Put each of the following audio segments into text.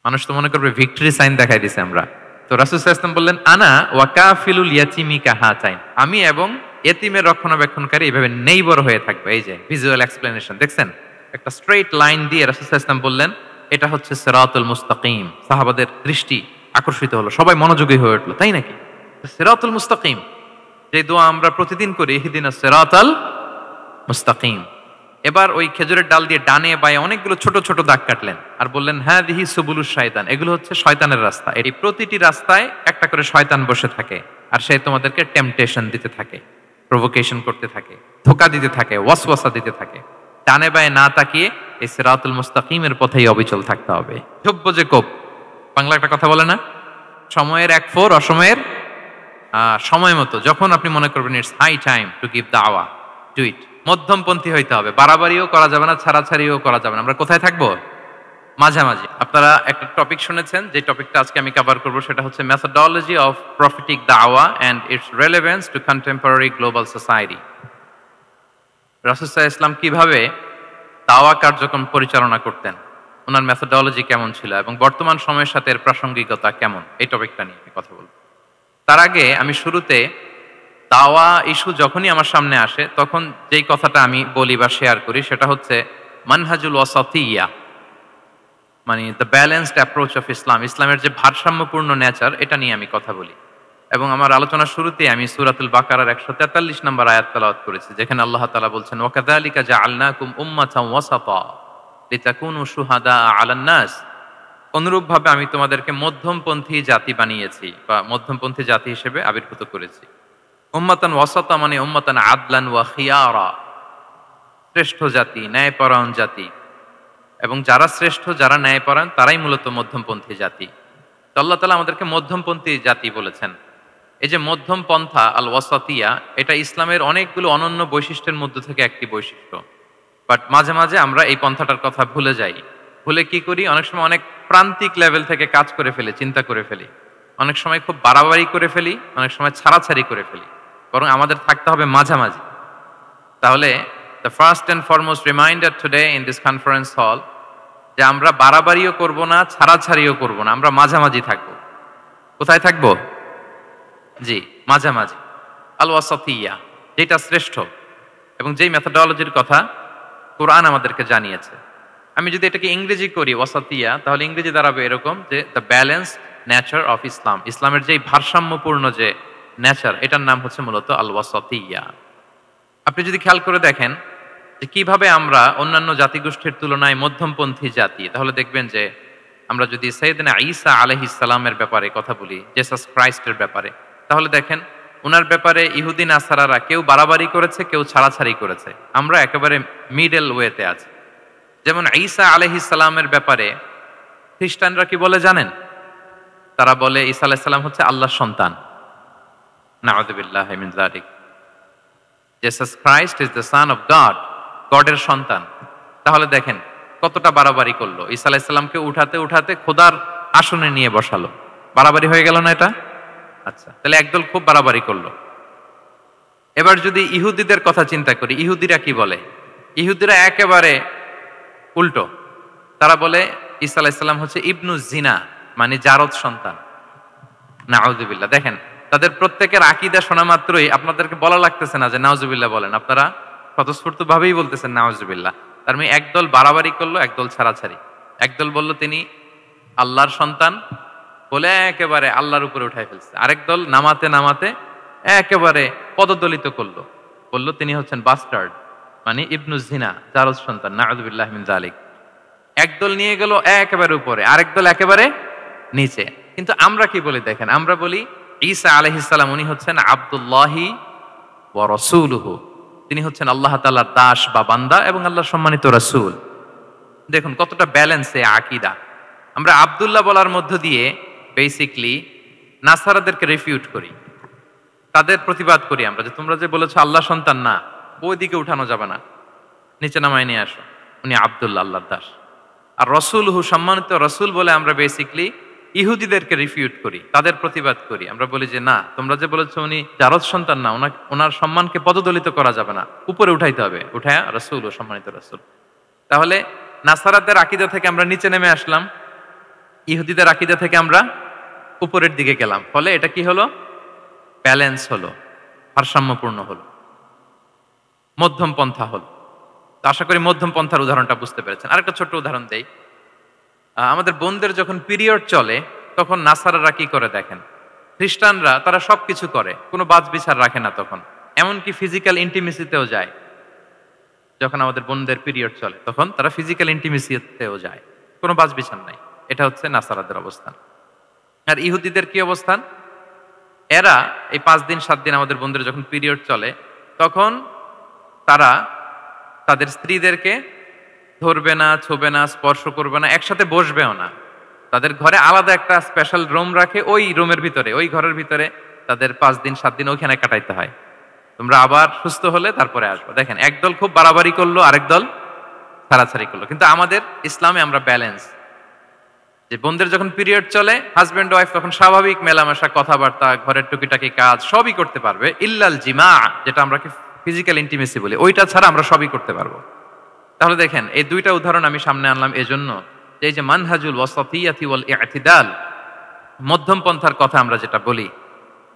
মানুষ তো মনে করবে ভিক্টরি সাইন দেখাই দিছে আমরা। তো রাসূল সাল্লাল্লাহু আলাইহি ওয়াসাল্লাম বললেন, আনা ওয়া কাফিলুল ইয়াতিমি কাহাতাইন, আমি এবং এতিমের রক্ষণাবেক্ষণকারী এভাবে নেইবার হয়ে থাকবে। এই যে ভিজুয়াল এক্সপ্লেনেশন দেখছেন, একটা স্ট্রেট লাইন দিয়ে রাসূল সাল্লাল্লাহু আলাইহি ওয়াসাল্লাম বললেন এটা হচ্ছে সিরাতুল মুস্তাকিম। সাহাবাদের দৃষ্টি আকর্ষিত হলো, সবাই মনোযোগী হয়ে উঠলো, তাই নাকি? সিরাতুল মুস্তাকিম, যে দোয়া আমরা প্রতিদিন করি, ইহদিনাস সিরাতাল মুস্তাকিম। এবার ওই খেজুরের ডাল দিয়ে ডানে বায়ে অনেকগুলো ছোট ছোট দাগ কাটলেন আর বললেন, হাযিহি সুবুলুশ শায়তান, এগুলো হচ্ছে শয়তানের রাস্তা। এই প্রতিটি রাস্তায় একটা করে শয়তান বসে থাকে আর সে তোমাদেরকে টেম্পটেশন দিতে থাকে, প্রভোকেশন করতে থাকে, ধোঁকা দিতে থাকে, ওয়াসওয়াসা দিতে থাকে। ডানে বায়ে না তাকিয়ে এই সিরাতুল মুস্তাকিমের পথেই অবিচল থাকতে হবে। যোগ্য যে কোপ, বাংলা একটা কথা বলে না, সময়ের এক ফোর অসময়ের সময় মতো যখন আপনি মনে করবেন it's high time to give দাওয়া, ডু ইট। মধ্যমপন্থী হইতে হবে, বাড়াবাড়িও করা যাবে না, ছাড়াছাড়িও করা যাবে না। আমরা কোথায় থাকবো? মাঝামাঝি। আপনারা একটা টপিক শুনেছেন, যে টপিকটা আজকে আমি কভার করব সেটা হচ্ছে মেথোডোলজি অফ প্রফিটিক দাওয়া and its relevance to contemporary global society. রাসূল সাল্লাল্লাহু আলাইহি ওয়াসাল্লাম কিভাবে দাওয়া কার্যক্রম পরিচালনা করতেন, ওনার মেথোডোলজি কেমন ছিল এবং বর্তমান সময়ের সাথে এর প্রাসঙ্গিকতা কেমন, এই টপিকটা নিয়ে আমি কথা বলবো। তার আগে আমি শুরুতে দাওয়া ইস্যু যখনই আমার সামনে আসে তখন যেই কথাটা আমি বলি বা শেয়ার করি সেটা হচ্ছে মানহাজুল ওয়াসাতিয়া, মানে the balanced approach of Islam, ইসলামের যে ভারসাম্যপূর্ণ নেচার, এটা নিয়ে আমি কথা বলি। এবং আমার আলোচনার শুরুতে আমি সূরাতুল বাকারার 143 নম্বর আয়াত তেলাওয়াত করেছি, যেখানে আল্লাহ তাআলা বলছেন, ওয়া কাযালিকা জাআলনাকুম উম্মাতান ওয়াসাতা লিতাকুনু শুহাদা আলান নাস, অনুরূপভাবে আমি তোমাদেরকে মধ্যমপন্থী জাতি বানিয়েছি বা মধ্যমপন্থী জাতি হিসেবে আবির্ভূত করেছি। উম্মাতান ওয়াসাতা মানে উম্মাতান আদলান ওয়া খিয়ারা, শ্রেষ্ঠ জাতি, ন্যায়পরায়ণ জাতি। এবং যারা শ্রেষ্ঠ, যারা ন্যায়পরায়ণ, তারাই মূলত মধ্যমপন্থী জাতি। তো আল্লাহ তাআলা আমাদেরকে মধ্যমপন্থী জাতি বলেছেন। এই যে মধ্যম পন্থা আল ওয়াসাতিয়া, এটা ইসলামের অনেকগুলো অনন্য বৈশিষ্ট্যের মধ্যে থেকে একটি বৈশিষ্ট্য। বাট মাঝে মাঝে আমরা এই পন্থাটার কথা ভুলে যাই। ভুলে কি করি? অনেক সময় অনেক প্রান্তিক লেভেল থেকে কাজ করে ফেলি, চিন্তা করে ফেলি। অনেক সময় খুব বাড়াবাড়ি করে ফেলি, অনেক সময় ছাড়াছাড়ি করে ফেলি। বরং আমাদের থাকতে হবে মাঝামাঝি। তাহলে the first and foremost reminder today in this conference hall, যে আমরা বাড়াবাড়িও করব না, ছাড়াছাড়িও করব না, আমরা মাঝামাঝি থাকবো। কোথায় থাকবো? জি, মাঝামাঝি, আল ওয়াসাতিয়া, যেটা শ্রেষ্ঠ এবং যেই মেথোডোলজির কথা কোরআন আমাদেরকে জানিয়েছে। আমি যদি এটাকে ইংরেজি করি ওয়াসাতিয়া, তাহলে ইংরেজি দাঁড়াবে এরকম যে the balance nature of Islam, ইসলামের যেই ভারসাম্যপূর্ণ যে নেচার, এটার নাম হচ্ছে মূলত আল ওয়াসাতিয়া। আপনি যদি খেয়াল করে দেখেন যে কিভাবে আমরা অন্যান্য জাতিগোষ্ঠীর তুলনায় মধ্যমপন্থী জাতি, তাহলে দেখবেন যে আমরা যদি সাইয়েদনা ঈসা আলাইহিস সালামের ব্যাপারে কথা বলি, জেসাস ক্রাইস্টের ব্যাপারে, তাহলে দেখেন ওনার ব্যাপারে ইহুদি নাসারারা কেউ বাড়াবাড়ি করেছে, কেউ ছাড়াছাড়ি করেছে। আমরা একেবারে মিডল ওয়েতে আছি। যেমন ঈসা আলাইহিস সালামের ব্যাপারে খ্রিস্টানরা কি বলে জানেন? তারা বলে ঈসা আলাইহিস সালাম হচ্ছে আল্লাহর সন্তান। নাউযুবিল্লাহি মিন যালিক। Jesus Christ is the son of God, গডের সন্তান। তাহলে দেখেন কতটা বাড়াবাড়ি করলো। ঈসা আলাইহিস সালামকে উঠাতে উঠাতে খোদার আসনে নিয়ে বসালো। বাড়াবাড়ি হয়ে গেল না এটা? আচ্ছা, তাহলে একদল খুব বাড়াবাড়ি করলো। এবার যদি ইহুদিদের কথা চিন্তা করি, ইহুদিরা কি বলে? ইহুদিরা একেবারে উল্টো। তারা বলে ঈসা আলাইহিস সালাম হচ্ছে ইবনু জিনা, মানে জারদ সন্তান। নাউযুবিল্লাহ। দেখেন তাদের প্রত্যেকের আকীদা শোনা মাত্রই আপনাদেরকে বলা লাগতেছে না যে নাউযুবিল্লাহ বলেন, আপনারা স্বতঃস্ফূর্ত ভাবেই বলতেছেন নাউযুবিল্লাহ। তার মানে একদল বাড়াবাড়ি করলো, একদল ছাড়াছাড়ি। একদল বলল তিনি আল্লাহর সন্তান বলে একেবারে আল্লাহর উপরে উঠাই ফেলছে। আরেক দল নামাতে নামাতে একেবারে পদদলিত করলো, বলল তিনি হচ্ছেন বাস্টার্ড, মানে ইবনু জিনা, জারদ সন্তান। নাউযুবিল্লাহি মিন যালিক। একদল নিয়ে গেল একেবারে উপরে, আরেক দল একেবারে নিচে। কিন্তু আমরা কি বলি দেখেন, আমরা বলি ঈসা আলাইহিস সালাম উনি হচ্ছেন আব্দুল্লাহি ওয়া রাসূলুহু, তিনি হচ্ছেন আল্লাহ তাআলার দাস বা বান্দা এবং আল্লাহর সম্মানিত রাসূল। দেখুন কতটা ব্যালেন্স এই আকীদা। আমরা আব্দুল্লাহ বলার মধ্য দিয়ে বেসিক্যালি নাসারাদেরকে রিফিউট করি, তাদের প্রতিবাদ করি আমরা যে তোমরা যে বলেছো আল্লাহ সন্তান না, ওইদিকে উঠানো যাবে না, নিচে নামায় নিয়ে আসো, উনি আব্দুল্লাহ, আল্লাহর দাস। আর রাসূলুহু, সম্মানিত রাসূল বলে আমরা বেসিক্যালি ইহুদিদেরকে রিফিউট করি, তাদের প্রতিবাদ করি। আমরা বলি যে না, তোমরা যে বলেছো উনি জারদ সন্তান না, ওনার সম্মানকে পদদলিত করা যাবে না, উপরে উঠাইতে হবে, উঠায়া রাসূল ও সম্মানিত রাসূল। তাহলে নাসারাদের আকীদা থেকে আমরা নিচে নেমে আসলাম, ইহুদিদের আকীদা থেকে আমরা উপরের দিকে গেলাম, ফলে এটা কি হলো? ব্যালেন্স হলো, ভারসাম্যপূর্ণ হলো, মধ্যম পন্থা হলো। তো আশা করি মধ্যম পন্থার উদাহরণটা বুঝতে পেরেছেন। আরেকটা ছোট্ট উদাহরণ দেই। আমাদের বোনদের যখন পিরিয়ড চলে তখন নাসারারা কি করে দেখেন, খ্রিস্টানরা তারা সবকিছু করে, কোনো বাছবিচার রাখে না তখন, এমনকি ফিজিক্যাল ইন্টিমেসিতেও যায়। যখন আমাদের বোনদের পিরিয়ড চলে তখন তারা ফিজিক্যাল ইন্টিমেসিতেও যায়, কোনো বাছবিচার নাই। এটা হচ্ছে নাসারাদের অবস্থান। আর ইহুদিদের কি অবস্থান? এরা এই 5 দিন 7 দিন আমাদের বোনদের যখন পিরিয়ড চলে তখন তারা তাদের স্ত্রীদেরকে ধরবে না, ছোবে না, স্পর্শ করবে না, একসাথে বসবেও না। তাদের ঘরে আলাদা একটা স্পেশাল রুম রাখে, ওই রুমের ভিতরে, ওই ঘরের ভিতরে তাদের 5 দিন 7 দিন ওইখানে কাটাইতে হয়। তোমরা আবার সুস্থ হলে তারপরে আসবো। দেখেন, একদল খুব বাড়াবাড়ি করলো, আরেক দল ছাড়াছাড়ি করলো। কিন্তু আমাদের ইসলামে আমরা ব্যালেন্স, যে বোনদের যখন পিরিয়ড চলে হাজবেন্ড ওয়াইফ তখন স্বাভাবিক মেলামেশা, কথাবার্তা, ঘরের টুকিটাকি কাজ সবই করতে পারবে, ইল্লাল জিমা, যেটা আমরা ফিজিক্যাল ইন্টিমেসি বলি, ওইটা ছাড়া আমরা সবই করতে পারবো। তাহলে দেখেন, এই দুইটা উদাহরণ আমি সামনে আনলাম এজন্য যে এই যে মানহাজুল ওয়াসাতিয়াতি ওয়াল ইতিদাল, মধ্যম পন্থার কথা আমরা যেটা বলি,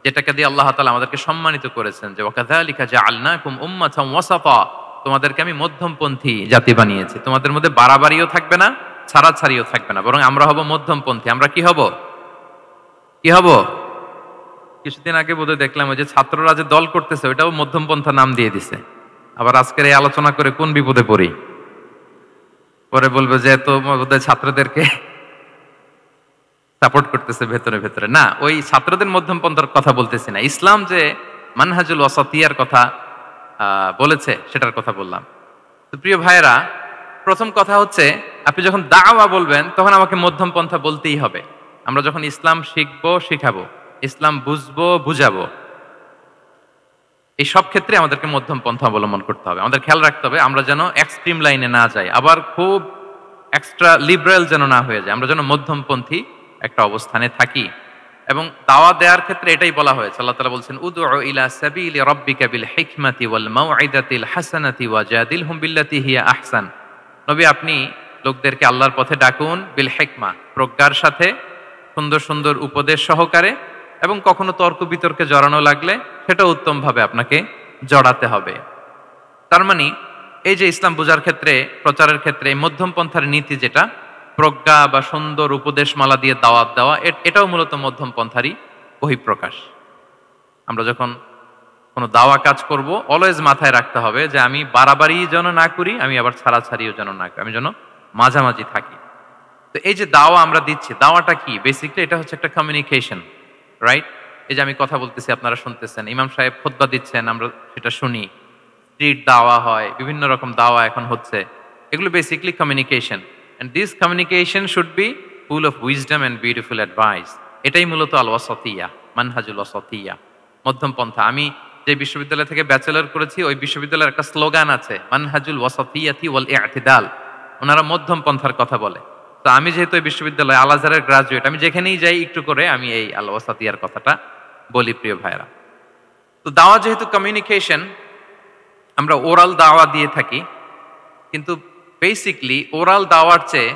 যেটাকে দিয়ে আল্লাহ তাআলা আমাদেরকে সম্মানিত করেছেন, যে ওয়াকাযালিকা জাআলনাকুম উম্মাতাম ওয়াসাতা, তোমাদেরকে আমি মধ্যমপন্থী জাতি বানিয়েছি, তোমাদের মধ্যে বাড়াবাড়িও থাকবে না, ছাড়াছাড়িও থাকবে না, বরং আমরা হব মধ্যমপন্থী। আমরা কি হব? কি হব? কিছুদিন আগে বোধহয় দেখলাম ওই যে ছাত্ররা যে দল করতেছে ওইটাও মধ্যমপন্থা নাম দিয়ে দিছে। আবার আজকের এই আলোচনা করে কোন বিপদে পড়ি, পরে বলবে যে তো বোধহয় ছাত্রদেরকে সাপোর্ট করতেছে ভেতরে ভেতরে। না, ওই ছাত্রদের মধ্যমপন্থার কথা বলতেছি না, ইসলাম যে মানহাজুল ওয়াসাতিয়ার কথা বলেছে সেটার কথা বললাম। তো প্রিয় ভাইয়েরা, প্রথম কথা হচ্ছে আপনি যখন দাওয়া বলবেন তখন আমাকে মধ্যম পন্থা বলতেই হবে। আমরা যখন ইসলাম শিখবো, শিখাবো, ইসলাম বুঝবো, বুঝাবো, এই সব ক্ষেত্রে আমাদেরকে মধ্যম পন্থা অবলম্বন করতে হবে। আমাদের খেয়াল রাখতে হবে আমরা যেন এক্সট্রিম লাইনে না যাই, আবার খুব এক্সট্রা লিবারেল যেন না হয়ে যায়, আমরা যেন মধ্যমপন্থী একটা অবস্থানে থাকি। এবং দাওয়া দেওয়ার ক্ষেত্রে এটাই বলা হয়েছে, আল্লাহ তাআলা বলছেন উদউ ইলা সাবিলি রাব্বিকা বিল হিকমাতি ওয়াল মাউইদাতিল হাসানাতি ওয়াজাদিলহুম বিল্লাতি হিয়া আহসান। নবী, আপনি লোকদেরকে আল্লাহর পথে ডাকুন, বিল হিকমা, প্রজ্ঞার সাথে, সুন্দর সুন্দর উপদেশ সহকারে, এবং কখনো তর্ক বিতর্কে জড়ানো লাগলে সেটা উত্তমভাবে আপনাকে জড়াতে হবে। তার মানে এই যে ইসলাম বোঝার ক্ষেত্রে, প্রচারের ক্ষেত্রে মধ্যম পন্থার নীতি, যেটা প্রজ্ঞা বা সুন্দর উপদেশমালা দিয়ে দাওয়াত দেওয়া, এটাও মূলত মধ্যম পন্থারই বহিঃপ্রকাশ। আমরা যখন কোনো দাওয়া কাজ করব অলওয়েজ মাথায় রাখতে হবে যে আমি বাড়াবাড়ি যেন না করি, আমি আবার ছাড়াছাড়িও যেন না করি, আমি যেন মাঝামাঝি থাকি। তো এই যে দাওয়া আমরা দিচ্ছি, দাওয়াটা কি? বেসিক্যালি এটা হচ্ছে একটা কমিউনিকেশন, রাইট? এই যে আমি কথা বলতেছি, আপনারা শুনতেছেন, ইমাম সাহেব খুতবা দিচ্ছেন, আমরা সেটা শুনি, স্ট্রিট দাওয়া হয়, বিভিন্ন রকম দাওয়া এখন হচ্ছে, এগুলো basically communication. And this communication should be full of wisdom and beautiful advice. এটাই মূলত আল ওয়াসাতিয়া, মানহাজুল ওয়াসাতিয়া, মধ্যম পন্থা। আমি যে বিশ্ববিদ্যালয় থেকে ব্যাচেলর করেছি, ওই বিশ্ববিদ্যালয়ের একটা স্লোগান আছে, মানহাজুল ওয়াসাতিয়াতি ওয়াল ইতিদাল। ওনারা মধ্যম পন্থার কথা বলে। তো আমি যেহেতু এই বিশ্ববিদ্যালয় আল আজহারের গ্রাজুয়েট, আমি যেখানেই যাই একটু করে আমি এই আল ওয়াসাতিয়ার কথাটা বলি, প্রিয় ভাইরা। তো দাওয়া যেহেতু কমিউনিকেশন, আমরা ওরাল দাওয়া দিয়ে থাকি, কিন্তু বেসিকলি ওরাল দাওয়ার চেয়ে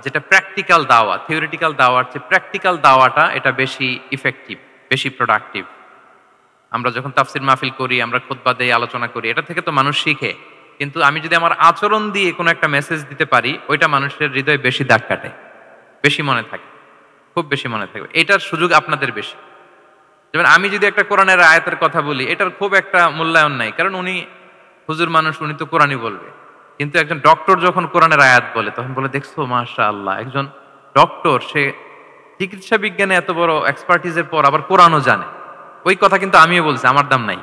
যেটা প্র্যাকটিক্যাল দাওয়া, থিওরিটিক্যাল দাওয়ার চেয়ে প্র্যাকটিক্যাল দাওয়াটা এটা বেশি ইফেক্টিভ, বেশি প্রোডাক্টিভ। আমরা যখন তাফসির মাহফিল করি, আমরা খুতবা দেই, আলোচনা করি, এটা থেকে তো মানুষ শিখে, কিন্তু আমি যদি আমার আচরণ দিয়ে কোনো একটা মেসেজ দিতে পারি, ওইটা মানুষের হৃদয়ে বেশি দাগ কাটে, বেশি মনে থাকে, খুব বেশি মনে থাকবে। এটার সুযোগ আপনাদের বেশি। যেমন আমি যদি একটা কোরআনের আয়াতের কথা বলি, এটার খুব একটা মূল্যায়ন নাই, কারণ উনি হুজুর মানুষ, উনি তো কোরআনই বলবে। কিন্তু একজন ডক্টর যখন কোরআনের আয়াত বলে, তখন বলে দেখছো মাশাআল্লাহ, একজন ডক্টর, সে চিকিৎসা বিজ্ঞানে এত বড় এক্সপার্টিজের পর আবার কোরআনও জানে। ওই কথা কিন্তু আমিও বলছি, আমার দাম নাই।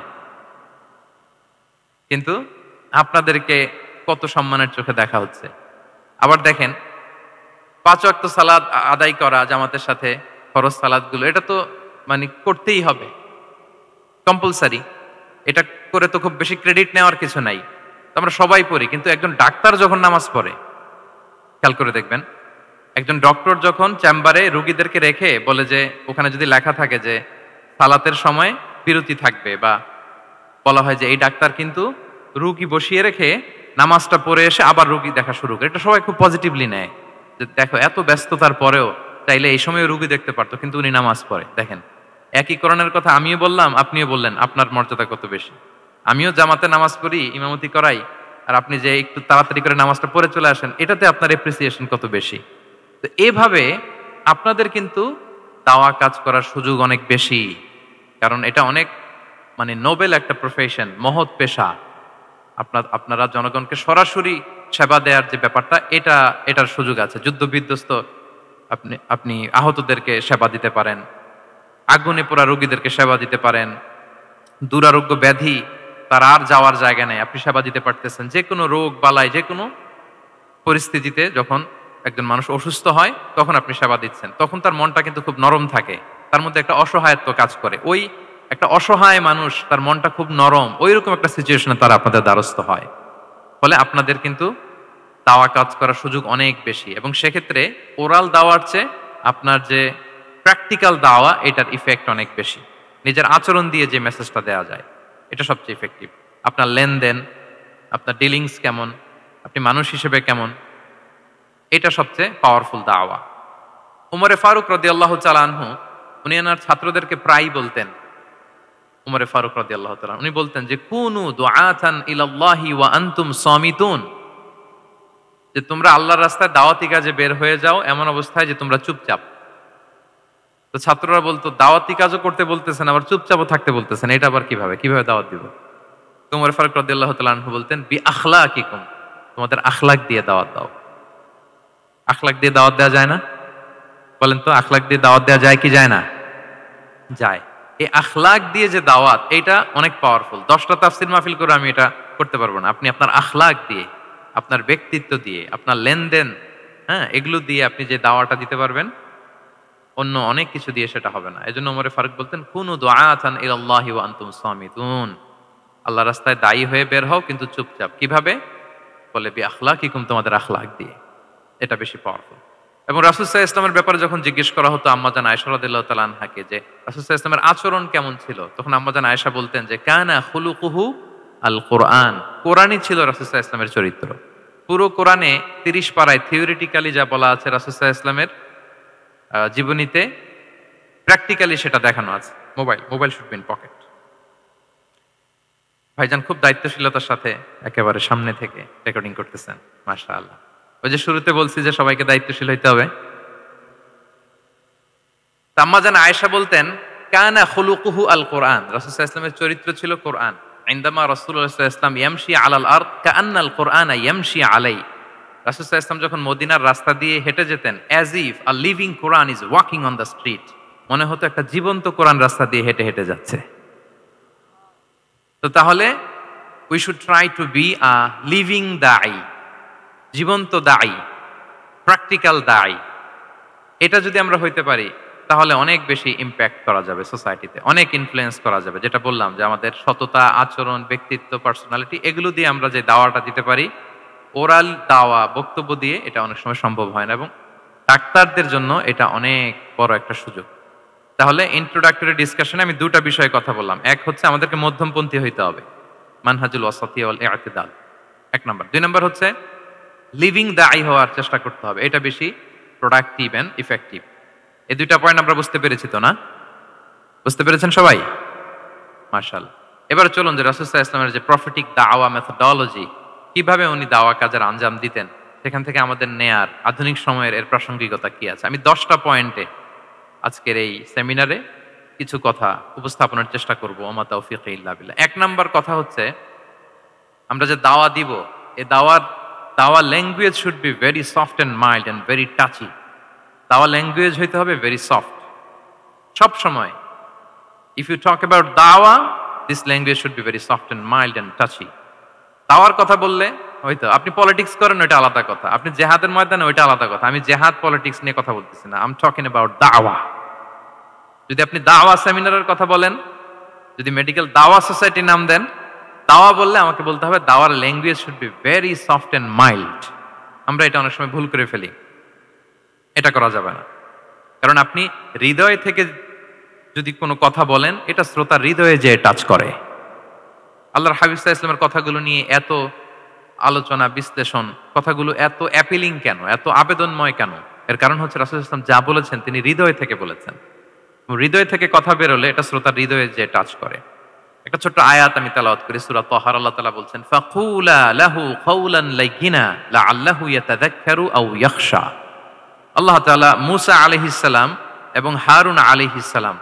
কিন্তু আপনাদেরকে কত সম্মানের চোখে দেখা হচ্ছে। আবার দেখেন, 5 ওয়াক্ত সালাত আদায় করা জামাতের সাথে, ফরজ সালাতগুলো, এটা তো মানে করতেই হবে, কম্পালসারি। এটা করে তো খুব বেশি ক্রেডিট নেওয়ার কিছু নাই, আমরা সবাই পড়ি। কিন্তু একজন ডাক্তার যখন নামাজ পড়ে, খেয়াল করে দেখবেন, একজন ডক্টর যখন চেম্বারে রুগীদেরকে রেখে বলে যে ওখানে যদি লেখা থাকে যে সালাতের সময় বিরতি থাকবে, বা বলা হয় যে এই ডাক্তার কিন্তু রুগী বসিয়ে রেখে নামাজটা পড়ে এসে আবার রুগী দেখা শুরু করে, এটা সবাই খুব পজিটিভলি নেয়, যে দেখো এত ব্যস্ততার পরেও চাইলে এই সময় রুগী দেখতে পারতো, কিন্তু উনি নামাজ পড়ে। দেখেন, একই কোরআনের কথা আমিও বললাম, আপনিও বললেন, আপনার মর্যাদা কত বেশি। আমিও জামাতে নামাজ পড়ি, ইমামতি করাই, আর আপনি যে একটু তাড়াতাড়ি করে নামাজটা পড়ে চলে আসেন, এটাতে আপনার এপ্রিসিয়েশন কত বেশি। তো এভাবে আপনাদের কিন্তু দাওয়া কাজ করার সুযোগ অনেক বেশি, কারণ এটা অনেক মানে নোবেল একটা প্রফেশন, মহৎ পেশা। আপনারা জনগণকে সরাসরি সেবা দেওয়ার যে ব্যাপারটা, এটার সুযোগ আছে। যুদ্ধ বিধ্বস্ত আপনি আহতদেরকে সেবা দিতে পারেন, আগুনে পোড়া রোগীদেরকে সেবা দিতে পারেন, দুরারোগ্য ব্যাধি তার আর যাওয়ার জায়গা নেই, আপনি সেবা দিতে পারতেছেন। যে কোনো রোগ বালায়, যে কোনো পরিস্থিতিতে যখন একজন মানুষ অসুস্থ হয় তখন আপনি সেবা দিচ্ছেন, তখন তার মনটা কিন্তু খুব নরম থাকে, তার মধ্যে একটা অসহায়ত্ব কাজ করে। ওই একটা অসহায় মানুষ, তার মনটা খুব নরম, ওই রকম একটা সিচুয়েশনে তারা আপনাদের দ্বারস্থ হয়। ফলে আপনাদের কিন্তু দাওয়া কাজ করার সুযোগ অনেক বেশি, এবং সেক্ষেত্রে ওরাল দাওয়ার চেয়ে আপনার যে প্র্যাকটিক্যাল দাওয়া, এটার ইফেক্ট অনেক বেশি। নিজের আচরণ দিয়ে যে মেসেজটা দেওয়া যায়, এটা সবচেয়ে ইফেক্টিভ। আপনার লেনদেন, আপনার ডিলিংস কেমন, আপনি মানুষ হিসেবে কেমন, এটা সবচেয়ে পাওয়ারফুল দাওয়া। উমরে ফারুক রাদিয়াল্লাহু তাআলা আনহু, উনি ওনার ছাত্রদেরকে প্রায় বলতেন, উমরে ফারুক রাদিয়াল্লাহু তাআলা উনি বলতেন যে কুনু দুআতান ইলাল্লাহি ওয়া আনতুম সামিতুন, যে তোমরা আল্লাহর রাস্তায় দাওয়াতি কাজে বের হয়ে যাও এমন অবস্থায় যে তোমরা চুপচাপ। তো ছাত্ররা বলতো, দাওয়াতি কাজও করতে বলতেছেন, আবার চুপচাপও থাকতে বলতেছেন, এটা আবার কিভাবে দাওয়াত দিব? তো উমর ফারুক রাদিয়াল্লাহু তাআলা আনহু বলতেন, বি আখলাকিকুম, তোমাদের আখলাক দিয়ে দাওয়াত দাও। আখলাক দিয়ে দাওয়াত দেওয়া যায় না? বলেন তো, আখলাক দিয়ে দাওয়াত দেওয়া যায় কি যায় না? যায়। এই আখলাক দিয়ে যে দাওয়াত, এটা অনেক পাওয়ারফুল। 10টা তাফসীর মাহফিল করে আমি এটা করতে পারবো না। আপনি আপনার আখলাক দিয়ে, আপনার ব্যক্তিত্ব দিয়ে, আপনার লেনদেন, হ্যাঁ, এগুলো দিয়ে আপনি যে দাওয়াটা দিতে পারবেন, অন্য অনেক কিছু দিয়ে সেটা হবে না। এজন্য ওমরে ফারুক বলতেন, কুনু দুআতান ইলাল্লাহি ওয়া আনতুম সামিতুন, আল্লাহর রাস্তায় দায়ী হয়ে বের হও, কিন্তু চুপচাপ। কিভাবে? বলে বি আখলাকিকুম, তোমাদের আখলাক দিয়ে। এটা বেশি পাওয়ারফুল। এবং রাসূল সাল্লাল্লাহু আলাইহি ওয়াসাল্লামের ব্যাপারে যখন জিজ্ঞেস করা হতো আম্মাজান আয়েশা রাদিয়াল্লাহু তাআলা আনহাকে, যে রাসূল সাল্লাল্লাহু আলাইহি ওয়াসাল্লামের আচরণ কেমন ছিল, তখন আম্মাজান আয়েশা বলতেন যে কানা খুলুকুহু আল কোরআন, কোরআনই ছিল রাসূল সাল্লাল্লাহু আলাইহি ওয়াসাল্লামের চরিত্র। পুরো কোরআনে 30 পারায় থিওরিটিক্যালি যা বলা আছে রাসূল সাল্লাল্লাহু আলাইহি ওয়াসাল্লামের জীবনীতে, প্র্যাকটিক্যালি সেটা দেখানো আছে। Mobile should be in pocket. ভাইজান খুব দায়িত্বশীলতার সাথে একেবারে সামনে থেকে রেকর্ডিং করতেছেন, মাশাআল্লাহ। ওই যে শুরুতে বলছি যে সবাইকে দায়িত্বশীল হইতে হবে। আম্মাজান আয়েশা বলতেন, কানা খুলুকুহু আল কোরআন, রাসূল সাল্লাল্লাহু আলাইহি ওয়াসাল্লামের চরিত্র ছিল কোরআন। ইনদামা রাসূলুল্লাহ সাল্লাল্লাহু আলাইহি ওয়াসাল্লাম ইয়ামশি আলাল আরদ কাআন্নাল কোরআনা ইয়ামশি আলাই, রাসূল সাল্লাল্লাহু আলাইহি ওয়াসাল্লাম যখন মদিনার রাস্তা দিয়ে হেঁটে যেতেন, as if a living Quran is walking on the street, মনে হতো একটা জীবন্ত কোরআন রাস্তা দিয়ে হেঁটে হেঁটে যাচ্ছে। তো তাহলে we should try to be a living দাঈ, জীবন্ত দাঈ, প্র্যাকটিক্যাল দাঈ। এটা যদি আমরা হইতে পারি, তাহলে অনেক বেশি ইম্প্যাক্ট করা যাবে সোসাইটিতে, অনেক ইনফ্লুয়েন্স করা যাবে। যেটা বললাম যে আমাদের সততা, আচরণ, ব্যক্তিত্ব, পার্সোনালিটি, এগুলো দিয়ে আমরা যে দাওয়াটা দিতে পারি, ওরাল দাওয়া, বক্তব্য দিয়ে, এটা অনেক সময় সম্ভব হয় না। এবং ডাক্তারদের জন্য এটা অনেক বড় একটা সুযোগ। তাহলে ইন্ট্রোডাক্টরি ডিসকাশনে আমি দুটা বিষয়ে কথা বললাম। এক হচ্ছে আমাদেরকে মধ্যমপন্থী হইতে হবে, মানহাজুল ওয়াসাতিয়া ওয়াল ইআতিদাল, 1 নাম্বার। 2 নাম্বার হচ্ছে লিভিং দাঈ হওয়ার চেষ্টা করতে হবে, এটা বেশি প্রোডাক্টিভ এন্ড ইফেক্টিভ। এই দুইটা পয়েন্ট আমরা বুঝতে পেরেছি তো না? বুঝতে পেরেছেন সবাই? মাশাআল্লাহ। এবার চলুন যে রাসূল সাল্লাল্লাহু আলাইহি ওয়াসাল্লামের যে প্রফেটিক দাওয়া মেথোডোলজি, কিভাবে উনি দাওয়া কাজের আঞ্জাম দিতেন, সেখান থেকে আমাদের নেয়ার আধুনিক সময়ের এর প্রাসঙ্গিকতা কি আছে, আমি 10টা পয়েন্টে আজকের এই সেমিনারে কিছু কথা উপস্থাপনের চেষ্টা করব। ওমা তাওফীকি ইল্লা বিল্লাহ। 1 নাম্বার কথা হচ্ছে, আমরা যে দাওয়া দিব, এই দাওয়া language should be very soft and mild and very touchy. দাওয়া ল্যাঙ্গুয়েজ হইতে হবে ভেরি সফট। সব সময় ইফ ইউ টক অ্যাবাউট দাওয়া, this language should be very soft and mild and touchy. দাওয়ার কথা বললে হয়তো আপনি পলিটিক্স করেন, ওইটা আলাদা কথা। আপনি জেহাদের ময়দানে, ওইটা আলাদা কথা। আমি জেহাদ পলিটিক্স নিয়ে কথা বলতেছি না, আই এম টকিং অ্যাবাউট দাওয়া। যদি আপনি দাওয়া সেমিনারের কথা বলেন, যদি মেডিকেল দাওয়া সোসাইটির নাম দেন, দাওয়া বললে আমাকে বলতে হবে দাওয়ার language should be very soft and mild. আমরা এটা অনেক সময় ভুল করে ফেলি, এটা করা যাবে না। কারণ আপনি হৃদয় থেকে যদি কোনো কথা বলেন, এটা শ্রোতার হৃদয়ে যে টাচ করে। আল্লাহর হাবিব সাল্লাল্লাহু আলাইহি ওয়াসাল্লামের কথাগুলো নিয়ে এত আলোচনা, বিশ্লেষণ, কথাগুলো এত অ্যাপিলিং কেন, এত আবেদনময় কেন? এর কারণ হচ্ছে রাসূল সাল্লাল্লাহু আলাইহি ওয়াসাল্লাম যা বলেছেন তিনি হৃদয় থেকে বলেছেন। হৃদয় থেকে কথা বেরোলে এটা শ্রোতার হৃদয়ে যে টাচ করে। একটা ছোট্ট আয়াত আমি তেলাওয়াত করি সূরা তাহার। আল্লাহ তাআলা বলছেন ফাকুলা লাহু কাওলান লাইয়িনা লাআল্লাহু ইয়াতাযাক্কারু আও ইয়াখশা। আল্লাহ তাআলা মূসা আলাইহিস সালাম এবং হারুন আলাইহিস সালাম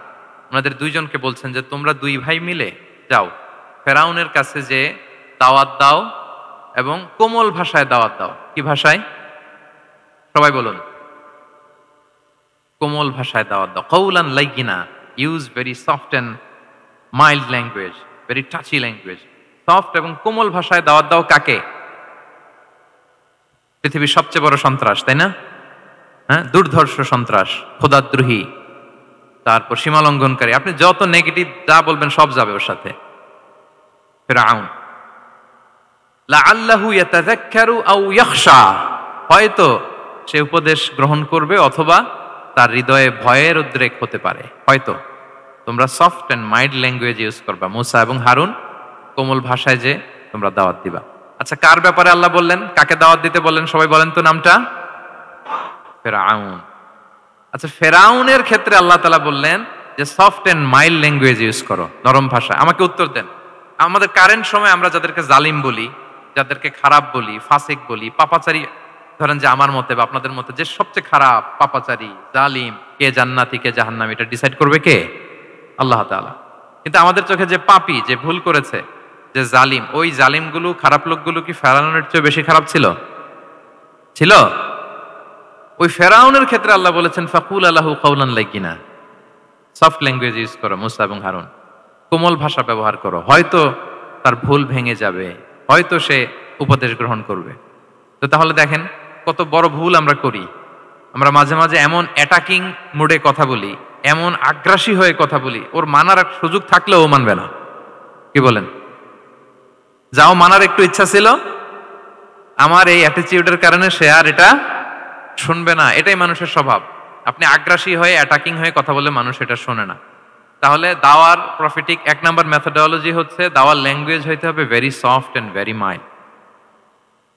ওনাদের দুইজনকে বলছেন যে তোমরা দুই ভাই মিলে যাও ফেরাউনের কাছে যে দাওয়াত দাও এবং কোমল ভাষায় দাওয়াত দাও। কি ভাষায়? সবাই বলুন। কোমল ভাষায় দাওয়াত দাও। কাওলান লাইয়িনা, use very soft and mild language, very touchy language. Soft এবং কোমল ভাষায় দাওয়াত দাও কাকে? পৃথিবীর সবচেয়ে বড় সন্ত্রাস, তাই না? হ্যাঁ, দুর্ধর্ষ সন্ত্রাস, খোদাদ্রোহী, তারপর সীমা লঙ্ঘনকারী। আপনি যত নেগেটিভ যা বলবেন সব যাবে ওর সাথে। ফিরআউন লাআল্লাহু ইয়াতাযাক্কারু আও ইয়াখশা, হয়তো সে উপদেশ গ্রহণ করবে অথবা তার হৃদয়ে ভয়ের উদ্রেক হতে পারে। হয়তো তোমরা soft and mild language use করবা। মূসা এবং হারুন কোমল ভাষায় যে তোমরা দাওয়াত দিবা। আচ্ছা, কার ব্যাপারে আল্লাহ বললেন? কাকে দাওয়াত দিতে বললেন? সবাই বলেন তো নামটা। ফেরাউন। আচ্ছা, ফেরাউনের ক্ষেত্রে আল্লাহ তাআলা বললেন যে soft and mild language use করো, নরম ভাষা। আমাকে উত্তর দেন, আমাদের কারেন্ট সময় আমরা যাদেরকে জালিম বলি, যাদেরকে খারাপ বলি, ফাসিক বলি, পাপাচারী, ধরেন যে আমার মতে বা আপনাদের মতে যে সবচেয়ে খারাপ, পাপাচারী, জালিম, কে জান্নাতি কে জাহান্নামী, এটা ডিসাইড করবে কে? আল্লাহ তাআলা। কিন্তু আমাদের চোখে যে পাপী, যে ভুল করেছে, যে জালিম, ওই জালিমগুলো, খারাপ লোকগুলো কি ফেরাউনের চেয়ে বেশি খারাপ ছিল? ছিল? ওই ফেরাউনের ক্ষেত্রে আল্লাহ বলেছেন ফাকুল লাহু কাওলান লাইয়িনা, সফট ল্যাঙ্গুয়েজ ইউজ করো মূসা এবং হারুন, কোমল ভাষা ব্যবহার করো। হয়তো তার ভুল ভেঙে যাবে, হয়তো সে উপদেশ গ্রহণ করবে। তো তাহলে দেখেন কত বড় ভুল আমরা করি। আমরা মাঝে মাঝে এমন অ্যাটাকিং মুডে কথা বলি, এমন আগ্রাসী হয়ে কথা বলি, ওর মানার সুযোগ থাকলেও ও মানবে না। কি বলেন? যাও মানার একটু ইচ্ছা ছিল, আমার এই অ্যাটিটিউডের কারণে সে আর এটা শুনবে না। এটাই মানুষের স্বভাব। আপনি আগ্রাসী হয়ে অ্যাটাকিং হয়ে কথা বলে মানুষ এটা শোনে না। তাহলে দাওয়ার প্রফিটিক 1 নাম্বার মেথোডোলজি হচ্ছে দাওয়ার ল্যাঙ্গুয়েজ হইতে হবে very soft and very mild.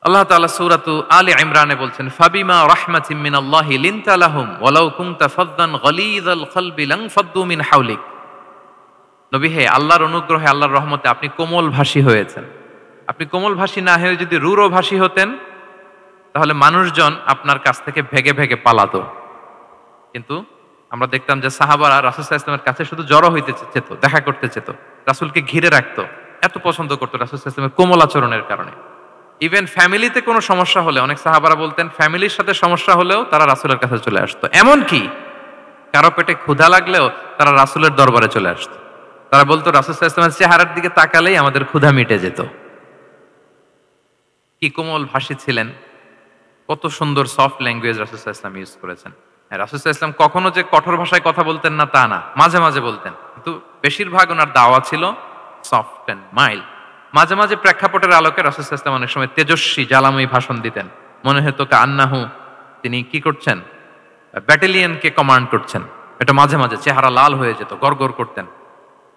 আল্লাহ তাআলা সূরাতু আলে ইমরানে বলছেন ফাবিমা রাহমাতিম মিনাল্লাহি লিনতা লাহুম ওয়ালাউ কুনতা ফাদদান গালিযাল কলবি লানফাদ্দু মিন হাওলিক। নবী হে, আল্লাহর অনুগ্রহে, আল্লাহর রহমতে আপনি কোমল ভাষী হয়েছেন। আপনি কোমল ভাষী না হয়ে যদি রূঢ় ভাষী হতেন তাহলে মানুষজন আপনার কাছ থেকে ভেগে ভেগে পালাতো। কিন্তু আমরা দেখতাম যে সাহাবারা রাসূল সাল্লাল্লাহু আলাইহি ওয়াসাল্লামের কাছে শুধু জড়ো হইতে চেত, দেখা করতে চেত, রাসূলকে ঘিরে রাখতো, এত পছন্দ করতো রাসূল সাল্লাল্লাহু আলাইহি ওয়াসাল্লামের কোমল আচরণের কারণে। ইভেন ফ্যামিলিতে কোনো সমস্যা হলে অনেক সাহাবারা বলতেন ফ্যামিলির সাথে সমস্যা হলেও তারা রাসূলের কাছে চলে আসতো। এমনকি কারো পেটে ক্ষুধা লাগলেও তারা রাসূলের দরবারে চলে আসতো। তারা বলতো রাসূল সাল্লাল্লাহু আলাইহি ওয়াসাল্লামের চেহারার দিকে তাকালেই আমাদের ক্ষুধা মিটে যেত। কি কোমল ভাষী ছিলেন, কত সুন্দর সফট ল্যাঙ্গুয়েজ রাসূল সাল্লাল্লাহু আলাইহি ওয়াসাল্লাম ইউজ করেছেন। রাসূল সাল্লাল্লাহু আলাইহি ওয়াসাল্লাম কখনো যে কঠোর ভাষায় কথা বলতেন না তা না, মাঝে মাঝে বলতেন, কিন্তু বেশিরভাগ ওনার দাওয়া ছিল সফট এন্ড মাইল্ড। মাঝে মাঝে প্রেক্ষাপটের আলোকে রাসূল সাল্লাল্লাহু আলাইহি ওয়াসাল্লাম অনেক সময় তেজস্বী জ্বালাময়ী ভাষণ দিতেন। মনে হতো কান্নাহু তিনি কি করছেন, ব্যাটালিয়নকে কমান্ড করছেন। এটা মাঝে মাঝে চেহারা লাল হয়ে যেত, গড়গড় করতেন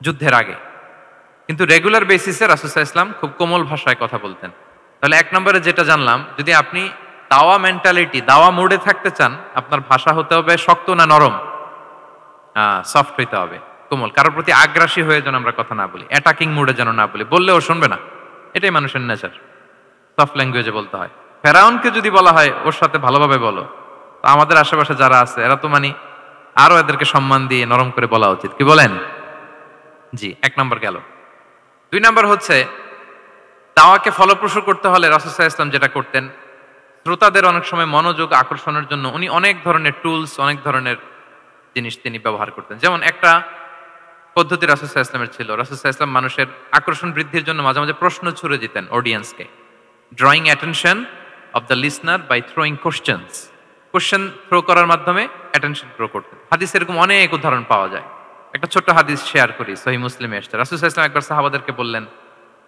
যুদ্ধের আগে। কিন্তু রেগুলার বেসিসে রাসূল সাল্লাল্লাহু আলাইহি ওয়াসাল্লাম খুব কোমল ভাষায় কথা বলতেন। তাহলে 1 নম্বরে যেটা জানলাম, যদি আপনি দাওয়া মেন্টালিটি, দাওয়া মোডে থাকতে চান, আপনার ভাষা হতে হবে শক্ত না নরম? সফট হইতে হবে, কোমল। কারোর প্রতি আগ্রাসী হয়ে যেন আমরা কথা না বলি, অ্যাটাকিং মুডে যেন না বলি, বললেও শুনবে না। এটাই মানুষের নেচার, সফট ল্যাঙ্গুয়েজে বলতে হয়। ফেরাউনকে যদি বলা হয় ওর সাথে ভালোভাবে বলো, তো আমাদের আশেপাশে যারা আছে এরা তো আরো এদেরকে সম্মান দিয়ে নরম করে বলা উচিত। কি বলেন? জি, 1 নম্বর গেল। 2 নম্বর হচ্ছে দাওয়াকে ফলপ্রসূ করতে হলে রাসূল সাল্লাল্লাহু আলাইহি ওয়াসাল্লাম যেটা করতেন, শ্রোতাদের অনেক সময় মনোযোগ আকর্ষণের জন্য উনি অনেক ধরনের টুলস, অনেক ধরনের জিনিস তিনি ব্যবহার করতেন। যেমন একটা পদ্ধতি রাসূল সাল্লাল্লাহু আলাইহি ওয়াসাল্লামের ছিল, রাসূল সাল্লাল্লাহু আলাইহি ওয়াসাল্লাম মানুষের আকর্ষণ বৃদ্ধির জন্য মাঝে মাঝে প্রশ্ন ছুড়ে দিতেন অডিয়েন্সকে। Drawing attention of the listener by throwing questions. Question throw করার মাধ্যমে অ্যাটেনশন থ্রো করতেন। হাদিসে এরকম অনেক উদাহরণ পাওয়া যায়। একটা ছোট্ট হাদিস শেয়ার করি, সহিহ মুসলিমে এসেছে। রাসূল সাল্লাল্লাহু আলাইহি ওয়াসাল্লাম একবার সাহাবাদেরকে বললেন,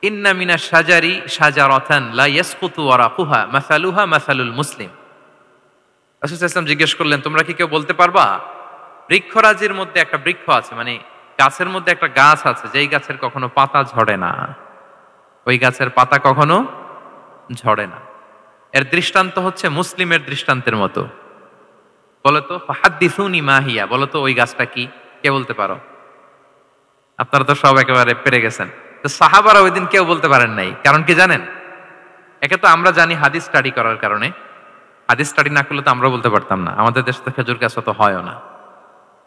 ইন্না মিনাশ শাজারি শাজারাতান লা ইয়াসকুতু ওয়ারাকুহা মাসালুহা মাসালুল মুসলিম। রাসূল সাল্লাল্লাহু আলাইহি ওয়াসাল্লাম জিজ্ঞেস করলেন, তোমরা কি কেউ বলতে পারবা বৃক্ষরাজির মধ্যে একটা বৃক্ষ আছে, গাছের মধ্যে একটা গাছ আছে যেই গাছের কখনো পাতা ঝরে না, ওই গাছের পাতা কখনো ঝরে না। এর দৃষ্টান্ত হচ্ছে মুসলিমের দৃষ্টান্তের মতো। বলো তো ফাহাদ্দিসুনি মা হিয়া, বলো তো ওই গাছটা কি, কে বলতে পারো? আপনারা তো সব একেবারে পেরে গেছেন। তো সাহাবারা ওই দিন কেউ বলতে পারেন নাই, কারণ কি জানেন? একে তো আমরা জানি হাদিস স্টাডি করার কারণে, হাদিস স্টাডি না করলে তো আমরা বলতে পারতাম না, আমাদের দেশে তো খেজুর গাছ অত হয়ও না।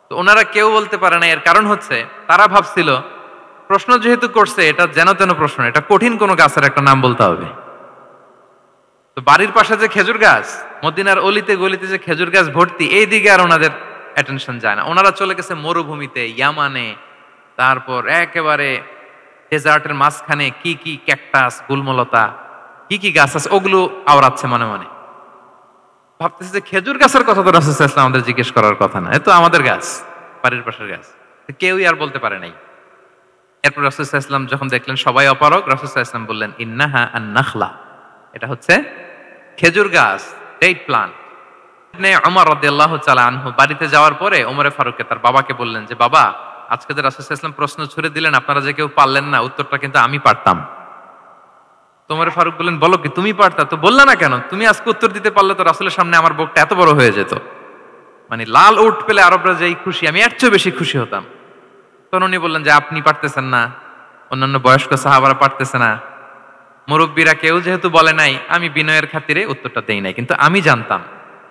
তো ওনারা কেউ বলতে পারে না, এর কারণ হচ্ছে তারা ভাবছিল প্রশ্ন যেহেতু করছে এটা যেন তেন প্রশ্ন, এটা কঠিন কোনো গাছের একটা নাম বলতে হবে। তো বাড়ির পাশে যে খেজুর গাছ, মদিনার অলিতে গলিতে যে খেজুর গাছ ভর্তি, এই দিকে আর ওনাদের অ্যাটেনশন যায় না। ওনারা চলে গেছে মরুভূমিতে, ইয়ামানে, তারপর একেবারে ডেজার্টের মাঝখানে কি কি ক্যাকটাস, গুলমলতা, কি কি গাছ আছে ওগুলো আওড়াচ্ছে মনে মনে। ভাবতেছে যে খেজুর গাছের কথা তো রাসূল সাল্লাল্লাহু আলাইহি ওয়াসাল্লাম আমাদের জিজ্ঞেস করার কথা না, এ তো আমাদের গাছ, বাড়ির পাশের গাছ। কেউই আর বলতে পারে নাই। এরপর রাসূল সাল্লাল্লাহু আলাইহি ওয়াসাল্লাম যখন দেখলেন সবাই অপারগ, রাসূল সাল্লাল্লাহু আলাইহি ওয়াসাল্লাম বললেন ইন্নাহা আন-নাখলা, এটা হচ্ছে খেজুর গাছ, ডেট প্লান্ট। ইবনে ওমর রাদিয়াল্লাহু তাআলা আনহু বাড়িতে যাওয়ার পরে ওমরে ফারুককে তার বাবাকে বললেন যে বাবা, আজকে যে রাসূল সাল্লাল্লাহু আলাইহি ওয়াসাল্লাম প্রশ্ন ছুড়ে দিলেন আপনারা যে কেউ পারলেন না, উত্তরটা কিন্তু আমি পারতাম। তো ওমরে ফারুক বললেন বলো কি তুমি পারতা? তো বললা না কেন? তুমি আজকে উত্তর দিতে পারলে তো রাসূলের সামনে আমার বুকটা এত বড় হয়ে যেত। মানে লাল উট পেলে আরবরা যেই খুশি, আমি এর চেয়ে বেশি খুশি হতাম। তখন উনি বললেন যে আপনি পারতেছেন না, অন্যান্য বয়স্ক সাহাবারা পারতেছে না, মুরব্বীরা কেউ যেহেতু বলে নাই, আমি বিনয়ের খাতিরে উত্তরটা দেই নাই, কিন্তু আমি জানতাম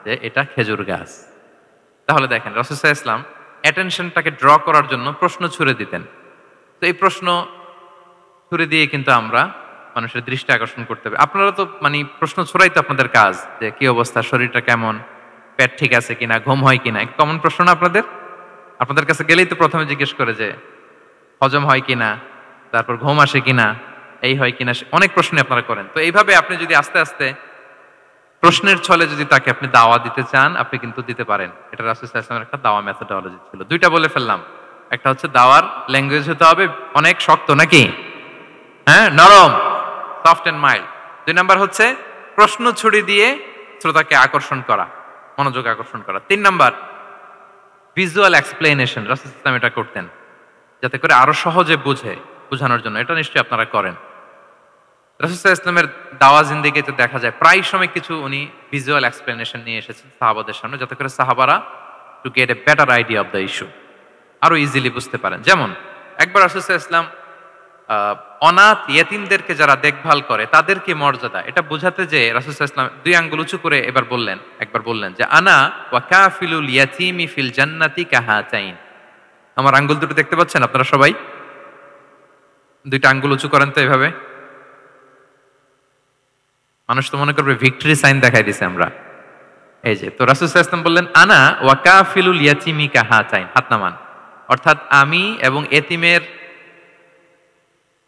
যে এটা খেজুর গাছ। তাহলে দেখেন রাসূল সাল্লাল্লাহু আলাইহি ওয়াসাল্লাম অ্যাটেনশনটাকে ড্র করার জন্য প্রশ্ন ছুড়ে দিতেন। তো এই প্রশ্ন ছুড়ে দিয়ে কিন্তু আমরা মানুষের দৃষ্টি আকর্ষণ করতে হবে। আপনারা তো মানে প্রশ্ন ছড়াই তো আপনাদের কাজ, যে কি অবস্থা, শরীরটা কেমন, পেট ঠিক আছে কিনা, ঘুম হয় কিনা, কমন প্রশ্ন না আপনাদের? আপনাদের কাছে গেলেই তো প্রথমে জিজ্ঞেস করে যে হজম হয় কিনা, তারপর ঘুম আসে কিনা, এই হয় কিনা, অনেক প্রশ্ন আপনারা করেন। তো এইভাবে আপনি যদি আস্তে আস্তে প্রশ্নের ছলে যদি তাকে আপনি দাওয়া দিতে চান, আপনি কিন্তু দিতে পারেন। এটা রাসূল সাল্লাল্লাহু আলাইহি ওয়াসাল্লামের একটা দাওয়া মেথোডোলজি ছিল। দুইটা বলে ফেললাম, একটা হচ্ছে দাওয়ার ল্যাঙ্গুয়েজ হতে হবে অনেক শক্ত নাকি, হ্যাঁ, নরম, সফট এন্ড মাইল্ড। দুই নাম্বার হচ্ছে প্রশ্ন ছুড়ে দিয়ে শ্রোতাকে আকর্ষণ করা, মনোযোগ আকর্ষণ করা। তিন নাম্বার ভিজুয়াল এক্সপ্লেনেশন, রাসূল সাল্লাল্লাহু আলাইহি ওয়াসাল্লাম এটা করতেন যাতে করে আরো সহজে বোঝানোর জন্য। এটা নিশ্চয়ই আপনারা করেন। রাসূল সাল্লাল্লাহু আলাইহি ওয়াসাল্লামের দাওয়া জিন্দেগিতে দেখা যায় প্রায় সময় কিছু উনি ভিজুয়াল এক্সপ্লেনেশন নিয়ে এসেছেন সাহাবাদের সামনে, যাতে করে সাহাবারা to get a better idea of the issue, আরো ইজিলি বুঝতে পারেন। যেমন একবার রাসূল সাল্লাল্লাহু আলাইহি ওয়াসাল্লাম অনাথ ইয়েতিমদেরকে যারা দেখভাল করে তাদেরকে মর্যাদা এটা বোঝাতে যে রাসূল সাল্লাল্লাহু আলাইহি ওয়াসাল্লাম দুই আঙ্গুল উঁচু করে একবার বললেন যে আনা ওয়া কাফিলুল ইয়াতীমি ফিল জান্নাতি কাহাতাইন। আমার আঙ্গুল দুটো দেখতে পাচ্ছেন আপনারা সবাই? দুইটা আঙ্গুল উঁচু করেন তো এভাবে। মানুষ তো মনে করবে ভিক্টরি সাইন দেখাই দিছে আমরা। এই যে, তো রাসূল সাল্লাল্লাহু আলাইহি ওয়াসাল্লাম বললেন আনা ওয়া কাফিলুল ইয়াতীমি কাহাতাইন, হাত নামান। অর্থাৎ আমি এবং এতিমের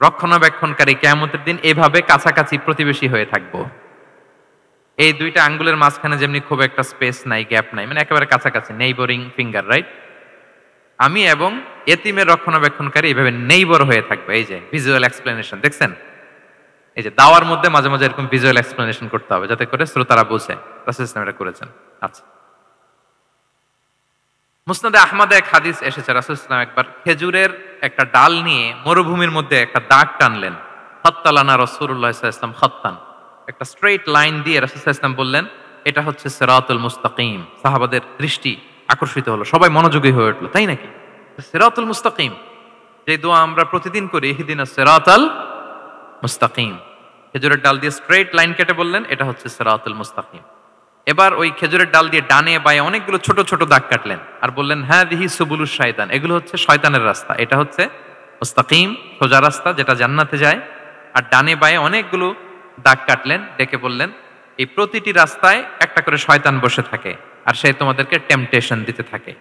রক্ষণাবেক্ষণকারী কিয়ামতের দিন এভাবে কাছাকাছি প্রতিবেশী হয়ে থাকব। এই দুইটা আঙ্গুলের মাঝখানে যেমনি খুব একটা স্পেস নাই, গ্যাপ নাই, মানে একেবারে কাছাকাছি, নেইবরিং ফিঙ্গার, রাইট? আমি এবং এতিমের রক্ষণাবেক্ষণকারী এভাবে নেইবর হয়ে থাকবে। এই যে ভিজুয়াল এক্সপ্লেনেশন দেখছেন, এই যে দাওয়ার মধ্যে মাঝে মাঝে এরকম ভিজুয়াল এক্সপ্লেনেশন করতে হবে যাতে করে শ্রোতারা বোঝে। রাসূল সাল্লাল্লাহু আলাইহি ওয়াসাল্লাম এটা করেছেন। আচ্ছা, মুসনাদে আহমদে এক হাদিস এসেছে, রাসূল সাল্লাল্লাহু আলাইহি ওয়াসাল্লাম একবার খেজুরের একটা ডাল নিয়ে মরুভূমির মধ্যে একটা দাগ টানলেন। খাত্তালানা রাসূলুল্লাহ সাল্লাল্লাহু আলাইহি ওয়াসাল্লাম খাত্তান, একটা স্ট্রেইট লাইন দিয়ে রাসূল সাল্লাল্লাহু আলাইহি ওয়াসাল্লাম বললেন এটা হচ্ছে সিরাতুল মুস্তাকিম। সাহাবাদের দৃষ্টি আকর্ষিত হলো, সবাই মনোযোগী হয়ে উঠলো, তাই নাকি? সিরাতুল মুস্তাকিম, যে দোয়া আমরা প্রতিদিন করি, ইহদিনাস সিরাতাল মুস্তাকিম, খেজুরের ডাল দিয়ে স্ট্রেইট লাইন কেটে বললেন এটা হচ্ছে সিরাতুল মুস্তাকিম। এবার ওই খেজুরের ডাল দিয়ে ডানে বায়ে অনেকগুলো ছোট ছোট দাগ কাটলেন আর বললেন হাযিহি সুবুলুশ শায়তান, এগুলো হচ্ছে শয়তানের রাস্তা, এটা হচ্ছে মুস্তাকিম, সোজা রাস্তা যেটা জান্নাতে যায়। আর ডানে বায়ে অনেকগুলো দাগ কাটলেন, ডেকে বললেন এই প্রতিটি রাস্তায় একটা করে শয়তান বসে থাকে আর সে তোমাদেরকে টেম্পটেশন দিতে থাকে,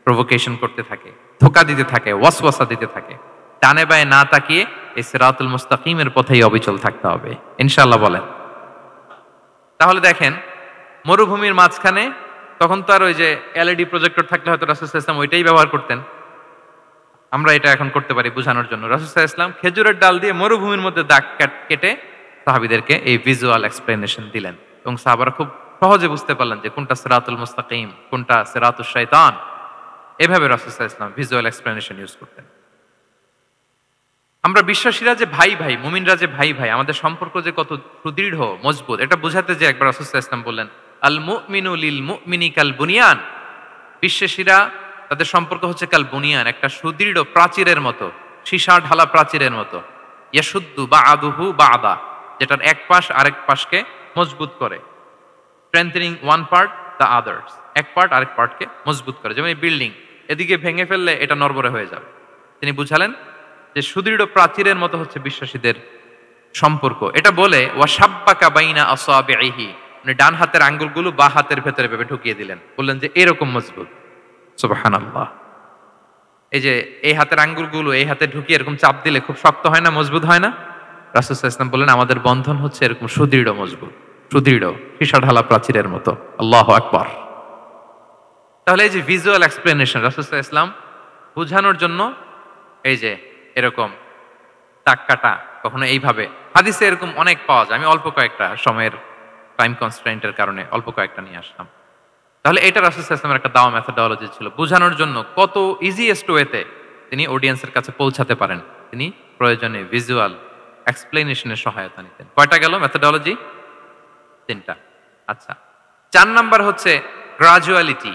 প্রভোকেশন করতে থাকে, ধোঁকা দিতে থাকে, ওয়াসওয়াসা দিতে থাকে। ডানে বায়ে না তাকিয়ে এই সিরাতুল মুস্তাকিমের পথেই অবিচল থাকতে হবে, ইনশাআল্লাহ বলেন। তাহলে দেখেন মরুভূমির মাঝখানে, তখন তো আর ওই যে এলইডি প্রজেক্টর থাকলে হয়তো রাসূল সাল্লাল্লাহু আলাইহি ওয়াসাল্লাম ওইটাই ব্যবহার করতেন, আমরা এটা এখন করতে পারি বোঝানোর জন্য। রাসূল সাল্লাল্লাহু আলাইহি ওয়াসাল্লাম খেজুরের ডাল দিয়ে মরুভূমির মধ্যে দাগ কেটে সাহাবীদেরকে এই ভিজুয়াল এক্সপ্লেনেশন দিলেন এবং সাহাবারা খুব সহজে বুঝতে পারলেন যে কোনটা সিরাতুল মুস্তাকিম, কোনটা সিরাতুশ শাইতান। এভাবে রাসূল সাল্লাল্লাহু আলাইহি ওয়াসাল্লাম ভিজুয়াল এক্সপ্লেনেশন ইউজ করতেন। আমরা বিশ্বাসীরা যে ভাই ভাই, মুমিনরা যে ভাই ভাই, আমাদের সম্পর্ক যে কত সুদৃঢ় মজবুত, এটা বোঝাতে যে একবার রাসূল সাল্লাল্লাহু আলাইহি ওয়াসাল্লাম বললেন আল মুমিনু লিল মুমিনি কাল বুনিয়ান, বিশ্বাসীরা তাদের সম্পর্ক হচ্ছে কাল বুনিয়ান, একটা সুদৃঢ় প্রাচীরের মতো, সীসা ঢালা প্রাচীরের মতো। ইয়াসুদ্দু বা আদুহু বা আদা, যেটার এক পাশ আরেক পাশকে মজবুত করে। Strengthening one part the others, এক পার্ট আরেক পার্টকে মজবুত করে। যেমন এই বিল্ডিং, এদিকে ভেঙে ফেললে এটা নড়বড়ে হয়ে যাবে। তিনি বুঝালেন যে সুদৃঢ় প্রাচীরের মতো হচ্ছে বিশ্বাসীদের সম্পর্ক। এটা বলে ওয়াসাব্বাকা বাইনা আসাবিহি, মানে ডান হাতের আঙ্গুলগুলো বা হাতের ভেতরে ভেবে ঢুকিয়ে দিলেন, বললেন যে এরকম মজবুত। সুবহানাল্লাহ। এই যে এই হাতের আঙ্গুলগুলো এই হাতে ঢুকিয়ে এরকম চাপ দিলে খুব শক্ত হয় না, মজবুত হয় না? রাসূল সাল্লাল্লাহু আলাইহি ওয়াসাল্লাম বললেন আমাদের বন্ধন হচ্ছে এরকম সুদৃঢ় মজবুত, সুদৃঢ় সীসা ঢালা প্রাচীরের মতো। আল্লাহু আকবার। তাহলে এই যে ভিজুয়াল এক্সপ্লেনেশন, রাসূল সাল্লাল্লাহু আলাইহি ওয়াসাল্লাম বোঝানোর জন্য এই যে এরকম দাগ কাটা, কখনো এইভাবে, হাদিসে এরকম অনেক পাওয়া যায়। আমি অল্প কয়েকটা, সময়ের টাইম কনস্ট্রেন্টের কারণে অল্প কয়েকটা নিয়ে আসলাম। তাহলে এটা রাসূল সাল্লাল্লাহু আলাইহি ওয়াসাল্লামের একটা দাওয়া মেথোডোলজি ছিল, বোঝানোর জন্য কত ইজিয়েস্ট ওয়েতে তিনি অডিয়েন্সের কাছে পৌঁছাতে পারেন। তিনি প্রয়োজনে ভিজুয়াল এক্সপ্লেনেশনের সহায়তা নিতেন। কয়টা গেল মেথোডোলজি? 3টা। আচ্ছা, 4 নাম্বার হচ্ছে গ্রাজুয়ালিটি,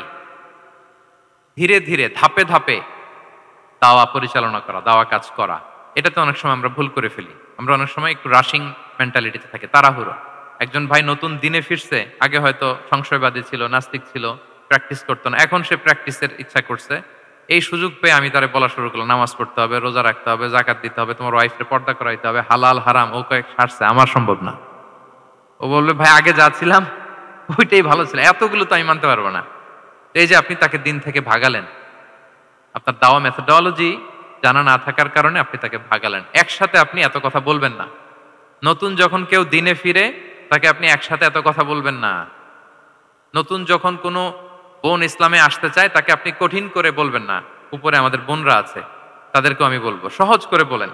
ধীরে ধীরে ধাপে ধাপে দাওয়া পরিচালনা করা, দাওয়া কাজ করা। এটাতে অনেক সময় আমরা ভুল করে ফেলি। আমরা অনেক সময় একটু রাশিং মেন্টালিটিতে থাকি, তাড়াহুড়ো। একজন ভাই নতুন দিনে ফিরছে, আগে হয়তো সংশয়বাদী ছিল, নাস্তিক ছিল, প্র্যাকটিস করতো না, এখন সে প্র্যাকটিসের ইচ্ছা করছে। এই সুযোগ পেয়ে আমি তারে বলা শুরু করলাম নামাজ পড়তে হবে, রোজা রাখতে হবে, জাকাত দিতে হবে, তোমার ওয়াইফকে পর্দা করাইতে হবে, হালাল হারাম ও কয়েক সারছে, আমার সম্ভব না। ও বলবে ভাই আগে যা ছিলাম ওইটাই ভালো ছিল, এতগুলো তো আমি মানতে পারবো না। এই যে আপনি তাকে দিন থেকে ভাগালেন, আপনার দাওয়া মেথোডোলজি জানা না থাকার কারণে আপনি তাকে ভাগালেন। একসাথে আপনি এত কথা বলবেন না। নতুন যখন কেউ দিনে ফিরে তাকে আপনি একসাথে এত কথা বলবেন না। নতুন যখন কোনো বোন ইসলামে আসতে চায় তাকে আপনি কঠিন করে বলবেন না। উপরে আমাদের বোনরা আছে, তাদেরকেও আমি বলবো সহজ করে বলেন।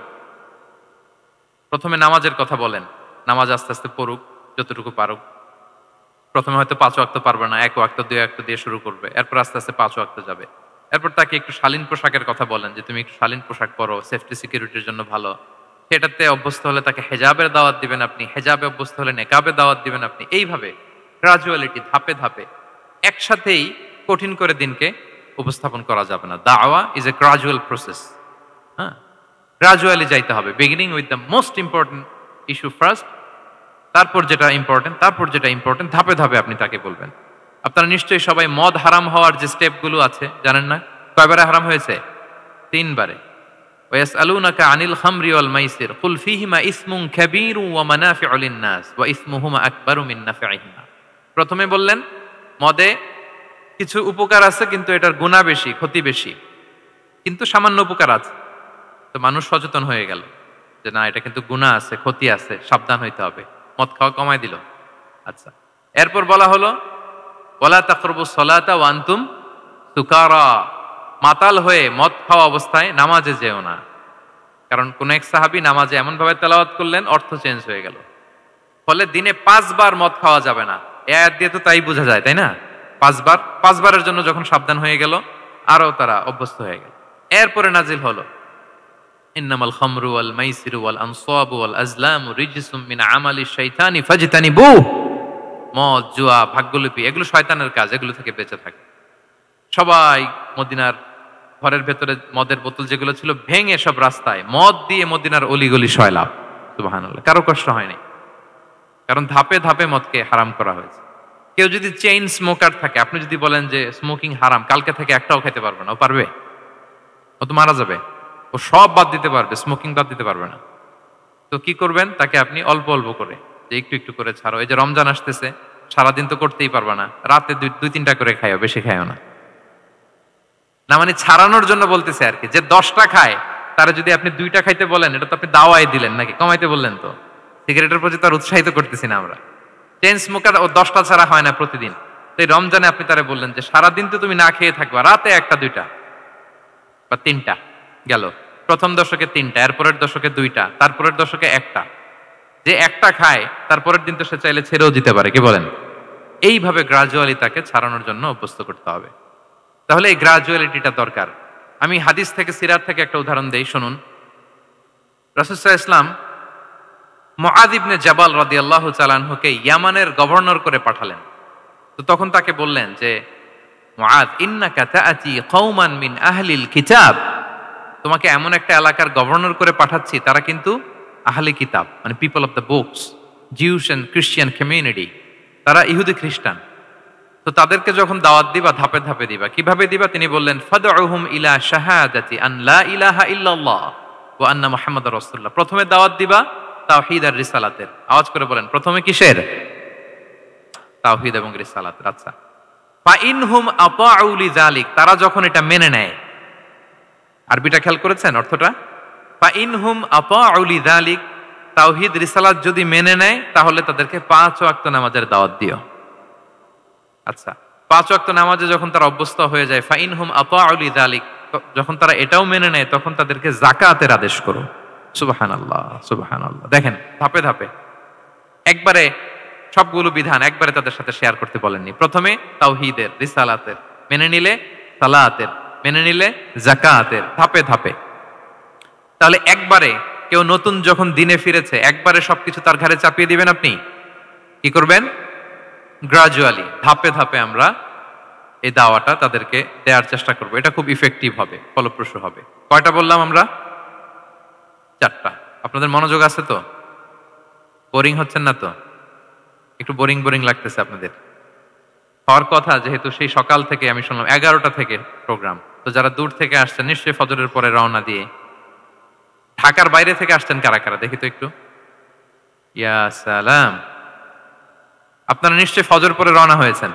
প্রথমে নামাজের কথা বলেন, নামাজ আস্তে আস্তে পড়ুক যতটুকু পারুক। প্রথমে হয়তো 5 ওয়াক্ত পারবে না, 1 ওয়াক্ত 2 ওয়াক্ত দিয়ে শুরু করবে, এরপর আস্তে আস্তে 5 ওয়াক্ত যাবে। এরপর তাকে একটু শালীন পোশাকের কথা বলেন যে তুমি একটু শালীন পোশাক পরো, সেফটি সিকিউরিটির জন্য ভালো। সেটাতে অভ্যস্ত হলে তাকে হেজাবের দাওয়াত দিবেন আপনি, হেজাবে অভ্যস্ত হলে নেকাবে দাওয়াত দিবেন আপনি। এইভাবে গ্রাজুয়ালিটি, ধাপে ধাপে, একসাথেই কঠিন করে দিনকে উপস্থাপন করা যাবে না। দাওয়া ইজ এ গ্রাজুয়াল প্রসেস। হ্যাঁ, গ্রাজুয়ালি যাইতে হবে। Beginning with the most important issue first, তারপর যেটা ইম্পর্টেন্ট, তারপর যেটা ইম্পর্টেন্ট, ধাপে ধাপে আপনি তাকে বলবেন। আপনারা নিশ্চয়ই সবাই মদ হারাম হওয়ার যে স্টেপগুলো আছে জানেন না? কয়বারে হারাম হয়েছে? 3 বারে। ওয়াসআলুনাকা আনিল খামরি ওয়াল মাইসির কুল ফীহিমা ইসমুন কাবীরু ওয়া মানাফিউ লিন-নাস ওয়া ইসমুহুমা আকবারু মিন নাফিহিমা। প্রথমে বললেন মদে কিছু উপকার আছে কিন্তু এটার গুনাহ বেশি, ক্ষতি বেশি, কিন্তু সামান্য উপকার আছে। তো মানুষ সচেতন হয়ে গেল যে না, এটা কিন্তু গুনাহ আছে, ক্ষতি আছে, সাবধান হইতে হবে। মদ খাওয়া কমায় দিল। আচ্ছা, এরপর বলা হলো ওয়ালা তাকরাবুস সালাতা ওয়া আনতুম সুকারা, মাতাল হয়ে মদ খাওয়া অবস্থায় নামাজে যেও না। কারণ কোন এক সাহাবী নামাজে এমন ভাবে তেলাওয়াত করলেন অর্থ চেঞ্জ হয়ে গেল। ফলে দিনে 5 বার মদ খাওয়া যাবে না। এই আয়াত দিয়ে তো তাই বোঝা যায়, তাই না? 5 বারের জন্য যখন সাবধান হয়ে গেল, আরো তারা অভ্যস্ত হয়ে গেল। এরপরে নাজিল হলো ইন্নামাল খামরু ওয়াল মাইসিরু ওয়াল আনসাবু ওয়াল আজলামু রিজসুম মিন আমালিশ শাইতানি ফাজতানিবুহু। মদ, জুয়া, ভাগ্যলিপি এগুলো শয়তানের কাজ, এগুলো থেকে বেঁচে থাকে। সবাই মদিনার ঘরের ভেতরে মদের বোতল যেগুলো ছিল ভেঙে সব রাস্তায় মদ দিয়ে মদিনার অলিগলি সয়লাভ। সুবহানাল্লাহ, কারো কষ্ট হয়নি, কারণ ধাপে ধাপে মদকে হারাম করা হয়েছে। কেউ যদি চেইন স্মোকার থাকে, আপনি যদি বলেন যে স্মোকিং হারাম, কালকে থেকে একটাও খেতে পারবে না, ও পারবে? ও তো মারা যাবে। ও সব বাদ দিতে পারবে, স্মোকিং বাদ দিতে পারবে না। তো কি করবেন? তাকে আপনি অল্প অল্প করে, যে একটু একটু করে ছাড়ো। এই যে রমজান আসতেছে, সারাদিন তো করতেই পারবে না, রাতে 2-3টা করে খাইও, বেশি খাইও না। না মানে ছাড়ানোর জন্য বলতেছে আর কি। যে 10টা খায় তারা যদি আপনি 2টা খাইতে বলেন, এটা তো আপনি দাওয়াই দিলেন নাকি, কমাইতে বললেন তো। সিগারেটের প্রতি তার উৎসাহিত করতেছি না আমরা। চেইন স্মোকার ও 10টা ছাড়া হয় না প্রতিদিন। তো এই রমজানে আপনি তারা বললেন যে সারাদিন তো তুমি না খেয়ে থাকবা, রাতে 1টা 2টা বা 3টা গেল। প্রথম দশকে 3টা, এরপরের দশকে 2টা, তারপরের দশকে 1টা। যে 1টা খায় তারপরের দিন তো সে চাইলে ছেড়েও দিতে পারে, কি বলেন? এইভাবে গ্রাজুয়ালি তাকে ছাড়ানোর জন্য অভ্যস্ত করতে হবে। তাহলে এই গ্রাজুয়ালিটিটা দরকার। আমি হাদিস থেকে, সিরাত থেকে একটা উদাহরণ দেই, শুনুন। রাসূল সাল্লাল্লাহু আলাইহি ওয়াসাল্লাম মুআয ইবনে জাবাল রাদিয়াল্লাহু তাআলা আনহুকে ইয়ামানের গভর্নর করে পাঠালেন। তো তখন তাকে বললেন যে মুআদ ইন্নাকা তাআতি কওমান মিন আহলিল কিতাব, তোমাকে এমন একটা এলাকার গভর্নর করে পাঠাচ্ছি তারা কিন্তু আহলি কিতাব, মানে people of the books, Jews and Christian community, তারা ইহুদি খ্রিস্টান। তো তাদেরকে যখন দাওয়াত দিবা ধাপে ধাপে দিবা। কিভাবে দিবা? তিনি বললেন ফাদউহুম ইলা শাহাদাতি আন লা ইলাহা ইল্লাল্লাহ ওয়া আন্না মুহাম্মাদুর রাসূলুল্লাহ। প্রথমে দাওয়াত দিবা তাওহীদ আর রিসালাতের। আওয়াজ করে বলেন, প্রথমে কিসের? তাওহীদ এবং রিসালাতের। আচ্ছা, ফা ইনহুম আতাউ লিযালিক, তারা যখন এটা মেনে নেয়। আরবিটা খেয়াল করেছেন অর্থটা? ফা ইনহুম আতাউ লিযালিক, তাওহীদ রিসালাত যদি মেনে নেয় তাহলে তাদেরকে 5 ওয়াক্ত নামাজের দাওয়াত দিও। আচ্ছা, 5 ওয়াক্ত নামাজে যখন তারা অভ্যস্ত হয়ে যায়, ফা ইনহুম আতাউ লিযালিক, যখন তারা এটাও মেনে নেয় তখন তাদেরকে যাকাতের আদেশ করো। সুবহানাল্লাহ, সুবহানাল্লাহ। দেখেন ধাপে ধাপে একবারে সবগুলো বিধান একবারে তাদের সাথে শেয়ার করতে বলেননি। প্রথমে তাওহীদের, রিসালাতের, মেনে নিলে সালাতের, মেনে নিলে যাকাতের, ধাপে ধাপে। তাহলে একবারে কেউ নতুন যখন দিনে ফিরেছে একবারে সবকিছু তার ঘাড়ে চাপিয়ে দিবেন আপনি? কি করবেন? গ্রাজুয়ালি, ধাপে ধাপে আমরা এই দাওয়াটা তাদেরকে দেওয়ার চেষ্টা করব। এটা খুব ইফেক্টিভ হবে, ফলপ্রসূ হবে। কয়টা বললাম আমরা? 4টা। আপনাদের মনোযোগ আছে তো? বোরিং হচ্ছেন না তো? একটু বোরিং বোরিং লাগতেছে আপনাদের? হওয়ার কথা, যেহেতু সেই সকাল থেকে আমি শুনলাম 11টা থেকে প্রোগ্রাম। তো যারা দূর থেকে আসছেন নিশ্চয়ই ফজরের পরে রওনা দিয়ে। ঢাকার বাইরে থেকে আসছেন কারা কারা দেখি তো একটু। ইয়া সালাম, আপনারা নিশ্চয়ই ফজর পরে রওনা হয়েছেন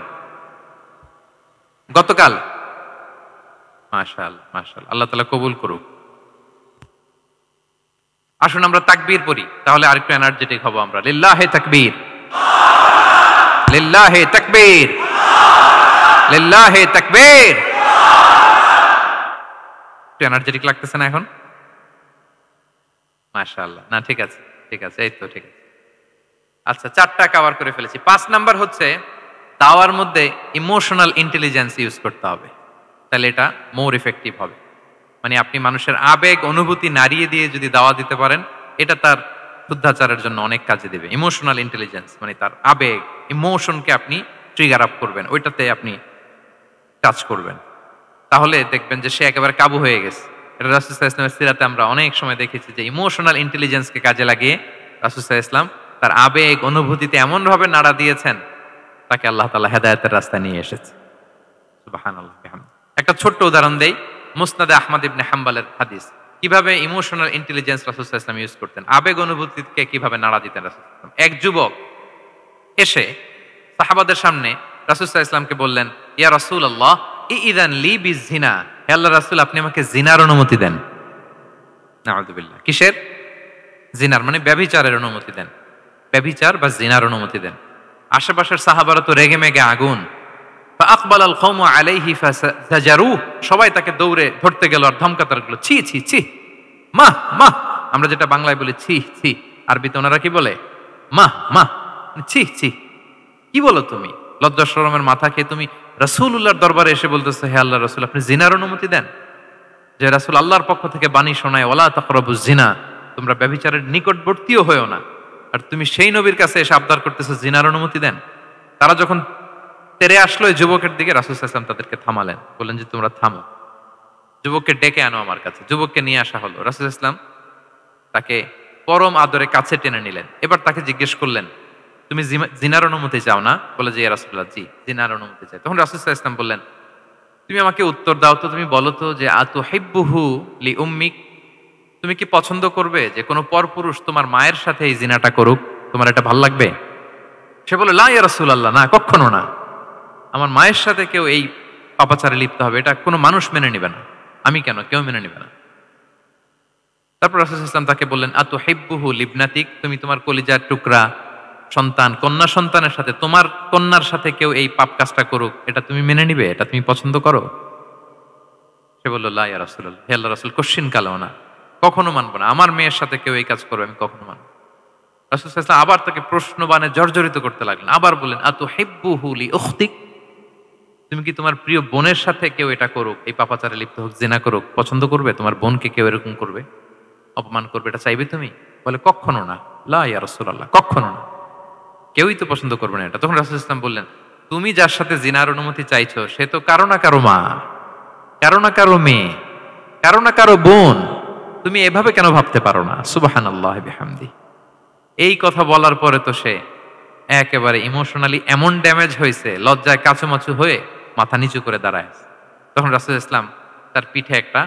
গতকাল। মাশাআল্লাহ, মাশাআল্লাহ, আল্লাহ তাআলা কবুল করুক। আসুন আমরা তাকবীর পড়ি, তাহলে আরেকটু এনার্জেটিক হব আমরা। লিল্লাহি তাকবীর, লিল্লাহি তাকবীর, লিল্লাহি তাকবীর। একটু এনার্জেটিক লাগতেছে না এখন? মাশাআল্লাহ। না ঠিক আছে, ঠিক আছে, এই তো ঠিক আছে। আচ্ছা, 4টা কভার করে ফেলেছি। 5 নাম্বার হচ্ছে দাওয়ার মধ্যে ইমোশনাল ইন্টেলিজেন্স ইউজ করতে হবে, তাহলে এটা মোর ইফেক্টিভ হবে। মানে আপনি মানুষের আবেগ অনুভূতি নাড়িয়ে দিয়ে যদি দাওয়া দিতে পারেন, এটা তার শুদ্ধাচারের জন্য অনেক কাজে দেবে। ইমোশনাল ইন্টেলিজেন্স মানে তার আবেগ, ইমোশনকে আপনি ট্রিগার আপ করবেন, ওইটাতে আপনি কাজ করবেন, তাহলে দেখবেন যে সে একেবারে কাবু হয়ে গেছে। এটা রাসূল সাল্লাল্লাহু আলাইহি ওয়াসাল্লামের সিরাতে আমরা অনেক সময় দেখেছি যে ইমোশনাল ইন্টেলিজেন্সকে কাজে লাগিয়ে রাসূল সাল্লাল্লাহু আলাইহি ওয়াসাল্লাম তার আবেগ অনুভূতিতে এমন ভাবে নাড়া দিয়েছেন, তাকে আল্লাহ তাআলা হেদায়েতের রাস্তায় নিয়ে এসেছে। সুবহানাল্লাহ বিহামদিহি। একটা ছোট্ট উদাহরণ দেই, মুসনাদে আহমদ ইবনে হাম্বলের হাদিস। কিভাবে ইমোশনাল ইন্টেলিজেন্স রাসূল সাল্লাল্লাহু আলাইহি ওয়াসাল্লাম ইউজ করতেন, আবেগ অনুভূতিকে কিভাবে নাড়া দিতেন রাসূল সাল্লাল্লাহু আলাইহি ওয়াসাল্লাম। এক যুবক এসে সাহাবাদের সামনে রাসূল সাল্লাল্লাহু আলাইহি ওয়াসাল্লামকে বললেন, ইয়া রাসূলুল্লাহ ইযান লি বিজিনা, হে আল্লাহর রাসূল আপনি আমাকে জিনার অনুমতি দেন। নাউযুবিল্লাহ। কিসের? জিনার, মানে ব্যভিচারের অনুমতি দেন। ব্যভিচার বা জিনার অনুমতি দেন। আশেপাশের সাহাবারা তো রেগে মেগে আগুন। ফাআকবাল আল কওমু আলাইহি ফাজারু, সবাই তাকে দৌড়ে ধরতে গেল আর ধমকাতে লাগলো, ছি ছি ছি, মা মা। আমরা যেটা বাংলায় বলি ছি ছি, আরবিতে ওনারা কি বলে? মা মা, ছি ছি, কি বলো তুমি? লজ্জা শরমের মাথা খেয়ে তুমি রাসূলুল্লাহর দরবারে এসে বলতেছো, হে আল্লাহর রাসূল আপনি জিনার অনুমতি দেন। যে রাসূল আল্লাহর পক্ষ থেকে বাণী শোনায়, ওয়ালা তাকরাবুজ জিনা, তোমরা ব্যভিচারের নিকটবর্তীও হয়ো না, আর তুমি সেই নবীর কাছে এসে আবদার করতেছো জিনার অনুমতি দেন। তারা যখন তেরে আসলো এই যুবকের দিকে, রাসূল সাল্লাল্লাহু আলাইহি ওয়াসাল্লাম তাদেরকে থামালেন, বললেন যে তোমরা থামো, যুবককে ডেকে আনো আমার কাছে। যুবককে নিয়ে আসা হলো। রাসূল সাল্লাল্লাহু আলাইহি ওয়াসাল্লাম তাকে পরম আদরে কাছে টেনে নিলেন। এবার তাকে জিজ্ঞেস করলেন, তুমি জিনার অনুমতি চাও না? বলে যে ইয়া রাসূলুল্লাহ জি, জিনার অনুমতি চাই। তখন রাসূল সাল্লাল্লাহু আলাইহি ওয়াসাল্লাম বললেন, তুমি আমাকে উত্তর দাও তো, তুমি বলো তো যে আতুহিব্বুহু লি উম্মিক, তুমি কি পছন্দ করবে যে কোনো পরপুরুষ তোমার মায়ের সাথে এই জিনাটা করুক? তোমার এটা ভালো লাগবে? সে বলে লা ইয়া রাসূলুল্লাহ, না কখনো না, আমার মায়ের সাথে কেউ এই পাপাচারে লিপ্ত হবে এটা কোনো মানুষ মেনে নেবে না। আমি কেন, কেউ মেনে নেবে না। তারপর রাসূল সাল্লাল্লাহু আলাইহি ওয়াসাল্লাম তাকে বললেন আতুহিব্বুহু লিবনাতিক, তুমি তোমার কলিজার টুকরা সন্তান, কন্যা সন্তানের সাথে, তোমার কন্যার সাথে কেউ এই পাপ কাজটা করুক, এটা তুমি মেনে নিবে? এটা তুমি পছন্দ করো? সে বলল লা ইয়া রাসূলুল্লাহ, হে আল্লাহর রাসূল কোশ্চিন কালেও না, কখনো মানবো না, আমার মেয়ের সাথে কেউ এই কাজ করবে আমি কখনো মানবো না। রাসূল সাল্লাল্লাহু আলাইহি ওয়াসাল্লাম আবার তাকে প্রশ্নবাণে জর্জরিত করতে লাগলেন। আবার বললেন আতুহিব্বুহু লি উখতিক, তুমি কি তোমার প্রিয় বোনের সাথে কেউ এটা করুক, এই পাপাচারে লিপ্ত হোক, জিনা করুক, পছন্দ করবে? তোমার বোনকে কেউ এরকম করবে, অপমান করবে, এটা চাইবে তুমি? বলে কখনো না, লা ইয়া রাসূলুল্লাহ, কখনো না, কেউই তো পছন্দ করবে না এটা। তখন রাসূল সাল্লাল্লাহু আলাইহি ওয়াসাল্লাম বললেন তুমি যার সাথে জিনার অনুমতি চাইছো সে তো কারো না কারো মা, কারো না কারো মেয়ে, কারো না কারো বোন। তুমি এভাবে কেন ভাবতে পারো না? সুবহানাল্লাহ বিহামদি। এই কথা বলার পরে তো সে একেবারে ইমোশনালি এমন ড্যামেজ হয়েছে, লজ্জায় কাচুমাচু হয়ে মাথা নিচু করে দাঁড়ায়। তখন রাসূল ইসলাম তার পিঠে একটা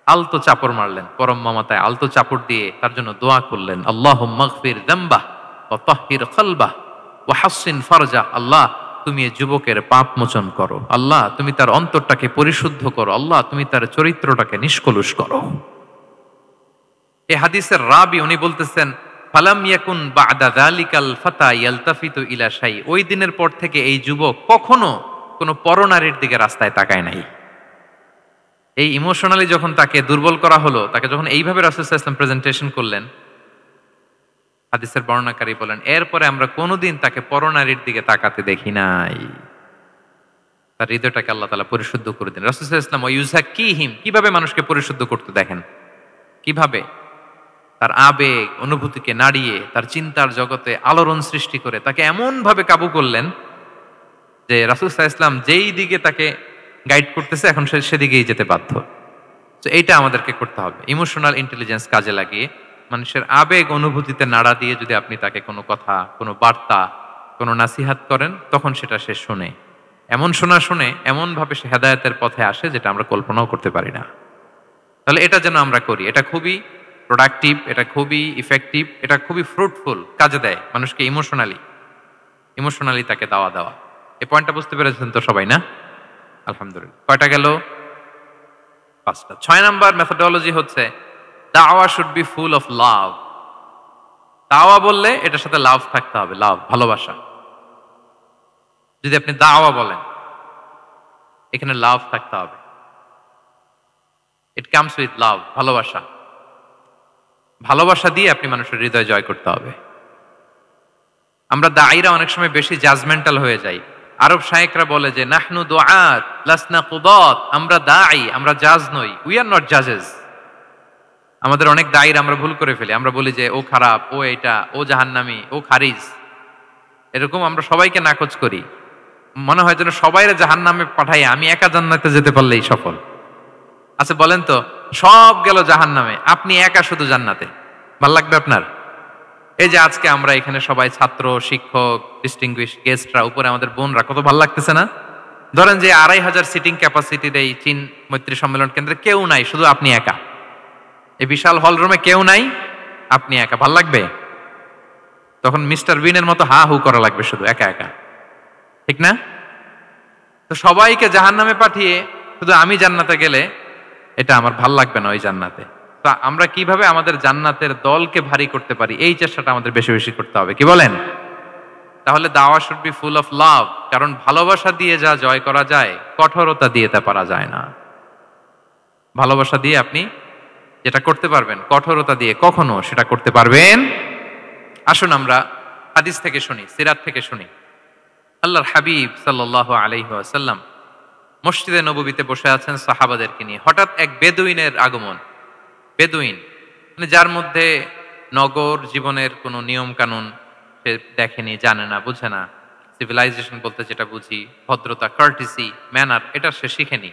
আলতো চাপড় মারলেন, পরম মমতায় আলতো চাপড় দিয়ে তার জন্য দোয়া করলেন, আল্লাহুম্মা গফির যামবাহ ওয়া তাহহির কলবাহ ওয়া হাসসিন ফারজাহ। আল্লাহ তুমি এই যুবকের পাপ মোচন করো, আল্লাহ তুমি তার অন্তরটাকে পরিশুদ্ধ করো, আল্লাহ তুমি তার চরিত্রটাকে নিষ্কলুষ করো। এই হাদিসের রাবি উনি বলতেছেন, ফালাম ইয়াকুন বা'দা যালিকাল ফাতা ইয়ালতাফিতু ইলা শাই। ওই দিনের পর থেকে এই যুবক কখনো কোনো পরনারীর দিকে রাস্তায় তাকায় নাই। এই ইমোশনালি যখন তাকে দুর্বল করা হলো, তাকে যখন এইভাবে রাসূল সাল্লাল্লাহু আলাইহি ওয়াসাল্লাম প্রেজেন্টেশন করলেন, হাদিসের বর্ণনাকারী বলেন এরপরে আমরা কোনোদিন তাকে পরনারীর দিকে তাকাতে দেখি নাই। তার হৃদয়টাকে আল্লাহ তাআলা পরিশুদ্ধ করে দিন। রাসূল সাল্লাল্লাহু আলাইহি ওয়াসাল্লাম ওয়ায়ুযাক্কিহিম, কিভাবে মানুষকে পরিশুদ্ধ করতে দেখেন, কিভাবে তার আবেগ অনুভূতিকে নাড়িয়ে তার চিন্তার জগতে আলোড়ন সৃষ্টি করে তাকে এমন ভাবে কাবু করলেন যে রাসূল সাল্লাল্লাহু আলাইহি ওয়াসাল্লাম যেই দিকে তাকে গাইড করতেছে এখন সে সেদিকেই যেতে বাধ্য। তো এইটা আমাদেরকে করতে হবে, ইমোশনাল ইন্টেলিজেন্স কাজে লাগিয়ে মানুষের আবেগ অনুভূতিতে নাড়া দিয়ে যদি আপনি তাকে কোনো কথা, কোনো বার্তা, কোনো নাসিহাত করেন, তখন সেটা সে শুনে। এমন শোনা শুনে এমন ভাবে সে হেদায়েতের পথে আসে যেটা আমরা কল্পনাও করতে পারি না। তাহলে এটা যেন আমরা করি, এটা খুবই প্রোডাক্টিভ, এটা খুবই ইফেক্টিভ, এটা খুবই ফ্রুটফুল, কাজে দেয় মানুষকে ইমোশনালি তাকে দাওয়া দেওয়া। এই পয়েন্টটা বুঝতে পেরেছেন তো সবাই, না? আলহামদুলিল্লাহ। কয়টা গেল? 5টা। 6 নাম্বার মেথোডোলজি হচ্ছে দাওয়া should be full of love. দাওয়া বললে এটার সাথে লাভ থাকতে হবে, লাভ, ভালোবাসা। যদি আপনি দাওয়া বলেন এখানে লাভ থাকতে হবে। ইট কামস উইথ লাভ, ভালোবাসা। ভালোবাসা দিয়ে আপনি মানুষের হৃদয় জয় করতে হবে। আমরা দায়ীরা অনেক সময় বেশি জাজমেন্টাল হয়ে যাই। আরব শায়েকরা বলে যে নাহনু দুআত লাসনা কুদাত, আমরা দাঈ, আমরা জাজ নই, উই আর নট জাজেস। আমাদের অনেক দায়ীরা আমরা ভুল করে ফেলি, আমরা বলি যে ও খারাপ, ও এটা, ও জাহান্নামী, ও খারিজ, এরকম আমরা সবাইকে নাকচ করি। মনে হয় যেন সবাইরে জাহান্নামে পাঠাই, আমি একা জান্নাতে যেতে পারলেই সফল। আচ্ছা বলেন তো, সব গেল জাহান্নামে, আপনি একা শুধু জান্নাতে, ভাল লাগবে আপনার? এই যে আজকে আমরা এখানে সবাই ছাত্র, শিক্ষক, ডিস্টিংগুইশ গেস্টরা, উপরে আমাদের বোনরা, কত ভাল লাগতেছে না? ধরেন যে 2500 সিটিং ক্যাপাসিটির এই চীন মৈত্রী সম্মেলন কেন্দ্রে কেউ নাই, শুধু আপনি একা। এই বিশাল হল রুমে কেউ নাই, আপনি একা, ভাল লাগবে? তখন মিস্টার বিনের মতো হা হু করা লাগবে শুধু একা একা, ঠিক না? তো সবাইকে জাহান্নামে পাঠিয়ে শুধু আমি জান্নাতে গেলে এটা আমার ভাল লাগবে না ওই জান্নাতে। তা আমরা কিভাবে আমাদের জান্নাতের দলকে ভারী করতে পারি, এই চেষ্টাটা আমাদের বেশি বেশি করতে হবে, কি বলেন? তাহলে দাওয়া should be full of love, কারণ ভালোবাসা দিয়ে যা জয় করা যায় কঠোরতা দিয়ে তা পারা যায় না। ভালোবাসা দিয়ে আপনি যেটা করতে পারবেন, কঠোরতা দিয়ে কখনো সেটা করতে পারবেন। আসুন আমরা হাদিস থেকে শুনি, সিরাত থেকে শুনি। আল্লাহর হাবিব সাল্লাল্লাহু আলাইহি ওয়াসাল্লাম মসজিদে নববীতে বসে আছেন সাহাবাদেরকে নিয়ে। হঠাৎ এক বেদুইনের আগমন। বেদুইন মানে যার মধ্যে নগর জীবনের কোনো নিয়ম কানুন সে দেখেনি, জানে না, বুঝে না। সিভিলাইজেশন বলতে যেটা বুঝি, ভদ্রতা, কার্টিসি, ম্যানার, এটা সে শিখেনি।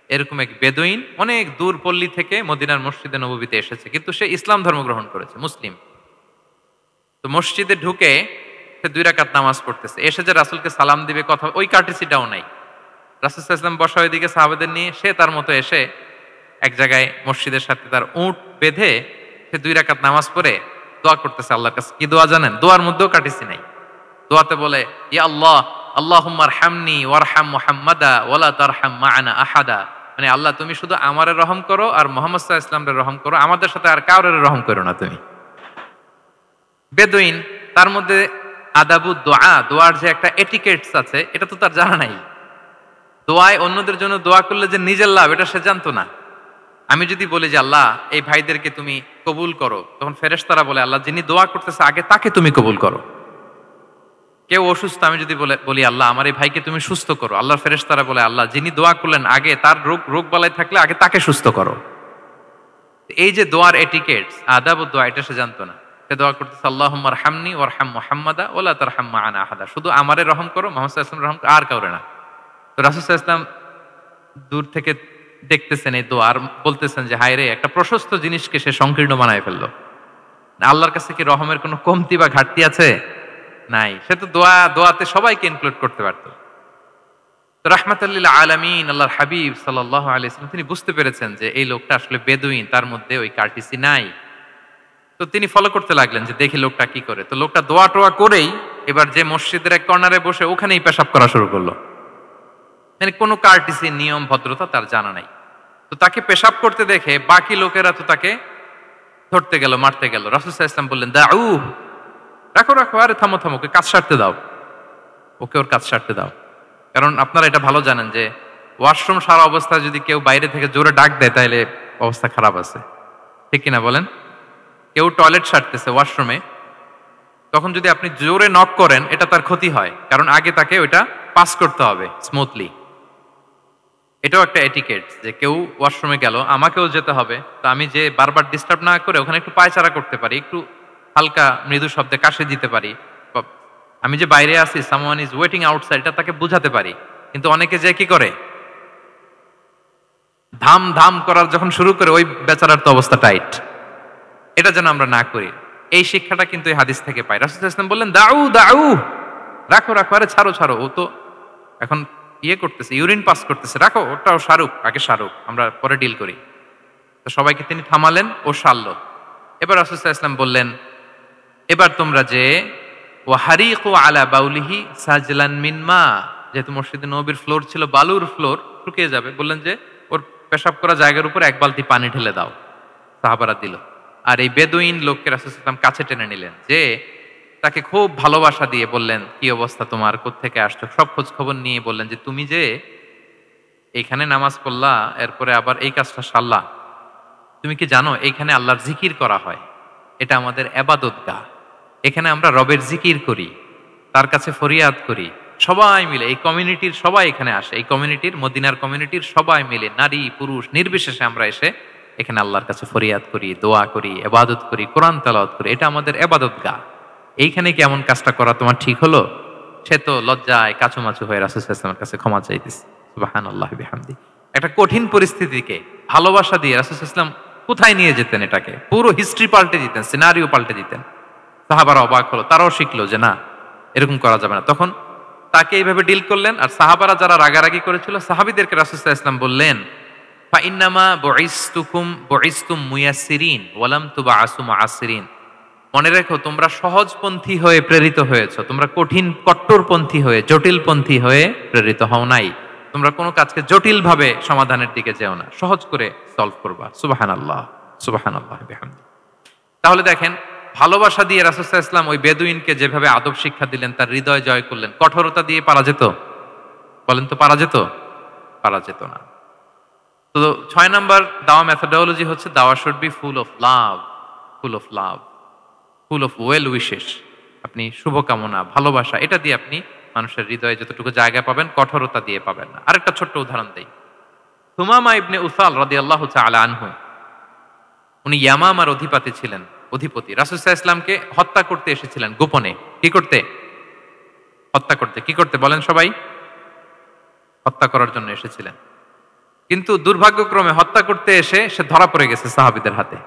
এরকম এক বেদুইন অনেক দূর পল্লী থেকে মদিনার মসজিদে নববীতে এসেছে, কিন্তু সে ইসলাম ধর্ম গ্রহণ করেছে, মুসলিম। তো মসজিদে ঢুকে সে 2 রাকাত নামাজ পড়তেছে, এসে যে রাসূলকে সালাম দিবে, কথা, ওই কার্টিসিটাও নাই। রাসূল সাল্লাল্লাহু আলাইহি ওয়াসাল্লাম বসা ওইদিকে সাহাবাদের নিয়ে, সে তার মতো এসে এক জায়গায় মসজিদের সাথে তার উট বেঁধে সে 2 রাকাত নামাজ পড়ে দোয়া করতেছে আল্লাহর কাছে। কি দোয়া জানেন? দোয়ার মধ্যেও কাটিসি নাই। দোয়াতে বলে, ইয়া আল্লাহ, আল্লাহুম্মা আরহামনি ওয়ারহাম মুহাম্মাদা ওয়ালা তারহাম মা'ানা আহাদা। মানে আল্লাহ তুমি শুধু আমারে রহম করো আর মুহাম্মদ সাল্লাল্লাহু আলাইহি ওয়াসাল্লামরে রহম করো, আমাদের সাথে আর কাউরে রহম করো না তুমি। বেদুইন, তার মধ্যে আদাবুদ দোয়া, দোয়ার যে একটা এটিকেটস আছে এটা তো তার জানা নাই। দোয়ায় অন্যদের জন্য দোয়া করলে যে নিজের লাভ এটা সে জানতো না। আমি যদি বলি যে আল্লাহ এই ভাইদেরকে তুমি কবুল করো, তখন ফেরেশতারা বলে আল্লাহ যিনি দোয়া করতেছে আগে তাকে তুমি কবুল করো। কেউ অসুস্থ, আমি যদি বলি আল্লাহ আমার এই ভাইকে তুমি সুস্থ করো, আল্লাহর ফেরেশতারা বলে আল্লাহ যিনি দোয়া করলেন আগে তার রোগ বালাই থাকলে আগে তাকে সুস্থ করো। এই যে দোয়ার এটিকেটস, আদাব ও দোয়া, এটা সে জানতো না। সে দোয়া করতেছে আল্লাহুম্মা আরহামনি ওয়ারহাম মুহাম্মাদা ওয়ালা তারহাম মা'ানা আহাদা, শুধু আমারে রহম করো, মুহাম্মদ সাল্লাল্লাহু আলাইহি ওয়াসাল্লাম রহম করো, আর কাউরে না। তো রাসূল সাল্লাল্লাহু আলাইহি ওয়াসাল্লাম দূর থেকে দেখতেছেন এই দোয়া আর বলতেছেন যে হায় রে, একটা প্রশস্ত জিনিসকে সে সংকীর্ণ বানায় ফেললো। আল্লাহর কাছে কি রহমের কোনো কমতি বা ঘাটতি আছে? নাই। সে তো দোয়াতে সবাইকে ইনক্লুড করতে পারতো। তো রাহমাতাল লিল আলামিন আল্লাহর হাবিব সাল্লাল্লাহু আলাইহি ওয়াসাল্লাম তিনি বুঝতে পেরেছেন যে এই লোকটা আসলে বেদুইন, তার মধ্যে ওই কার্টিসি নাই। তো তিনি ফলো করতে লাগলেন যে দেখি লোকটা কি করে। তো লোকটা দোয়া টোয়া করেই এবার যে মসজিদের এক কর্নারে বসে ওখানেই পেশাব করা শুরু করলো। মানে কোনো কার্টিসি, নিয়ম, ভদ্রতা তার জানা নাই। তো তাকে পেশাব করতে দেখে বাকি লোকেরা তো তাকে ধরতে গেল, মারতে গেল। রাসূল সাল্লাল্লাহু আলাইহি ওয়াসাল্লাম বললেন দাউ, রাখো রাখো, আরে থামো থামো, ওকে কাজ সারতে দাও, ওকে ওর কাজ সারতে দাও। কারণ আপনারা এটা ভালো জানেন যে ওয়াশরুম সারা অবস্থায় যদি কেউ বাইরে থেকে জোরে ডাক দেয় তাহলে অবস্থা খারাপ আছে, ঠিক কিনা বলেন? কেউ টয়লেট সারতেছে ওয়াশরুমে, তখন যদি আপনি জোরে নক করেন এটা তার ক্ষতি হয়, কারণ আগে তাকে ওইটা পাস করতে হবে স্মুথলি। এটাও একটা এটিকেট যে কেউ ওয়াশরুমে গেল, আমাকেও যেতে হবে, তো আমি যে বারবার ডিস্টার্ব না করে ওখানে একটু পায়চারা করতে পারি, একটু হালকা মৃদু শব্দে কাশে দিতে পারি, বা আমি যে বাইরে আছি সামওয়ান ইজ ওয়েটিং আউটসাইড, এটা তাকে বুঝাতে পারি। কিন্তু অনেকে যে কি করে, ধাম ধাম করার যখন শুরু করে ওই বেচারার তো অবস্থা টাইট। এটা যেন আমরা না করি, এই শিক্ষাটা কিন্তু এই হাদিস থেকে পাই। রাসূল সাল্লাল্লাহু আলাইহি ওয়াসাল্লাম বললেন দাউ দাউ, রাখো রাখো, আরে ছাড়ো ছাড়ো, ও তো এখন ইয়ে করতেছে, ইউরিন পাস করতেছে, রাখো, ওটাও সারুক, আগে সারুক, আমরা পরে ডিল করি। তো সবাইকে তিনি থামালেন, ও সারল। এবার রাসূল সাল্লাল্লাহু আলাইহি ওয়াসাল্লাম বললেন এবার তোমরা যে ওয়াহারিকু আলা বাউলিহি সাজলান মিন মা, যেহেতু মসজিদে নববীর ফ্লোর ছিল বালুর ফ্লোর, শুকিয়ে যাবে, বললেন যে ওর পেশাব করা জায়গার উপর এক বালতি পানি ঢেলে দাও। সাহাবারা দিল। আর এই বেদুইন লোককে রাসূল সাল্লাল্লাহু আলাইহি ওয়াসাল্লাম কাছে টেনে নিলেন, যে তাকে খুব ভালোবাসা দিয়ে বললেন কি অবস্থা তোমার, কোত্থেকে আসছো, সব খোঁজ খবর নিয়ে বললেন যে তুমি যে এইখানে নামাজ পড়লা, এরপরে আবার এই কাজটা সারলা, তুমি কি জানো এইখানে আল্লাহর জিকির করা হয়, এটা আমাদের ইবাদতগাহ, এখানে আমরা রবের জিকির করি, তার কাছে ফরিয়াদ করি, সবাই মিলে এই কমিউনিটির সবাই এখানে আসে, এই কমিউনিটির, মদিনার কমিউনিটির সবাই মিলে নারী পুরুষ নির্বিশেষে আমরা এসে এখানে আল্লাহর কাছে ফরিয়াদ করি, দোয়া করি, ইবাদত করি, কোরআন তেলাওয়াত করি, এটা আমাদের ইবাদতগাহ। এইখানে কি এমন কাজটা করা তোমার ঠিক হলো? সে তো লজ্জায় কাচুমাচু হয়ে রাসূল সাল্লাল্লাহু আলাইহি ওয়াসাল্লামের কাছে ক্ষমা চাইতেছে। সুবহানাল্লাহি বিহামদি। একটা কঠিন পরিস্থিতিকে ভালোবাসা দিয়ে রাসূল সাল্লাল্লাহু আলাইহি ওয়াসাল্লাম কোথায় নিয়ে যেতেন, এটাকে পুরো হিস্ট্রি পাল্টে দিতেন, সিনারিও পাল্টে দিতেন। সাহাবারা অবাক হলো, তারাও শিখলো যে না, এরকম করা যাবে না। তখন তাকে এইভাবে ডিল করলেন। আর সাহাবারা যারা রাগারাগি করেছিল সাহাবীদেরকে রাসূল সাল্লাল্লাহু আলাইহি ওয়াসাল্লাম বললেন ফা ইন্নামা বুইসতুম মুয়াসসিরিন ওয়া লাম তুবআসু মুআসসিরিন, মনে রেখো তোমরা সহজপন্থী হয়ে প্রেরিত হয়েছো, তোমরা কঠিন কট্টরপন্থী হয়ে, জটিলপন্থী হয়ে প্রেরিত হও নাই। তোমরা কোনো কাজকে জটিল ভাবে সমাধানের দিকে যেও না, সহজ করে সলভ করবা। সুবহানাল্লাহ, সুবহানাল্লাহ বিহামদি। তাহলে দেখেন, ভালোবাসা দিয়ে রাসূল সাল্লাল্লাহু আলাইহি ওয়াসাল্লাম ওই বেদুইনকে যেভাবে আদব শিক্ষা দিলেন, তার হৃদয় জয় করলেন, কঠোরতা দিয়ে পারা যেত? বলেন তো পারা যেত? পারা যেত না। তো 6 নাম্বার দাওয়া মেথোডোলজি হচ্ছে দাওয়া should be full of love, full of love, full of well wishes. আপনি শুভকামনা, ভালোবাসা, এটা দিয়ে আপনি মানুষের হৃদয়ে যতটুকু জায়গা পাবেন, কঠোরতা দিয়ে পাবেন না। আরেকটা ছোট্ট উদাহরণ দেই। সুমামা ইবনে উসাল রাদিয়াল্লাহু তাআলা আনহু, উনি ইয়ামামার অধিপতি ছিলেন, অধিপতি। রাসূল সাল্লাল্লাহু আলাইহি ওয়াসাল্লামকে হত্যা করতে এসেছিলেন গোপনে। কি করতে? হত্যা করতে। কি করতে বলেন সবাই? হত্যা করার জন্য এসেছিলেন। কিন্তু দুর্ভাগ্যক্রমে হত্যা করতে এসে সে ধরা পড়ে গেছে সাহাবীদের হাতে,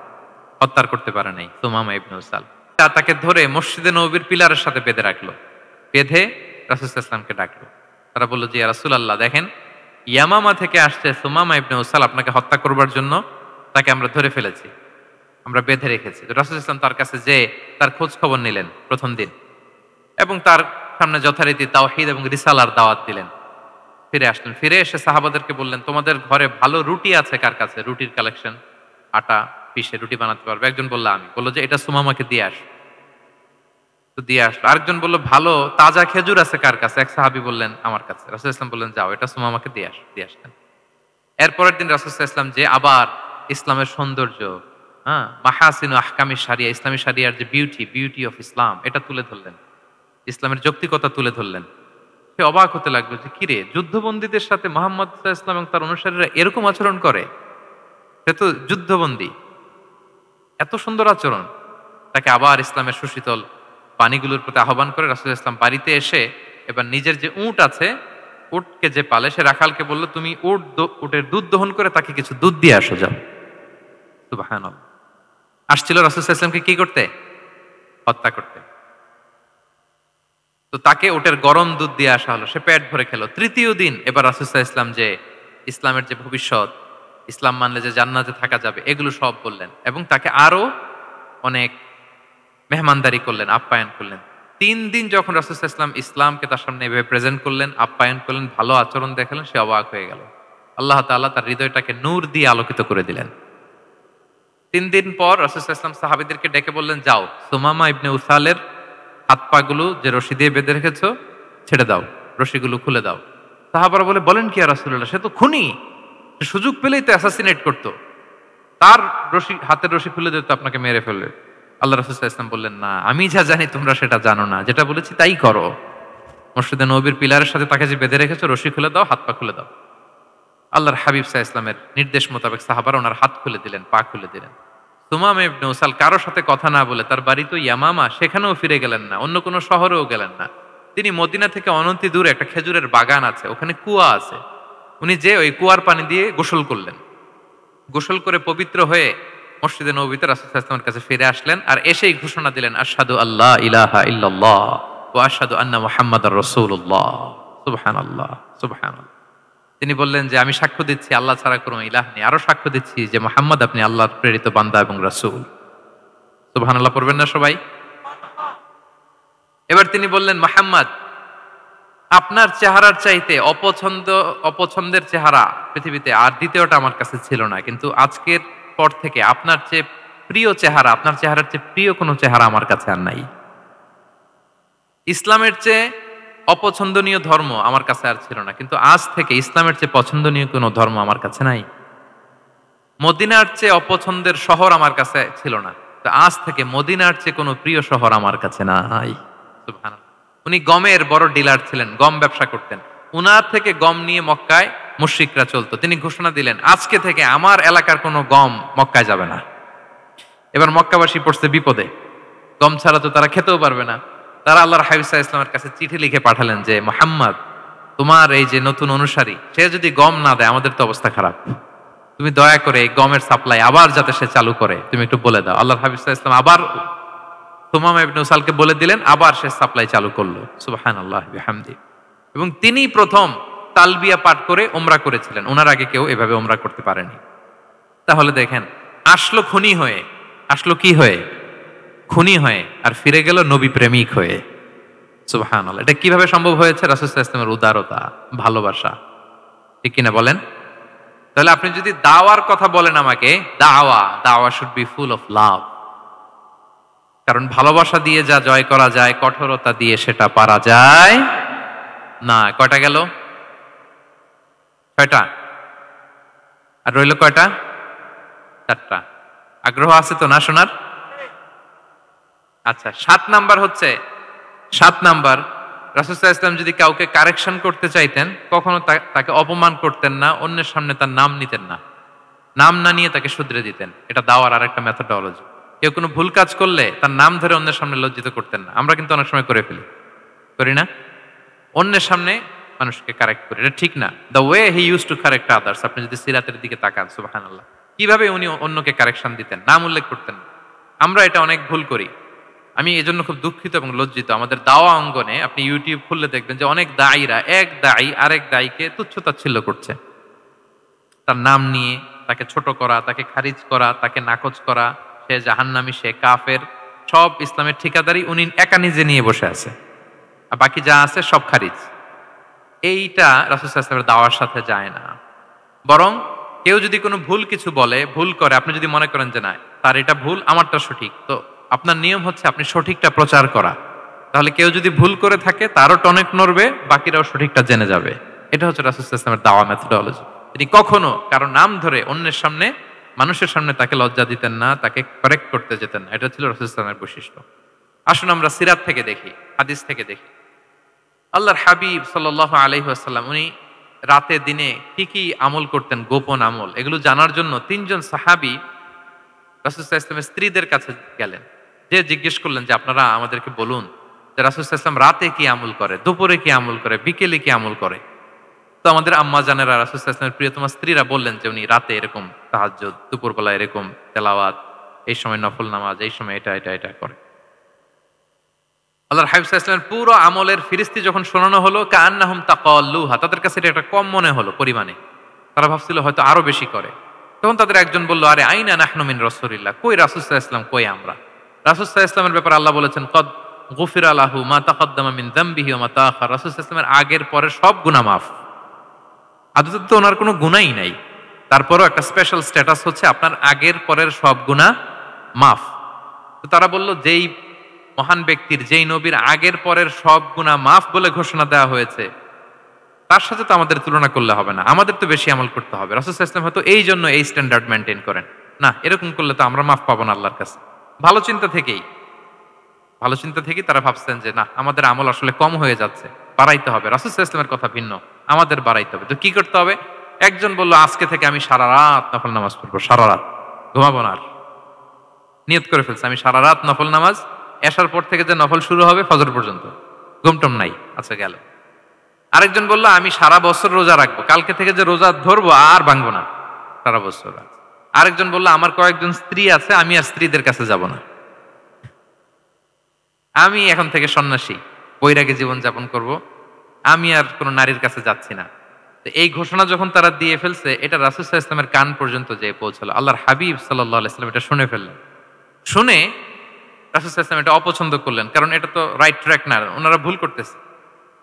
হত্যা করতে পারে নাই সুমামা ইবনে উসাল। তাকে ধরে মসজিদে নববীর পিলারের সাথে বেঁধে রাখলো, বেঁধে রাসূল সাল্লাল্লাহু আলাইহি ওয়াসাল্লামকে ডাকলো। তারা বলল যে ইয়া রাসূলুল্লাহ, দেখেন ইয়ামামা থেকে আসছে সুমামা ইবনে উসাল, আপনাকে হত্যা করবার জন্য তাকে আমরা ধরে ফেলেছি, আমরা বেঁধে রেখেছি। তো রাসূল সাল্লাল্লাহু আলাইহি ওয়াসাল্লাম তার কাছে যে তার খোঁজ খবর নিলেন প্রথম দিন, এবং তার সামনে যথারীতি তাওহীদ এবং রিসালার দাওয়াত দিলেন। ফিরে আসলেন, ফিরে এসে সাহাবাদেরকে বললেন তোমাদের ঘরে ভালো রুটি আছে কার কাছে, রুটির কালেকশন, আটা পিষে রুটি বানাতে পারবে। একজন বলল আমি, বললো যে এটা সুমামাকে দিয়ে আস, তো দিয়ে আসলো। আরেকজন বললো ভালো তাজা খেজুর আছে কার কাছে, এক সাহাবী বললেন আমার কাছে। রাসূল সাল্লাল্লাহু আলাইহি ওয়াসাল্লাম বললেন যাও, এটা সুমামাকে দিয়ে আস, দিয়ে আসলেন। এরপরের দিন রাসূল সাল্লাল্লাহু আলাইহি ওয়াসাল্লাম যে আবার ইসলামের সৌন্দর্য, হ্যাঁ, মাহাসিনু আহকামি শারিয়া, ইসলামী শারিয়ার যে বিউটি অফ ইসলাম, এটা তুলে ধরলেন, ইসলামের যৌক্তিকতা তুলে ধরলেন। সে অবাক হতে লাগলো যে কিরে, যুদ্ধবন্দীদের সাথে মুহাম্মদ সাল্লাল্লাহু আলাইহি ওয়াসাল্লাম এবং তার অনুসারীরা এরকম আচরণ করে, সে তো যুদ্ধবন্দী, এত সুন্দর আচরণ। তাকে আবার ইসলামের সুশীতল পানিগুলোর প্রতি আহ্বান করে রাসূল ইসলাম বাড়িতে এসে এবার নিজের যে উট আছে, উটকে যে পালে, সে রাখালকে বলল, তুমি উটের দুধ দহন করে তাকে কিছু দুধ দিয়ে আসো, যাও। সুবহানাল্লাহ। আসছিল রাসূল সাল্লাল্লাহু আলাইহি ওয়াসাল্লামকে কি করতে? হত্যা করতে। তো তাকে উটের গরম দুধ দিয়ে আসা হলো, সে পেট ভরে খেলো। তৃতীয় দিন এবার রাসূল সাল্লাল্লাহু আলাইহি ওয়াসাল্লাম যে ইসলামের যে ভবিষ্যৎ, ইসলাম মানলে যে জান্নাতে থাকা যাবে, এগুলো সব বললেন এবং তাকে আরো অনেক মেহমানদারি করলেন, আপ্যায়ন করলেন। 3 দিন যখন রাসূল সাল্লাল্লাহু আলাইহি ওয়াসাল্লাম ইসলামকে তার সামনে এভাবে প্রেজেন্ট করলেন, আপ্যায়ন করলেন, ভালো আচরণ দেখালেন, সে অবাক হয়ে গেল। আল্লাহ তাআলা তার হৃদয়টাকে নূর দিয়ে আলোকিত করে দিলেন। 3 দিন পর রাসূল সাল্লাল্লাহু আলাইহি ওয়াসাল্লাম সাহাবীদেরকে ডেকে বললেন, যাও, সুমামা ইবনে উসালের হাত পাগুলো যে রশি দিয়ে বেঁধে রেখেছো ছেড়ে দাও, রশিগুলো খুলে দাও। সাহাবারা বলেন কি ইয়া রাসূলুল্লাহ, সে তো খুনি, সে সুযোগ পেলেই তো অ্যাসাসিনেট করতো, তার রশি, হাতের রশি খুলে দিতে আপনাকে মেরে ফেলবে। আল্লাহ রাসূল সাল্লাল্লাহু আলাইহি ওয়াসাল্লাম বললেন, না, আমি যা জানি তোমরা সেটা জানো না, যেটা বলেছি তাই করো। মসজিদে নববীর পিলারের সাথে তাকে যে বেঁধে রেখেছো, রশি খুলে দাও, হাত পা খুলে দাও। আল্লাহর হাবিব সাল্লাল্লাহু আলাইহি ওয়াসাল্লামের নির্দেশ মোতাবেক সাহাবারা ওনার হাত খুলে দিলেন, পা খুলে দিলেন। সুমামা ইবনে উসাল কারোর সাথে কথা না বলে, তার বাড়ি তো ইয়ামামা, সেখানেও ফিরে গেলেন না, অন্য কোনো শহরেও গেলেন না। তিনি মদিনা থেকে অনতি দূরে একটা খেজুরের বাগান আছে, ওখানে কুয়া আছে, উনি যে ওই কুয়ার পানি দিয়ে গোসল করলেন। গোসল করে পবিত্র হয়ে মসজিদে নববীতে রাসূল সাল্লাল্লাহু আলাইহি ওয়াসাল্লামের কাছে ফিরে আসলেন, আর এসেই ঘোষণা দিলেন, আশহাদু আল্লা ইলাহা ইল্লাল্লাহ ওয়া আশহাদু আন্না মুহাম্মাদার রাসূলুল্লাহ। সুবহানাল্লাহ, সুবহানাল্লাহ। তিনি বললেন যে আমি সাক্ষ্য দিচ্ছি আল্লাহ ছাড়া কোনো ইলাহ নেই, আরো সাক্ষ্য দিচ্ছি যে মুহাম্মদ আপনি আল্লাহর প্রেরিত বান্দা এবং রাসূল। সুবহানাল্লাহ পড়বেন না সবাই? এবার তিনি বললেন, মুহাম্মদ, আপনার চেহারার চাইতে অপছন্দের চেহারা পৃথিবীতে আর দ্বিতীয়টা আমার কাছে ছিল না, কিন্তু আজকের পর থেকে আপনার চেয়ে প্রিয় চেহারা, আপনার চেহারার চেয়ে প্রিয় কোনো চেহারা আমার কাছে আর নাই। ইসলামের চেয়ে অপছন্দনীয় ধর্ম আমার কাছে আর ছিল না, কিন্তু আজ থেকে ইসলামের চেয়ে পছন্দনীয় কোনো ধর্ম আমার কাছে নাই। মদিনার চেয়ে অপছন্দের শহর আমার কাছে ছিল না, তো আজ থেকে মদিনার চেয়ে কোনো প্রিয় শহর আমার কাছে নাই। সুবহানাল্লাহ। উনি গমের বড় ডিলার ছিলেন, গম ব্যবসা করতেন। উনার থেকে গম নিয়ে মক্কায় মুশরিকরা চলতো। তিনি ঘোষণা দিলেন, আজকে থেকে আমার এলাকার কোনো গম মক্কায় যাবে না। এবার মক্কাবাসী পড়ছে বিপদে, গম ছাড়া তো তারা খেতেও পারবে না। তারা আল্লাহর হাবিব সাল্লাল্লাহু আলাইহি ওয়াসাল্লামের কাছে চিঠি লিখে পাঠালেন যে, মুহাম্মদ, তোমার এই যে নতুন অনুসারী, সে যদি গম না দেয় আমাদের তো অবস্থা খারাপ, তুমি দয়া করে এই গমের সাপ্লাই আবার যাতে সে চালু করে তুমি একটু বলে দাও। আল্লাহর হাবিব সাল্লাল্লাহু আলাইহি ওয়াসাল্লাম আবার সুমামা ইবনে উসালকে বলে দিলেন, আবার সে সাপ্লাই চালু করলো। সুবহানাল্লাহ বিহামদি। এবং তিনি প্রথম তালবিয়া পাঠ করে উমরা করেছিলেন, ওনার আগে কেউ এভাবে উমরা করতে পারেনি। তাহলে দেখেন, আসলো খুনি হয়ে, আসলো কি হয়ে? খুনি হয়ে, আর ফিরে গেল নবী প্রেমিক হয়ে। সুবহানাল্লাহ। এটা কিভাবে সম্ভব হয়েছে? রাসূল সাল্লাল্লাহু আলাইহি ওয়াসাল্লামের উদারতা, ভালোবাসা, ঠিক কিনা বলেন? তাহলে আপনি যদি দাওয়ার কথা বলেন আমাকে, দাওয়া should be full of love. কারণ ভালোবাসা দিয়ে যা জয় করা যায়, কঠোরতা দিয়ে সেটা পারা যায় না। কয়টা গেল? 6টা। আর রইল কয়টা? 4টা। আগ্রহ আছে তো না শোনার? আচ্ছা, 7 নাম্বার হচ্ছে, 7 নাম্বার, রাসূল সাল্লাল্লাহু আলাইহি ওয়াসাল্লাম যদি কাউকে কারেকশন করতে চাইতেন, কখনো তাকে অপমান করতেন না, অন্যের সামনে তার নাম নিতেন না, নাম না নিয়ে তাকে শুধরে দিতেন। এটা দাওয়ার আরেকটা মেথডোলজি। কেউ কোনো ভুল কাজ করলে তার নাম ধরে অন্যের সামনে লজ্জিত করতেন না। আমরা কিন্তু অনেক সময় করে ফেলি, করি না? অন্যের সামনে মানুষকে কারেক্ট করি, এটা ঠিক না। The way he use to correct others, আপনি যদি সিরাতের দিকে তাকান, সুবহানাল্লাহ, কিভাবে উনি অন্যকে কারেকশন দিতেন, নাম উল্লেখ করতেন না। আমরা এটা অনেক ভুল করি। আমি এজন্য খুব দুঃখিত এবং লজ্জিত। আমাদের দাওয়া অঙ্গনে আপনি ইউটিউব খুললে দেখবেন যে অনেক দায়ীরা, এক দায়ী আরেক দায়ীকে তুচ্ছ-তাচ্ছিল্য করছে, তার নাম নিয়ে তাকে ছোট করা, তাকে খারিজ করা, তাকে নাকচ করা, সে জাহান্নামী, সে কাফের, সব ইসলামের ঠিকাদারি উনি একা নিজে নিয়ে বসে আছে, আর বাকি যা আছে সব খারিজ। এইটা রাসূল সাল্লাল্লাহু আলাইহি ওয়াসাল্লামের দাওয়ার সাথে যায় না। বরং কেউ যদি কোনো ভুল কিছু বলে, ভুল করে, আপনি যদি মনে করেন যে না, তার এটা ভুল, আমারটা সঠিক, তো আপনার নিয়ম হচ্ছে আপনি সঠিকটা প্রচার করা। তাহলে কেউ যদি ভুল করে থাকে, তারও টনক নড়বে, বাকিরাও সঠিকটা জেনে যাবে। এটা হচ্ছে রাসূল সাল্লাল্লাহু আলাইহি ওয়াসাল্লামের দাওয়া মেথডোলজি। তিনি কখনো কারো নাম ধরে অন্যের সামনে, মানুষের সামনে তাকে লজ্জা দিতেন না, তাকে কারেক্ট করতে যেতেন না। এটা ছিল রাসূল সাল্লাল্লাহু আলাইহি ওয়াসাল্লামের বৈশিষ্ট্য। আসুন আমরা সিরাত থেকে দেখি, হাদিস থেকে দেখি। আল্লাহর হাবিব সাল্লাল্লাহু আলাইহি ওয়াসাল্লাম উনি রাতে দিনে কি কি আমল করতেন, গোপন আমল, এগুলো জানার জন্য 3 জন সাহাবী রাসূল সাল্লাল্লাহু আলাইহি ওয়াসাল্লামের স্ত্রীদের কাছে গেলেন। যে জিজ্ঞেস করলেন যে আপনারা আমাদেরকে বলুন যে রাসূল সাল্লাল্লাহু আলাইহি ওয়াসাল্লাম রাতে কি আমল করে, দুপুরে কি আমল করে, বিকেলে কি আমল করে। তো আমাদের আম্মা জানেরা রাসূল সাল্লাল্লাহু আলাইহি ওয়াসাল্লামের প্রিয়তমা স্ত্রীরা বললেন যে উনি রাতে এরকম তাহাজ্জুদ, দুপুরবেলা এরকম তেলাওয়াত, এই সময় নফল নামাজ, এই সময় এটা এটা এটা করে। আল্লাহর হাবিব সাল্লাল্লাহু আলাইহি ওয়াসাল্লামের পুরো আমলের ফিরিস্তি যখন শোনানো হলো, কাআন্নাহুম তাকাল্লুহা, তাদের কাছে এটা একটা কম মনে হলো পরিমাণে। তারা ভাবছিল হয়তো আরো বেশি করে। তখন তাদের একজন বলল, আরে আইনা নাহনু মিন রাসূলিল্লাহ, কই রাসূল সাল্লাল্লাহু আলাইহি ওয়াসাল্লাম, কই আমরা। রাসূল সাল্লাল্লাহু আলাইহি ওয়াসাল্লামের ব্যাপারে আল্লাহ বলেছেন, কদ গুফিরা লাহু মা তাকাদ্দামা মিন যামবিহি ওয়া মা তাআখার, রাসূল সাল্লাল্লাহু আলাইহি ওয়াসাল্লামের আগের পরের সব গুনাহ মাফ। আদতে তো ওনার কোনো গুনাহই নাই, তারপরও একটা স্পেশাল স্ট্যাটাস হচ্ছে আপনার আগের পরের সব গুনাহ মাফ। তো তারা বলল, যেই মহান ব্যক্তির, যেই নবীর আগের পরের সব গুনাহ মাফ বলে ঘোষণা দেওয়া হয়েছে, তার সাথে তো আমাদের তুলনা করলে হবে না, আমাদের তো বেশি আমল করতে হবে। রাসূল সাল্লাল্লাহু আলাইহি ওয়াসাল্লাম হয়তো এই জন্য এই স্ট্যান্ডার্ড মেনটেন করেন না, এরকম করলে তো আমরা মাফ পাবো না আল্লাহর কাছে। ভালো চিন্তা থেকেই তারা ভাবছেন যে না, আমাদের আমল আসলে কম হয়ে যাচ্ছে, বাড়াইতে হবে। রাসূল সাল্লাল্লাহু আলাইহি ওয়াসাল্লামের কথা ভিন্ন, আমাদের বাড়াইতে হবে। তো কি করতে হবে? একজন বলল, আজকে থেকে আমি সারা রাত নফল নামাজ পড়বো, সারা রাত ঘুমাবো না আর। নিয়ত করে ফেলছে, আমি সারা রাত নফল নামাজ, এশার পর থেকে যে নফল শুরু হবে ফজর পর্যন্ত, ঘুমটম নাই। আচ্ছা, গেল। আরেকজন বলল, আমি সারা বছর রোজা রাখবো, কালকে থেকে যে রোজা ধরবো আর ভাঙবো না, সারা বছর। আরেকজন বলল, আমার কয়েকজন স্ত্রী আছে, আমি আর স্ত্রীদের কাছে যাব না, আমি এখন থেকে সন্ন্যাসী, বৈরাগী জীবন যাপন করব, আমি আর কোনো নারীর কাছে যাচ্ছি না। তো এই ঘোষণা যখন তারা দিয়ে ফেলছে, এটা রাসূল সাল্লাল্লাহু আলাইহি ওয়াসাল্লামের কান পর্যন্ত যেয়ে পৌঁছলো। আল্লাহর হাবিব সাল্লাল্লাহু আলাইহি ওয়াসাল্লাম এটা শুনে ফেললেন। শুনে রাসূল সাল্লাল্লাহু আলাইহি ওয়াসাল্লাম এটা অপছন্দ করলেন, কারণ এটা তো রাইট ট্র্যাক না, ওনারা ভুল করতেছে।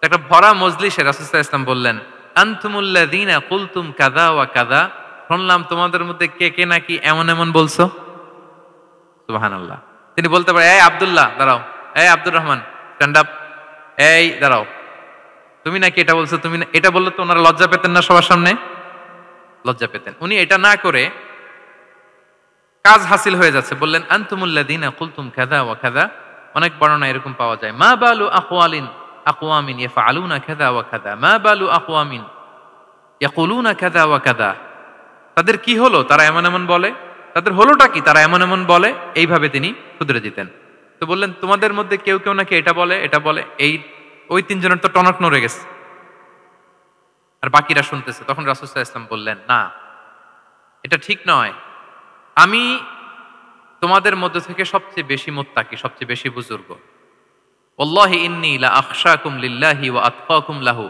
একটা ভরা মজলিসে রাসূল সাল্লাল্লাহু আলাইহি ওয়াসাল্লাম বললেন, আনতুমুল্লাযীনা কুলতুম কাযা ওয়া কাযা, শুনলাম তোমাদের মধ্যে কে কে নাকি এমন এমন বলছো। সুবহানাল্লাহ। তিনি বলতে পারে, এই আব্দুল্লাহ দাঁড়াও, এই আব্দুর রহমান স্ট্যান্ড আপ, এই দাঁড়াও, তুমি নাকি এটা বলছো, তুমি এটা বললে তো ওনারা লজ্জা পেতেন না? সবার সামনে লজ্জা পেতেন। উনি এটা না করে কাজ হাসিল হয়ে যাচ্ছে, বললেন আনতুমুল্লাযীনা কুলতুম কাযা ওয়া কাযা। অনেক বর্ণনা এরকম পাওয়া যায়, মা বালু আকওয়ামিন ইয়াফআলুনা কাযা ওয়া কাযা, মা বালু আকওয়ামিন ইয়াকুলুনা কাযা ওয়া কাযা। তাদের কি হলো, তারা এমন এমন বলে, তাদের হলোটা কি, তারা এমন এমন বলে। এইভাবে তিনি শুধরে দিতেন। তো বললেন, তোমাদের মধ্যে কেউ কেউ নাকি এটা বলে, এটা বলে। ওই তিনজনের তো টনক নড়ে গেছে, আর বাকিরা শুনতেছে। তখন রাসূল সাল্লাল্লাহু আলাইহি ওয়াসাল্লাম বললেন, না, এটা ঠিক নয়। আমি তোমাদের মধ্য থেকে সবচেয়ে বেশি মুত্তাকি, সবচেয়ে বেশি বুজুর্গ। ওয়াল্লাহি ইন্নী লা আখশাকুম লিল্লাহি ওয়া আতকাকুম লাহু,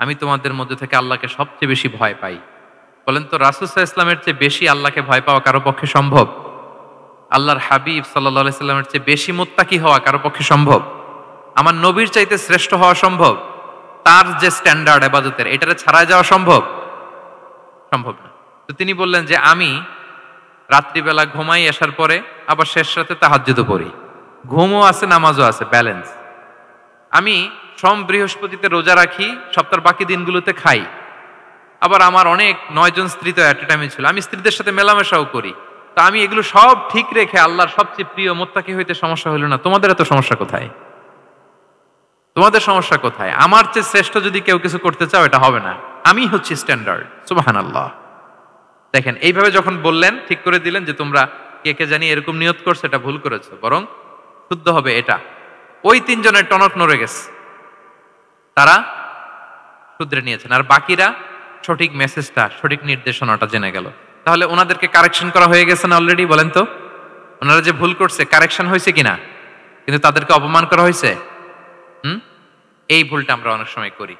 আমি তোমাদের মধ্য থেকে আল্লাহকে সবচেয়ে বেশি ভয় পাই। বলেন তো, রাসূল সাল্লাল্লাহু আলাইহি ওয়াসাল্লামের চেয়ে বেশি আল্লাহকে ভয় পাওয়া কারো পক্ষে সম্ভব? আল্লাহর হাবিব সাল্লাল্লাহু আলাইহি ওয়াসাল্লামের চেয়ে বেশি মুত্তাকি হওয়া কারো পক্ষে সম্ভব? আমার নবীর চাইতে শ্রেষ্ঠ হওয়া সম্ভব? তার যে স্ট্যান্ডার্ড ইবাদতের, এটারে ছাড়ায় যাওয়া সম্ভব? সম্ভব না। তো তিনি বললেন যে আমি রাত্রিবেলা ঘুমাই আসার পরে, আবার শেষ রাতে তাহাজ্জুদও পড়ি, ঘুমও আছে নামাজও আছে, ব্যালেন্স। আমি সোম বৃহস্পতিতে রোজা রাখি, সপ্তাহের বাকি দিনগুলোতে খাই। আবার আমার অনেক 9 জন স্ত্রী তো এট এ টাইমে ছিল, আমি স্ত্রীদের সাথে মেলামেশাও করি। তা আমি এগুলো সব ঠিক রেখে আল্লাহর সবচেয়ে প্রিয় মুত্তাকি হইতে সমস্যা হইল না। তোমাদের এত সমস্যা কোথায়? তোমাদের সমস্যা কোথায়? আমার চেয়ে শ্রেষ্ঠ যদি কেউ কিছু করতে চাও, এটা হবে না, আমি হচ্ছি স্ট্যান্ডার্ড। সুবহানাল্লাহ। দেখেন, এইভাবে যখন বললেন, ঠিক করে দিলেন যে তোমরা কে কে জানি এরকম নিয়ত করছো, এটা ভুল করেছো, বরং শুদ্ধ হবে এটা। ওই তিনজনের টনক নড়ে গেছে, তারা শুধরে নিয়েছেন, আর বাকিরা সঠিক মেসেজটা, সঠিক নির্দেশনাটা জেনে গেল। তাহলে ওনাদেরকে কারেকশন করা হয়ে গেছে না অলরেডি? বলেন তো, ওনারা যে ভুল করছে কারেকশন হয়েছে কিনা? কিন্তু তাদেরকে অপমান করা হয়েছে। এই ভুলটা আমরা অনেক সময় করি।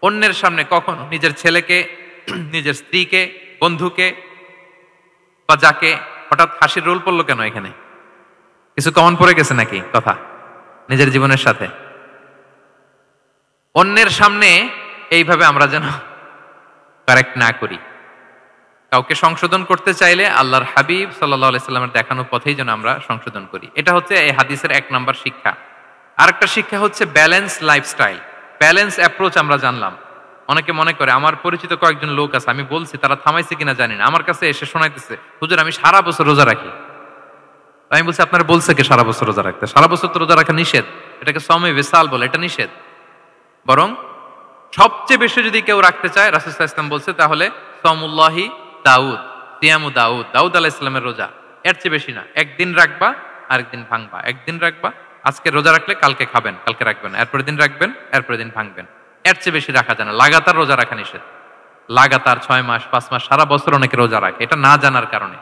অন্যের সামনে কখনো নিজের ছেলেকে, নিজের স্ত্রীকে, বন্ধুকে বা যাকে, হঠাৎ হাসির রোল পড়লো কেন এখানে? কিছু কমন পড়ে গেছে নাকি কথা নিজের জীবনের সাথে? অন্যের সামনে এইভাবে আমরা যেন কারেক্ট না করি। কাউকে সংশোধন করতে চাইলে আল্লাহর হাবিব সাল্লাল্লাহু আলাইহি সাল্লামের দেখানো পথেই যেন আমরা সংশোধন করি। এটা হচ্ছে এই হাদিসের 1 নাম্বার শিক্ষা। আরেকটা শিক্ষা হচ্ছে ব্যালেন্স লাইফস্টাইল, ব্যালেন্স অ্যাপ্রোচ। আমরা জানলাম, অনেকে মনে করে, আমার পরিচিত কয়েকজন লোক আছে, আমি বলছি, তারা থামাইছে কিনা জানি না, আমার কাছে এসে শোনাইতেছে, হুজুর আমি সারা বছর রোজা রাখি। আমি বলছি, আপনারা বলছে কে সারা বছর রোজা রাখতে? সারা বছর তো রোজা রাখা নিষেধ, এটাকে সমে বিসাল বলে, এটা নিষেধ। বরং সবচেয়ে বেশি যদি কেউ রাখতে চায়, রাসূল সাল্লাল্লাহু আলাইহি ওয়াসাল্লাম বলছে, তাহলে সাওমুল্লাহি দাউদ, সিয়ামু দাউদ, দাউদ আলাইহিস সালামের রোজা, এর চেয়ে বেশি না। একদিন রাখবা, আরেকদিন ভাঙবা, একদিন রাখবা, আজকে রোজা রাখলে কালকে খাবেন, কালকে রাখবেন, এরপরের দিন রাখবেন, এরপরের দিন ভাঙবেন। এর চেয়ে বেশি রাখা যায় না। লাগাতার রোজা রাখা নিষেধ। লাগাতার 6 মাস 5 মাস সারা বছর অনেকে রোজা রাখে, এটা না জানার কারণে।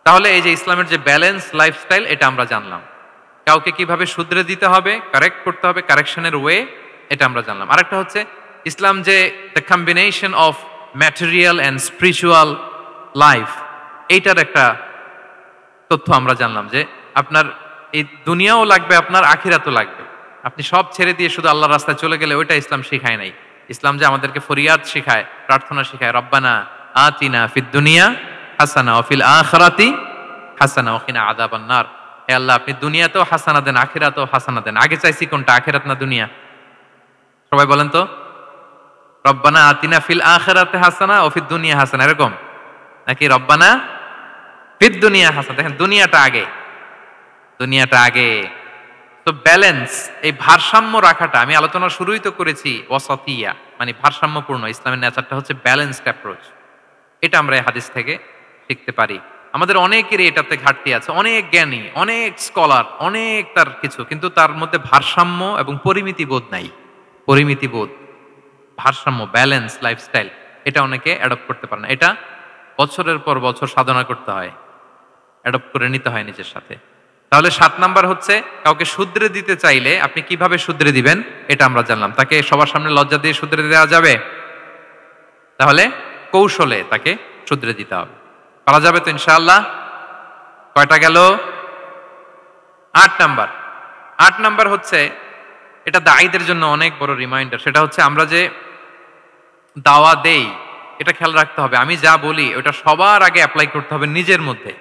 তাহলে এই যে ইসলামের যে ব্যালেন্স লাইফস্টাইল, এটা আমরা জানলাম। কাউকে কিভাবে শুধরে দিতে হবে, কারেক্ট করতে হবে, কারেকশনের ওয়ে, এটা আমরা জানলাম। আরেকটা হচ্ছে ইসলাম যে the combination of material and spiritual life, এইটার একটা তথ্য আমরা জানলাম যে আপনার এই দুনিয়াও লাগবে, আপনার আখিরাতও লাগবে। আপনি সব ছেড়ে দিয়ে শুধু আল্লাহর রাস্তায় চলে গেলে ওইটা ইসলাম শিখায় নাই। ইসলাম যে আমাদেরকে ফরিয়াদ শিখায়, প্রার্থনা শিখায়, রব্বানা আতিনা ফিদ দুনিয়া হাসানা ওয়া ফিল আখিরাতি হাসানা ওয়া কিনা আযাবান নার। হে আল্লাহ, আপনি দুনিয়াতেও হাসানা দেন, আখিরাতেও হাসানা দেন। আগে চাইছি কোনটা, আখিরাত না দুনিয়া? সবাই বলেন তো। রব্বানা আতিনা ফিল আখিরাতি হাসানা ওয়া ফিদ দুনিয়া হাসানা, এরকম নাকি রব্বানা ফিদ দুনিয়া হাসানা? দেখেন, দুনিয়াটা আগে, দুনিয়াটা আগে। তো ব্যালেন্স, এই ভারসাম্য রাখাটা আমি আলোচনা শুরুই তো করেছি, ওয়াসাতিয়া মানে ভারসাম্যপূর্ণ। ইসলামের নেচারটা হচ্ছে ব্যালেন্সড অ্যাপ্রোচ। এটা আমরা এই হাদিস থেকে শিখতে পারি। আমাদের অনেকেরই এটাতে ঘাটতি আছে, অনেক জ্ঞানী, অনেক স্কলার, অনেক তার কিছু, কিন্তু তার মধ্যে ভারসাম্য এবং পরিমিতি বোধ নাই। পরিমিতি বোধ, ভারসাম্য, ব্যালেন্স লাইফস্টাইল, এটা অনেকে অ্যাডপ্ট করতে পারে না। এটা বছরের পর বছর সাধনা করতে হয়, অ্যাডপ্ট করে নিতে হয় নিজের সাথে। তাহলে 7 নাম্বার হচ্ছে কাউকে শুধরে দিতে চাইলে আপনি কিভাবে শুধরে দিবেন, এটা আমরা জানলাম। তাকে সবার সামনে লজ্জা দিয়ে শুধরে দেওয়া যাবে? তাহলে কৌশলে তাকে শুধরে দিতে হবে। পারা যাবে তো ইনশাআল্লাহ? কয়টা গেল? 8 নাম্বার। 8 নাম্বার হচ্ছে, এটা দায়ীদের জন্য অনেক বড় রিমাইন্ডার। সেটা হচ্ছে আমরা যে দাওয়া দেই, এটা খেয়াল রাখতে হবে। আমি যা বলি ওটা সবার আগে অ্যাপ্লাই করতে হবে নিজের মধ্যে।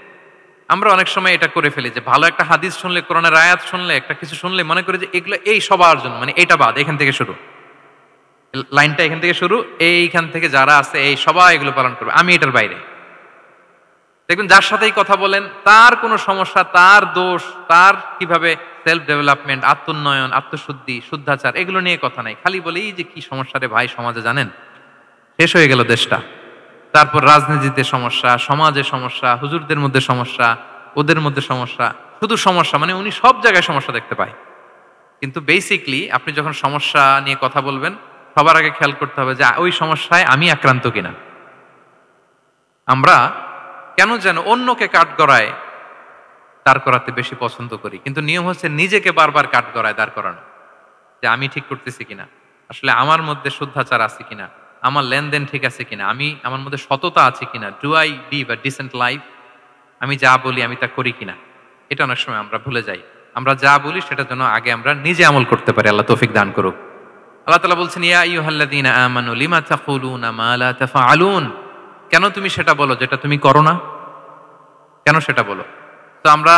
আমরা অনেক সময় এটা করে ফেলি যে ভালো একটা হাদিস শুনলে, কোরআনের আয়াত শুনলে, একটা কিছু শুনলে মনে করি যে এগুলো এই সবার জন্য, মানে এটা বাদ, এখান থেকে শুরু, লাইনটা এখান থেকে শুরু, এইখান থেকে যারা আছে এই সবাই এগুলো পালন করবে, আমি এটার বাইরে। দেখবেন যার সাথেই কথা বলেন তার কোনো সমস্যা, তার দোষ, তার কিভাবে সেলফ ডেভেলপমেন্ট, আত্মোন্নয়ন, আত্মশুদ্ধি, শুদ্ধাচার, এগুলো নিয়ে কথা নাই। খালি বলি যে কি সমস্যা রে ভাই সমাজে, জানেন শেষ হয়ে গেল দেশটা। তারপর রাজনীতিতে সমস্যা, সমাজে সমস্যা, হুজুরদের মধ্যে সমস্যা, ওদের মধ্যে সমস্যা, শুধু সমস্যা, মানে উনি সব জায়গায় সমস্যা দেখতে পায়। কিন্তু বেসিকলি আপনি যখন সমস্যা নিয়ে কথা বলবেন, সবার আগে খেয়াল করতে হবে যে ওই সমস্যায় আমি আক্রান্ত কিনা। আমরা কেন যেন অন্যকে কাঠগড়ায় দাঁড় করাতে বেশি পছন্দ করি, কিন্তু নিয়ম হচ্ছে নিজেকে বারবার কাঠগড়ায় দাঁড় করানো, যে আমি ঠিক করতেছি কিনা, আসলে আমার মধ্যে শুদ্ধাচার আছে কিনা, আমার লেনদেন ঠিক আছে কিনা, আমি আমার মধ্যে সততা আছে কিনা, do I live a decent life, আমি যা বলি আমি তা করি কিনা। এটা অনেক সময় আমরা ভুলে যাই। আমরা যা বলি সেটার জন্য আগে আমরা নিজে আমল করতে পারি। আল্লাহ তৌফিক দান করুক। আল্লাহ তাআলা বলছেন, ইয়া আইয়ুহাল্লাযীনা আমানু লিমা তাকুলুনা মা লা তাফআলুন। কেন তুমি সেটা বলো যেটা তুমি করো না? কেন সেটা বলো? তো আমরা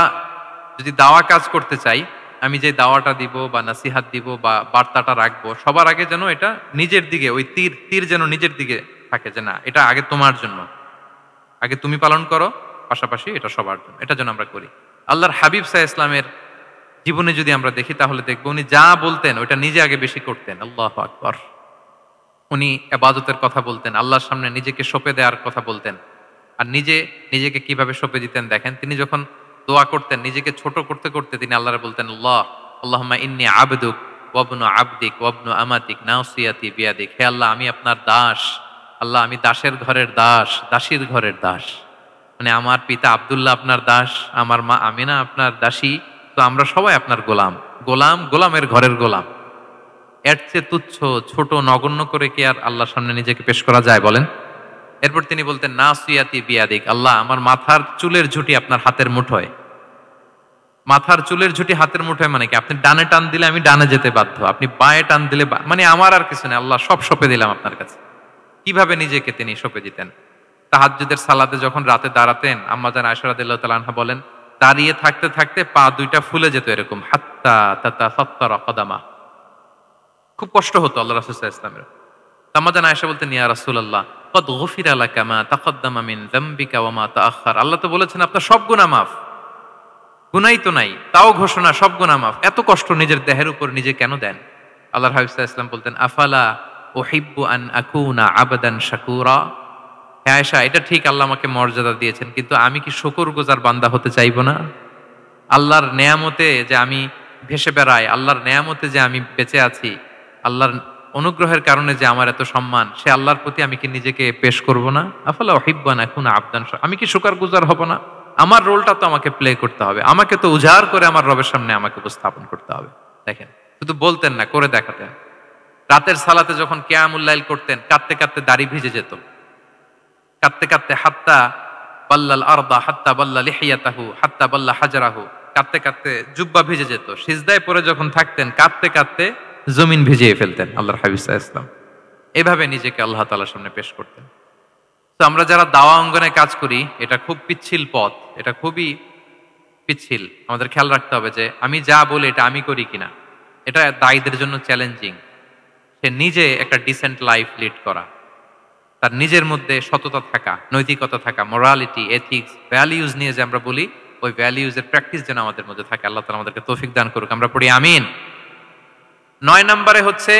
যদি দাওয়া কাজ করতে চাই, আমি যে দাওয়াটা দিব বা নাসিহাত দিব বা বার্তাটা রাখবো, সবার আগে যেন এটা নিজের দিকে, ওই তীর যেন নিজের দিকে থাকে, যে না এটা আগে তোমার জন্য, আগে তুমি পালন করো, পাশাপাশি এটা সবার জন্য, এটা যেন আমরা করি। আল্লাহর হাবিব সাল্লাল্লাহু আলাইহি ইসলামের জীবনে যদি আমরা দেখি তাহলে দেখবো উনি যা বলতেন ওইটা নিজে আগে বেশি করতেন। আল্লাহু আকবার। উনি ইবাদতের কথা বলতেন, আল্লাহর সামনে নিজেকে সঁপে দেওয়ার কথা বলতেন। আর নিজেকে কিভাবে সঁপে দিতেন দেখেন, তিনি যখন দোয়া করতেন নিজেকে ছোট করতে করতে তিনি আল্লাহরে বলতেন, আল্লাহুম্মা ইন্নী আবদুক ওয়া ইবনু আবদিক ওয়া ইবনু আমাতিক নাসিয়াতি বিয়াদিক। হে আল্লাহ, আমি আপনার দাস। আল্লাহ, আমি দাসের ঘরের দাস, দাসীর ঘরের দাস। মানে আমার পিতা আব্দুল্লাহ আপনার দাস, আমার মা আমিনা আপনার দাসী, তো আমরা সবাই আপনার গোলামের ঘরের গোলাম। এর চেয়ে তুচ্ছ, ছোট, নগণ্য করে কি আর আল্লাহর সামনে নিজেকে পেশ করা যায় বলেন? এরপর তিনি বলতেন, নাসিয়াতি বিয়াদিক। আল্লাহ, আমার মাথার চুলের ঝুঁটি আপনার হাতের মুঠোয়। মাথার চুলের ঝুঁটি হাতের মুঠোয় মানে কি? আপনি ডানে টান দিলে আমি ডানে যেতে বাধ্য, আপনি বাঁয়ে টান দিলে মানে আমার আর কিছু নেই, আল্লাহ সব সঁপে দিলাম আপনার কাছে। কিভাবে নিজেকে তিনি সঁপে দিতেন? তাহাজ্জুদের সালাতে যখন রাতে দাঁড়াতেন, আম্মা জান আয়েশা রাদিয়াল্লাহু তাআলা আনহা বলেন, দাঁড়িয়ে থাকতে থাকতে পা দুইটা ফুলে যেত এরকম, হাত্তা তাতাফাত্তারা কদামা। খুব কষ্ট হতো আল্লাহ রাসূল সাল্লাল্লাহু আলাইহি ওয়াসাল্লামের। আম্মা জান আয়েশা বলতেন, ইয়া রাসূলুল্লাহ ক্বাদ গুফিরা লাকা মা তাকাদ্দামা মিন যামবিকা ওয়া মা তাআখার। আল্লাহ তো বলেছেন আপনার সব গুনাহ মাফ, গুনাই তো নাই, তাও ঘোষণা সব গুনাহ মাফ। এত কষ্ট নিজের দেহের উপর নিজে কেন দেন? আল্লাহর হাবিব সাল্লাল্লাহু আলাইহি ওয়াসাল্লাম বলতেন, আফালা উহিব্বু আন আকুনা আবদান শাকুরা। হে আয়েশা, এটা ঠিক আল্লাহ আমাকে মর্যাদা দিয়েছেন, কিন্তু আমি কি শুকরগুজার বান্দা হতে চাইবো না? আল্লাহর নেয়ামতে যে আমি ভেসে বেড়াই, আল্লাহর নেয়ামতে যে আমি বেঁচে আছি, আল্লাহর অনুগ্রহের কারণে যে আমার এত সম্মান, সে আল্লাহর প্রতি আমি কি নিজেকে পেশ করব না? আফালা উহিব্বু আন আকুনা আবদান আমি কি শুকরগুজার হব না? আমার রোলটা তো আমাকে প্লে করতে হবে, আমাকে তো উজাড় করে আমার রবের সামনে আমাকে উপস্থাপন করতে হবে। দেখেন, শুধু বলতেন না, করে দেখাতেন। রাতের সালাতে যখন কিয়ামুল লাইল করতেন, কাঁদতে কাঁদতে দাড়ি ভিজে যেত, কাঁদতে কাঁদতে হাত্তা বাল্লাল আরদা হাত্তা বাল্লা লিহিয়াতাহু হাত্তা বাল্লা হাজারাহু, কাঁদতে কাঁদতে জুব্বা ভিজে যেত। সিজদায় পরে যখন থাকতেন, কাঁদতে কাঁদতে জমিন ভিজিয়ে ফেলতেন আল্লাহর হাবিব সাল্লাল্লাহু আলাইহি ওয়াসাল্লাম। এভাবে নিজেকে আল্লাহ তাআলার সামনে পেশ করতেন। তো আমরা যারা দাওয়া অঙ্গনে কাজ করি, এটা খুব পিচ্ছিল পথ, এটা খুবই পিচ্ছিল। আমাদের খেয়াল রাখতে হবে যে আমি যা বলি এটা আমি করি কিনা। এটা দায়ীদের জন্য চ্যালেঞ্জিং। সে নিজে একটা ডিসেন্ট লাইফ লিড করা, তার নিজের মধ্যে সততা থাকা, নৈতিকতা থাকা, মোরালিটি, এথিক্স, ভ্যালিউজ নিয়ে যে আমরা বলি, ওই ভ্যালিউজের প্র্যাকটিস যেন আমাদের মধ্যে থাকে। আল্লাহ তাআলা আমাদেরকে তৌফিক দান করুক, আমরা পড়ি আমিন। 9 নম্বরে হচ্ছে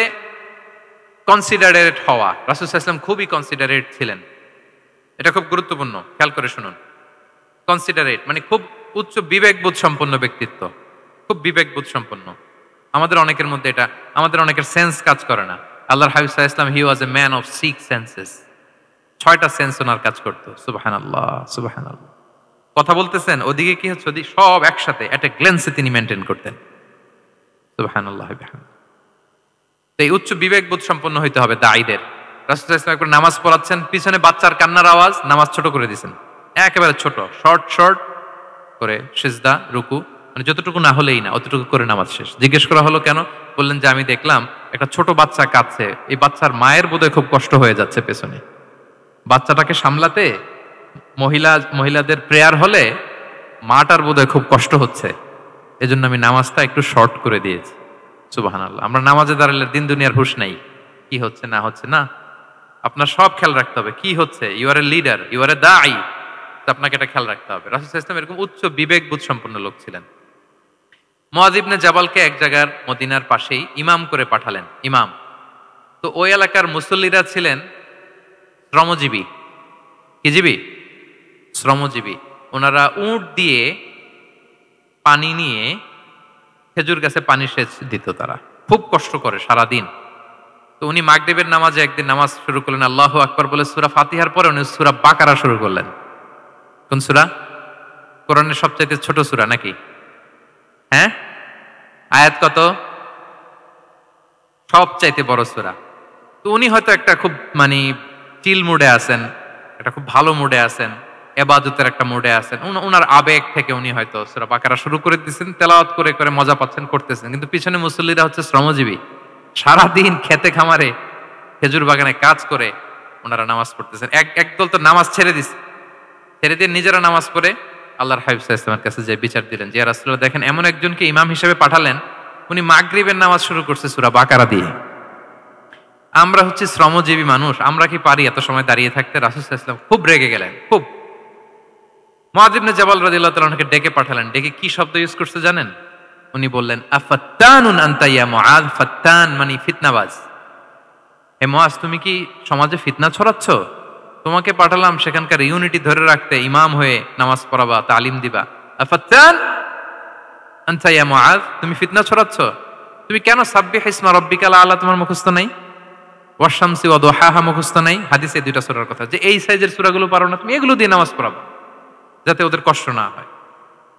কনসিডারেট হওয়া। রাসূল সাল্লাল্লাহু আলাইহি ওয়াসাল্লাম খুবই কনসিডারেট ছিলেন। এটা খুব গুরুত্বপূর্ণ, খেয়াল করে শুনুন। কনসিডারেট মানে খুব উচ্চ বিবেকবোধ সম্পন্ন ব্যক্তিত্ব, খুব বিবেকবোধ সম্পন্ন। আমাদের অনেকের মধ্যে এটা, আমাদের অনেকের সেন্স কাজ করে না। আল্লাহর হাবিব সাল্লাল্লাহু আলাইহি ওয়াসাল্লাম he was a man of 6 senses. 6টা সেন্স ওনার কাজ করতো। সুবহানাল্লাহ, সুবহানাল্লাহ। কথা বলতেছেন, ওদিকে কি হচ্ছে, ওদিকে সব একসাথে এট এ গ্ল্যান্সে তিনি মেনটেন করতেন। সুবহানাল্লাহ বিহামদিহি। তো এই উচ্চ বিবেকবোধ সম্পন্ন হইতে হবে দায়ীদের। রাসূল সাল্লাল্লাহু আলাইহি ওয়াসাল্লাম একবার নামাজ পড়াচ্ছেন, পিছনে বাচ্চার কান্নার আওয়াজ, নামাজ ছোট করে দিয়েছেন, একেবারে ছোট, শর্ট শর্ট করে সিজদা, রুকু, মানে যতটুকু না হলেই না, অতটুকু করে নামাজ শেষ। জিজ্ঞেস করা হলো কেন? বললেন যে আমি দেখলাম একটা ছোট বাচ্চা কাঁদছে, এই বাচ্চার মায়ের বোধহয় খুব কষ্ট হয়ে যাচ্ছে পেছনে, বাচ্চাটাকে সামলাতে মহিলাদের প্রেয়ার হলে মাটার বোধহয় খুব কষ্ট হচ্ছে, এজন্য আমি নামাজটা একটু শর্ট করে দিয়েছি। সুবহানাল্লাহ। আমরা নামাজে দাঁড়ালে দিন দুনিয়ার হুঁশ নাই, কি হচ্ছে না হচ্ছে না, আপনার সব খেয়াল রাখতে হবে। কি হচ্ছে, you are a leader, you are a দাঈ, আপনাকে এটা খেয়াল রাখতে হবে। রাসূল সাল্লাল্লাহু আলাইহি ওয়াসাল্লাম এরকম উচ্চ বিবেকবোধ সম্পন্ন লোক ছিলেন। মুআয ইবনে জাবালকে এক জায়গার মদিনার পাশেই ইমাম করে পাঠালেন, ইমাম। তো ওই এলাকার মুসল্লিরা ছিলেন শ্রমজীবী। কি জীবী? শ্রমজীবী। ওনারা উট দিয়ে পানি নিয়ে খেজুর গাছে পানি সেচ দিত, তারা খুব কষ্ট করে সারাদিন। তো উনি মাগরিবের নামাজে একদিন নামাজ শুরু করলেন, আল্লাহু আকবার বলে সূরা ফাতিহার পরে উনি সূরা বাকারা শুরু করলেন। কোন সূরা? কোরআনের সবচাইতে ছোট সূরা নাকি? হ্যাঁ, আয়াত কত? সবচাইতে বড় সূরা। তো উনি হয়তো একটা খুব মানে চিল মুডে আছেন, একটা খুব ভালো মুডে আছেন, ইবাদতের একটা মুডে আছেন। উনার আবেগ থেকে উনি হয়তো সূরা বাকারা শুরু করে দিয়েছেন, তেলাওয়াত করে করে মজা পাচ্ছেন, করতেছেন। কিন্তু পিছনে মুসল্লিরা হচ্ছে শ্রমজীবী, সারাদিন খেতে খামারে খেজুর বাগানে কাজ করে ওনারা নামাজ পড়তেছেন। একদল তো নামাজ ছেড়ে দিছে, ছেড়ে দিয়ে নিজেরা নামাজ পড়ে আল্লাহর হাবিব সাল্লাল্লাহু আলাইহি ওয়াসাল্লামের কাছে যে বিচার দিলেন যে, ইয়া রাসূলুল্লাহ, দেখেন এমন একজনকে ইমাম হিসেবে পাঠালেন, উনি মাগরিবের নামাজ শুরু করছে সূরা বাকারা দিয়ে। আমরা হচ্ছে শ্রমজীবী মানুষ, আমরা কি পারি এত সময় দাঁড়িয়ে থাকতে? রাসূল সাল্লাল্লাহু আলাইহি ওয়াসাল্লাম খুব রেগে গেলেন, খুব। মুআয ইবনে জাবাল রাদিয়াল্লাহু তাআলা ওনাকে ডেকে পাঠালেন। ডেকে কি শব্দ ইউজ করতে জানেন? উনি বললেন, আফাত্তানুন আনতা ইয়া মুআয। ফাত্তান মানে ফিতনাবাজ। হে মুআয, তুমি কি সমাজে ফিতনা ছড়াচ্ছ? তোমাকে পাঠালাম সেখানকার ইউনিটি ধরে রাখতে, ইমাম হয়ে নামাজ পড়াবা, তালিম দিবা। আফাত্তান আনতা ইয়া মুআয, তুমি ফিতনা ছড়াচ্ছ? তুমি কেন সাব্বিহ ইসমা রাব্বিকাল আলা তোমার মুখস্থ নাই? ওয়াশ-শামসি ওয়া দুহাহা মুখস্থ নাই? হাদিসে দুইটা সূরার কথা, যে এই সাইজের সূরাগুলো পারো না, তুমি এগুলো দিয়ে নামাজ পড়াবা যাতে ওদের কষ্ট না হয়।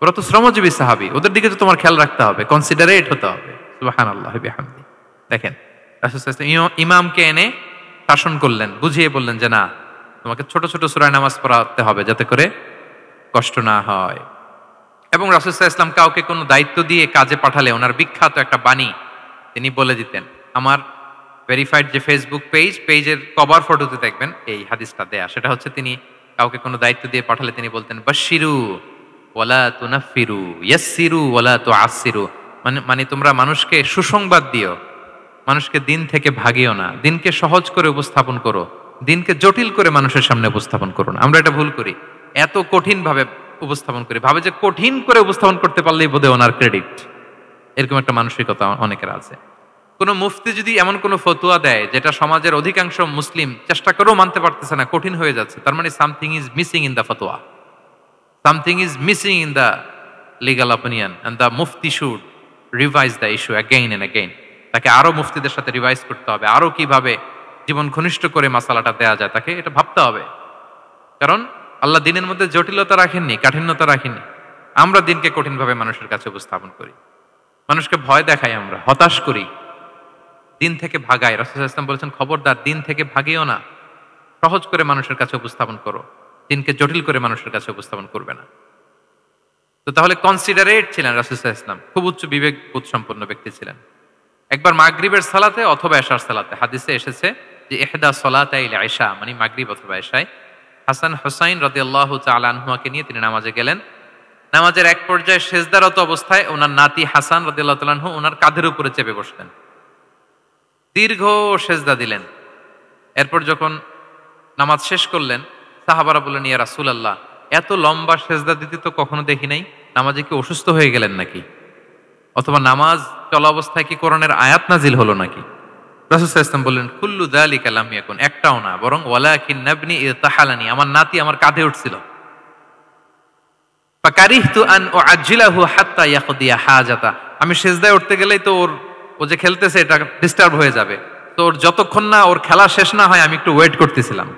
ওরা তো শ্রমজীবী সাহাবী, ওদের দিকে তো তোমার খেয়াল রাখতে হবে, কনসিডারেট হতে হবে। সুবহানাল্লাহ বিহামদিহি। দেখেন, রাসূল সাল্লাল্লাহু আলাইহি ওয়াসাল্লাম ইমামকে এনে শাসন করলেন, বুঝিয়ে বললেন যে না, তোমাকে ছোট ছোট সূরায় নামাজ পড়াতে হবে যাতে করে কষ্ট না হয়। এবং রাসূল সাল্লাল্লাহু আলাইহি ওয়াসাল্লাম কাউকে কোনো দায়িত্ব দিয়ে কাজে পাঠালে ওনার বিখ্যাত একটা বাণী তিনি বলে দিতেন। আমার ভেরিফাইড যে ফেসবুক পেজের কভার ফটোতে দেখবেন এই হাদিসটা দেয়া। সেটা হচ্ছে, তিনি কাউকে কোনো দায়িত্ব দিয়ে পাঠালে তিনি বলতেন, বাশশিরু ওয়ালা তুনাফিরু, ইয়াসসিরু ওয়ালা তুআসসিরু। মানে তোমরা মানুষকে সুসংবাদ দিও, মানুষকে দিন থেকে ভাগিও না, দিনকে সহজ করে উপস্থাপন করো, দিনকে জটিল করে মানুষের সামনে উপস্থাপন করো না। আমরা এটা ভুল করি, এত কঠিন ভাবে উপস্থাপন করি, ভাবে যে কঠিন করে উপস্থাপন করতে পারলেই বোধহয় ওনার ক্রেডিট। এরকম একটা মানসিকতা অনেকের আছে। কোনো মুফতি যদি এমন কোনো ফতোয়া দেয় যেটা সমাজের অধিকাংশ মুসলিম চেষ্টা করেও মানতে পারতেছে না, কঠিন হয়ে যাচ্ছে, তার মানে something is missing in the ফতোয়া, something is missing in the legal opinion and the মুফতি should revise the issue again and again. তাকে আরো মুফতিদের সাথে রিভাইজ করতে হবে, আরো কিভাবে জীবন ঘনিষ্ঠ করে মাসালাটা দেয়া যায় তাকে এটা ভাবতে হবে। কারণ আল্লাহ দিনের মধ্যে জটিলতা রাখেননি, কাঠিন্যতা রাখেননি। আমরা দিনকে কঠিনভাবে মানুষের কাছে উপস্থাপন করি, মানুষকে ভয় দেখাই, আমরা হতাশ করি, দিন থেকে ভাগাই। রাসূল সাল্লাল্লাহু আলাইহি ওয়াসাল্লাম বলেছেন, খবরদার দিন থেকে ভাগিও না, সহজ করে মানুষের কাছে উপস্থাপন করো, দিনকে জটিল করে মানুষের কাছে উপস্থাপন করবে না। তো তাহলে কনসিডারেট ছিলেন রাসূল সাল্লাল্লাহু আলাইহি ওয়াসাল্লাম, খুব উচ্চ বিবেক বোধ সম্পন্ন ব্যক্তি ছিলেন। একবার মাগরিবের সালাতে অথবা এশার সালাতে হাদিসে এসেছে যে ইহদা সলাতাইল ইশা, মানে মাগরিব অথবা এশায় হাসান হুসাইন রাদিয়াল্লাহু তাআলা আনহুমাকে নিয়ে তিনি নামাজে গেলেন। নামাজের এক পর্যায়ে সেজদারত অবস্থায় ওনার নাতি হাসান রাদিয়াল্লাহু তাআলা আনহু ওনার কাঁধের উপরে চেপে বসলেন, দীর্ঘ সেজদা দিলেন। এরপর যখন নামাজ শেষ করলেন, সাহাবারা বললেন, ইয়া রাসূলুল্লাহ, এত লম্বা সেজদা দিতে তো কখনো দেখি নাই, নামাজে কি অসুস্থ হয়ে গেলেন নাকি? অথবা নামাজ চলা অবস্থায় কি কোরআনের আয়াত নাজিল হলো নাকি? রাসূল সাল্লাল্লাহু আলাইহি ওয়াসাল্লাম বললেন, কুল্লু যালিকা লাম ইয়াকুন, একটাও না, বরং ওয়ালাকিন নাবনি ইরতাহালানি, আমার নাতি আমার কাঁধে উঠছিল। ফাকারিহতু আন উআজ্জিলাহু হাত্তা ইয়াকদিয়া হাজাতা, আমি সেজদায় উঠতে গেলেই তো ও যে খেলতেছে এটা ডিস্টার্ব হয়ে যাবে, তো ওর যতক্ষণ না ওর খেলা শেষ না হয় আমি একটু ওয়েট করতেছিলাম।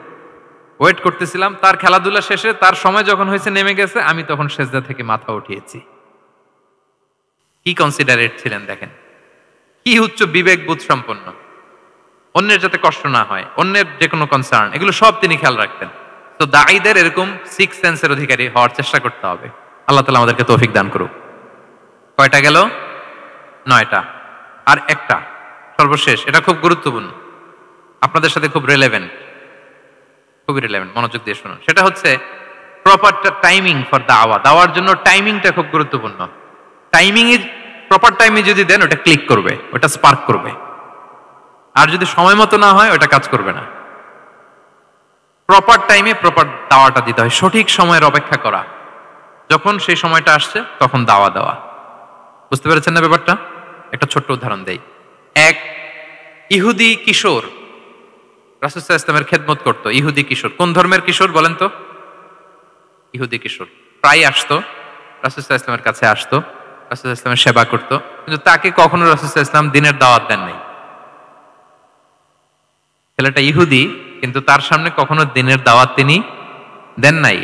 তার খেলাধুলা শেষে তার সময় যখন হয়েছে নেমে গেছে, আমি তখন সেজদা থেকে মাথা উঠিয়েছি। কি কনসিডারেট ছিলেন দেখেন, কি উচ্চ বিবেক বোধ সম্পন্ন, অন্যের যাতে কষ্ট না হয়, অন্যের যে কোনো কনসার্ন, এগুলো সব তিনি খেয়াল রাখতেন। তো দাঈদের এরকম সিক্স সেন্সের অধিকারী হওয়ার চেষ্টা করতে হবে। আল্লাহ তাআলা আমাদেরকে তৌফিক দান করুক। কয়টা গেল? 9টা। আর একটা সর্বশেষ, এটা খুব গুরুত্বপূর্ণ, আপনাদের সাথে খুবই রিলেভেন্ট, মনোযোগ দিয়ে শুনুন। সেটা হচ্ছে প্রপার টাইমিং ফর দাওয়া। দাওয়ার জন্য টাইমিংটা খুব গুরুত্বপূর্ণ। টাইমিং ইজ প্রপার টাইমে যদি দেন, ওটা ক্লিক করবে, ওটা স্পার্ক করবে। আর যদি সময় মতো না হয়, ওটা কাজ করবে না। প্রপার টাইমে প্রপার দাওয়াটা দিতে হয়, সঠিক সময়ের অপেক্ষা করা, যখন সেই সময়টা আসছে তখন দাওয়া দেওয়া। বুঝতে পেরেছেন না ব্যাপারটা? একটা ছোট্ট উদাহরণ দেই। এক ইহুদি কিশোর রাসূল সাল্লাল্লাহু আলাইহি ওয়াসাল্লামের খেদমত করতো। ইহুদি কিশোর, কোন ধর্মের কিশোর বলেন তো? ইহুদি কিশোর। প্রায় আসতো রাসূল সাল্লাল্লাহু আলাইহি ওয়াসাল্লামের কাছে, আসতো রাসূল সাল্লাল্লাহু আলাইহি ওয়াসাল্লামের সেবা করতো, কিন্তু তাকে কখনো রাসূল সাল্লাল্লাহু আলাইহি ওয়াসাল্লাম দিনের দাওয়াত দেন নাই। ছেলেটা ইহুদি, কিন্তু তার সামনে কখনো দিনের দাওয়াত তিনি দেন নাই।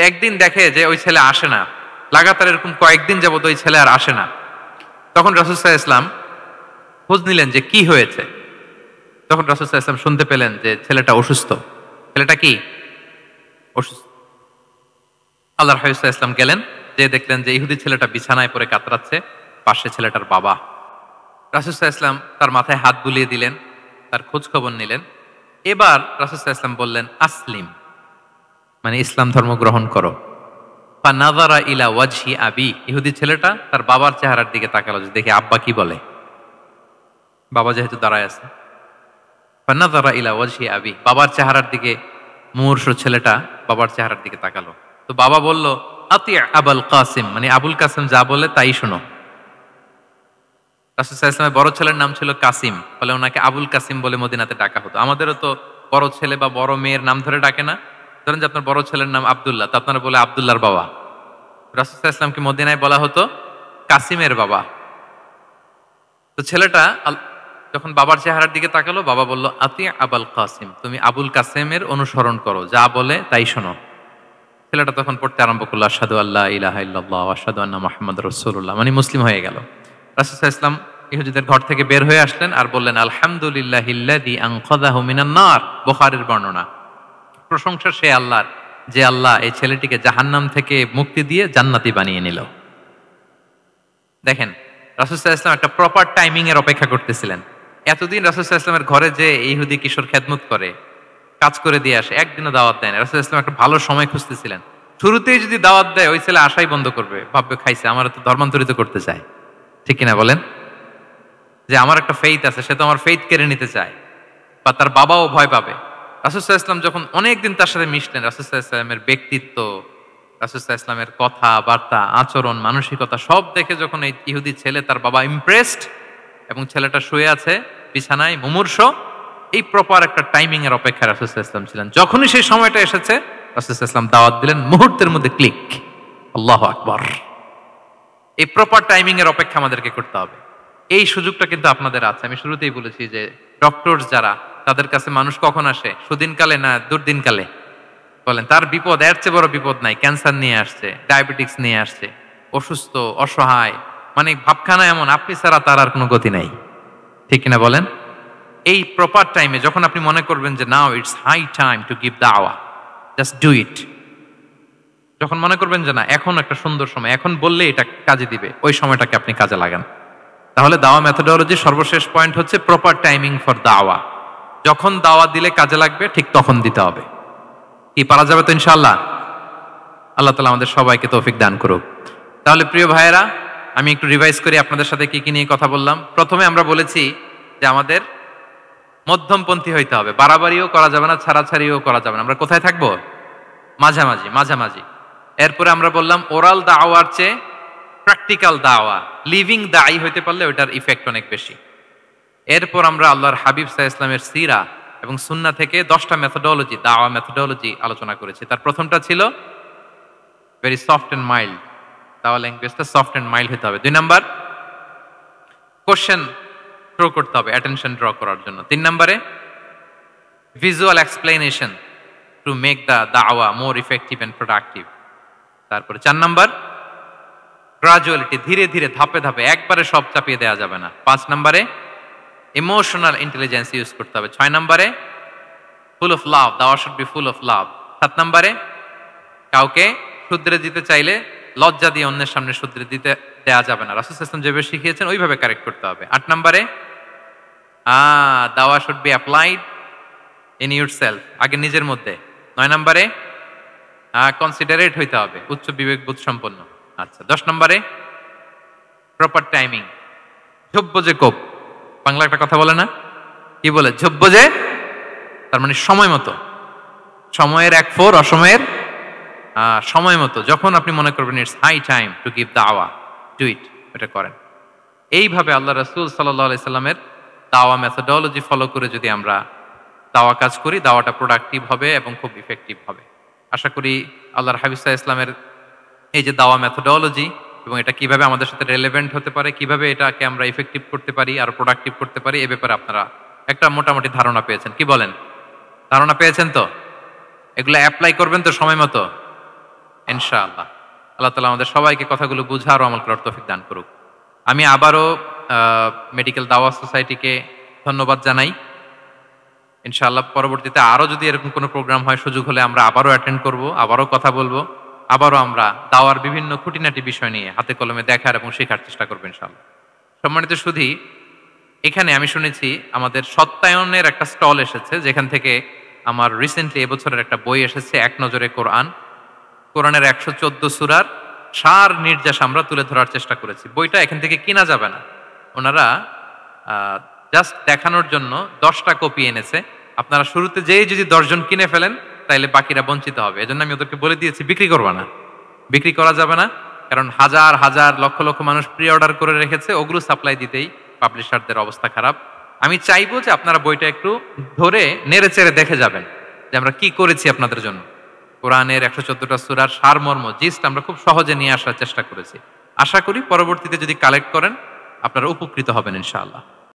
একদিন দেখে যে ওই ছেলে আসে না, লাগাতার এরকম কয়েকদিন যাবত ওই ছেলে আর আসে না। তখন রাসূল সাল্লাল্লাহু আলাইহি ওয়াসাল্লাম খোঁজ নিলেন যে কি হয়েছে। তখন রাসূল সাল্লাল্লাহু আলাইহি ওয়াসাল্লাম শুনতে পেলেন যে ছেলেটা অসুস্থ। ছেলেটা কি অসুস্থ? আল্লাহর হাবিব সাল্লাল্লাহু আলাইহি ওয়াসাল্লাম গেলেন, যে দেখলেন যে ইহুদি ছেলেটা বিছানায় পড়ে কাতরাচ্ছে, পাশে ছেলেটার বাবা। রাসূল সাল্লাল্লাহু আলাইহি ওয়াসাল্লাম তার মাথায় হাত বুলিয়ে দিলেন, তার খোঁজ খবর নিলেন। এবার রাসূল সাল্লাল্লাহু আলাইহি ওয়াসাল্লাম বললেন, আসলিম, মানে ইসলাম ধর্ম গ্রহণ করো। ফানাযারা ইলা ওয়াজহি আবি, ইহুদি ছেলেটা তার বাবার চেহারার দিকে তাকালো যে দেখি আব্বা কি বলে। বাবা যেহেতু দাঁড়ায় আছে, ফানাযারা ইলা ওয়াজহি আবি, বাবার চেহারার দিকে মুমূর্ষ ছেলেটা বাবার চেহারার দিকে তাকালো। তো বাবা বলল, আতি আবুল কাসিম, মানে আবুল কাসিম যা বলে তাই শোনো। রাসূল সাল্লাল্লাহু আলাইহি ওয়াসাল্লামের বড় ছেলের নাম ছিল কাসিম, ফলে ওনাকে আবুল কাসিম বলে মদিনাতে ডাকা হতো। আমাদেরও তো বড় ছেলে বা বড় মেয়ের নাম ধরে ডাকে না? ধরেন যে আপনার বড় ছেলের নাম আব্দুল্লাহ, তো আপনারা বলে আব্দুল্লাহর বাবা। রাসূল সাল্লাল্লাহু আলাইহি ওয়াসাল্লামকে মদিনায় বলা হতো কাসিমের বাবা। তো ছেলেটা যখন বাবার চেহারার দিকে তাকালো, বাবা বলল, আতি আবুল কাসিম, তুমি আবুল কাসিমের অনুসরণ করো, যা বলে তাই শোনো। ছেলেটা তখন পড়তে আরম্ভ করলো, আশহাদু আল্লা ইলাহা ইল্লাল্লাহ ওয়া আশহাদু আন্না মুহাম্মাদুর রাসূলুল্লাহ, মানে মুসলিম হয়ে গেল। রাসূল সাল্লাল্লাহু আলাইহি ওয়াসাল্লাম ইহুদিদের ঘর থেকে বের হয়ে আসলেন আর বললেন, আলহামদুলিল্লাহিল্লাযী আনকাযাহু মিনান নার, বুখারীর বর্ণনা। প্রশংসা সে আল্লাহর, যে আল্লাহ এই ছেলেটিকে জাহান্নাম থেকে মুক্তি দিয়ে জান্নাতি বানিয়ে নিল। দেখেন, রাসূল সাল্লাল্লাহু আলাইহি ওয়াসাল্লাম একটা প্রপার টাইমিং এর অপেক্ষা করতেছিলেন। এতদিন রাসূল সাল্লাল্লাহু আলাইহি ওয়াসাল্লামের ঘরে যে ইহুদি কিশোর খেদমত করে, কাজ করে দিয়ে আসে, একদিনও দাওয়াত দেয় না। রাসূল সাল্লাল্লাহু আলাইহি ওয়াসাল্লাম একটা ভালো সময় খুঁজতেছিলেন। শুরুতেই যদি দাওয়াত দেয়, ওই ছেলে আশাই বন্ধ করবে, ভাববে খাইছে, আমার তো ধর্মান্তরিত করতে চায়। ঠিক কিনা বলেন? যে আমার একটা ফেইথ আছে, সে তো আমার ফেইথ কেড়ে নিতে চায়, বা তার বাবাও ভয় পাবে। রাসূল সাল্লাল্লাহু আলাইহি ওয়াসাল্লাম যখন অনেকদিন তার সাথে মিশলেন, রাসূল সাল্লাল্লাহু আলাইহি ওয়াসাল্লামের ব্যক্তিত্ব, রাসূল সাল্লাল্লাহু আলাইহি ওয়াসাল্লামের কথা বার্তা, আচরণ, মানসিকতা সব দেখে যখন এই ইহুদি ছেলে, তার বাবা ইমপ্রেসড, এবং ছেলেটা শুয়ে আছে বিছানায় মুমূর্ষ, এই প্রপার একটা টাইমিং এর অপেক্ষায় রাসূল সাল্লাল্লাহু আলাইহি ওয়াসাল্লাম ছিলেন। যখনই সেই সময়টা এসেছে, রাসূল সাল্লাল্লাহু আলাইহি ওয়াসাল্লাম দাওয়াত দিলেন, মুহূর্তের মধ্যে ক্লিক। আল্লাহু আকবার। এই প্রপার টাইমিং এর অপেক্ষা আমাদেরকে করতে হবে। এই সুযোগটা কিন্তু আপনাদের আছে। আমি শুরুতেই বলেছি যে ডক্টর যারা, তাদের কাছে মানুষ কখন আসে? সুদিনকালে না দুর্দিনকালে? বলেন, তার বিপদ এর চেয়ে বড় বিপদ নাই। ক্যান্সার নিয়ে আসছে, ডায়াবেটিক্স নিয়ে আসছে, অসুস্থ, অসহায়, মানে ভাবখানা এমন, আপনি ছাড়া তার আর কোনো গতি নাই। ঠিক কিনা বলেন? এই প্রপার টাইমে যখন আপনি মনে করবেন যে now it's high time to give দাওয়া, জাস্ট ডু ইট। যখন মনে করবেন যে না এখন একটা সুন্দর সময়, এখন বললে এটা কাজে দিবে, ওই সময়টাকে আপনি কাজে লাগান। তাহলে দাওয়া মেথোডোলজি সর্বশেষ পয়েন্ট হচ্ছে প্রপার টাইমিং ফর দাওয়া। যখন দাওয়া দিলে কাজে লাগবে ঠিক তখন দিতে হবে। কি পারা যাবে তো ইনশাআল্লাহ? আল্লাহ তাআলা আমাদের সবাইকে তৌফিক দান করুক। তাহলে প্রিয় ভাইয়েরা, আমি একটু রিভাইজ করি আপনাদের সাথে কি কি নিয়ে কথা বললাম। প্রথমে আমরা বলেছি যে আমাদের মধ্যমপন্থী হইতে হবে, বাড়াবাড়িও করা যাবে না, ছাড়াছাড়িও করা যাবে না। আমরা কোথায় থাকবো? মাঝামাঝি, মাঝামাঝি। এরপরে আমরা বললাম ওরাল দাওয়ার চেয়ে প্র্যাকটিক্যাল দাওয়া, লিভিং দায়ী হইতে পারলে ওইটার ইফেক্ট অনেক বেশি। এরপর আমরা আল্লাহর হাবিব সাল্লাল্লাহু আলাইহি ওয়াসাল্লামের সিরা এবং সুন্নাহ থেকে 10টা মেথোডোলজি, দাওয়া মেথোডোলজি আলোচনা করেছি। তার প্রথমটা ছিল ভেরি সফট এন্ড মাইল্ড, দাওয়া ল্যাঙ্গুয়েজটা সফট এন্ড মাইল্ড হতে হবে। 2 নাম্বার, কোশ্চেন থ্রো করতে হবে অ্যাটেনশন ড্র করার জন্য। 3 নম্বরে visual explanation to make the দাওয়া মোর ইফেক্টিভ এন্ড প্রোডাক্টিভ। তারপরে 4 নাম্বার, গ্রাজুয়ালিটি, ধীরে ধীরে ধাপে ধাপে, একবারে সব চাপিয়ে দেওয়া যাবে না। 5 নম্বরে ইমোশনাল ইন্টেলিজেন্স ইউজ করতে হবে। 6 নম্বরে ফুল অফ লাভ, দাওয়া should be full of love. 7 নম্বরে কাউকে শুধরে দিতে চাইলে লজ্জা দিয়ে অন্যের সামনে শুধরে দিতে দেওয়া যাবে না, রাসূল সাল্লাল্লাহু আলাইহি ওয়াসাল্লাম যেভাবে শিখিয়েছেন ওইভাবে কারেক্ট করতে হবে। 8 নম্বরে দাওয়া should be applied in yourself, আগে নিজের মধ্যে। 9 নম্বরে কনসিডারেট হইতে হবে, উচ্চ বিবেকবোধ সম্পন্ন। আচ্ছা, 10 নম্বরে প্রপার টাইমিং, ঝোপ্প যে কোপ, বাংলা একটা কথা বলে না, কি বলে? ঝোপ্প যে, তার মানে সময় মতো, সময়ের 1/4, অসময়ের সময় মতো। যখন আপনি মনে করবেন it's high time to give দাওয়া, ডু ইট, এটা করেন। এইভাবে আল্লাহ রাসূল সাল্লাল্লাহু আলাইহি সাল্লামের দাওয়া মেথোডোলজি ফলো করে যদি আমরা দাওয়া কাজ করি, দাওয়াটা প্রোডাক্টিভ হবে এবং খুব ইফেক্টিভ হবে। আশা করি আল্লাহর হাবিব সাল্লাল্লাহু আলাইহি ইসলামের এই যে দাওয়া মেথোডোলজি এবং এটা কিভাবে আমাদের সাথে রেলেভেন্ট হতে পারে, কিভাবে এটাকে আমরা ইফেক্টিভ করতে পারি আর প্রোডাক্টিভ করতে পারি, এ ব্যাপারে আপনারা একটা মোটামুটি ধারণা পেয়েছেন। কি বলেন? ধারণা পেয়েছেন তো? এগুলো অ্যাপ্লাই করবেন তো সময় মতো ইনশাআল্লাহ। আল্লাহ তাআলা আমাদের সবাইকে কথাগুলো বুঝা আর আমল করার তৌফিক দান করুক। আমি আবারও মেডিকেল দাওয়া সোসাইটিকে ধন্যবাদ জানাই। ইনশাআল্লাহ পরবর্তীতে আরো যদি এরকম কোনো প্রোগ্রাম হয়, সুযোগ হলে আমরা আবারও অ্যাটেন্ড করব, আবারও কথা বলবো, আবারও আমরা দাওয়ার বিভিন্ন খুঁটিনাটি বিষয় নিয়ে হাতে কলমে দেখার এবং শেখার চেষ্টা করবো ইনশাআল্লাহ। সম্মানিত সুধী, এখানে আমি শুনেছি আমাদের সত্যায়নের একটা স্টল এসেছে, যেখান থেকে আমার রিসেন্টলি এবছরের একটা বই এসেছে, এক নজরে কোরআন। কোরআনের 114 সূরার সার নির্যাস আমরা তুলে ধরার চেষ্টা করেছি। বইটা এখান থেকে কিনা যাবে না, ওনারা জাস্ট দেখানোর জন্য 10টা কপি এনেছে। আপনারা শুরুতে যেই যদি 10 জন কিনে ফেলেন তাইলে বাকিরা বঞ্চিত হবে। এজন্য আমি ওদেরকে বলে দিয়েছি বিক্রি করবা না, বিক্রি করা যাবে না, কারণ হাজার হাজার লক্ষ লক্ষ মানুষ প্রি অর্ডার করে রেখেছে, ওগুলো সাপ্লাই দিতেই পাবলিশারদের অবস্থা খারাপ। আমি চাইবো যে আপনারা বইটা একটু ধরে নেড়ে চেড়ে দেখে যাবেন যে আমরা কি করেছি আপনাদের জন্য। কোরআনের 114টা সূরার সারমর্ম, জিস্ট আমরা খুব সহজে নিয়ে আসার চেষ্টা করেছি। আশা করি পরবর্তীতে যদি কালেক্ট করেন আপনারা উপকৃত হবেন ইনশাআল্লাহ।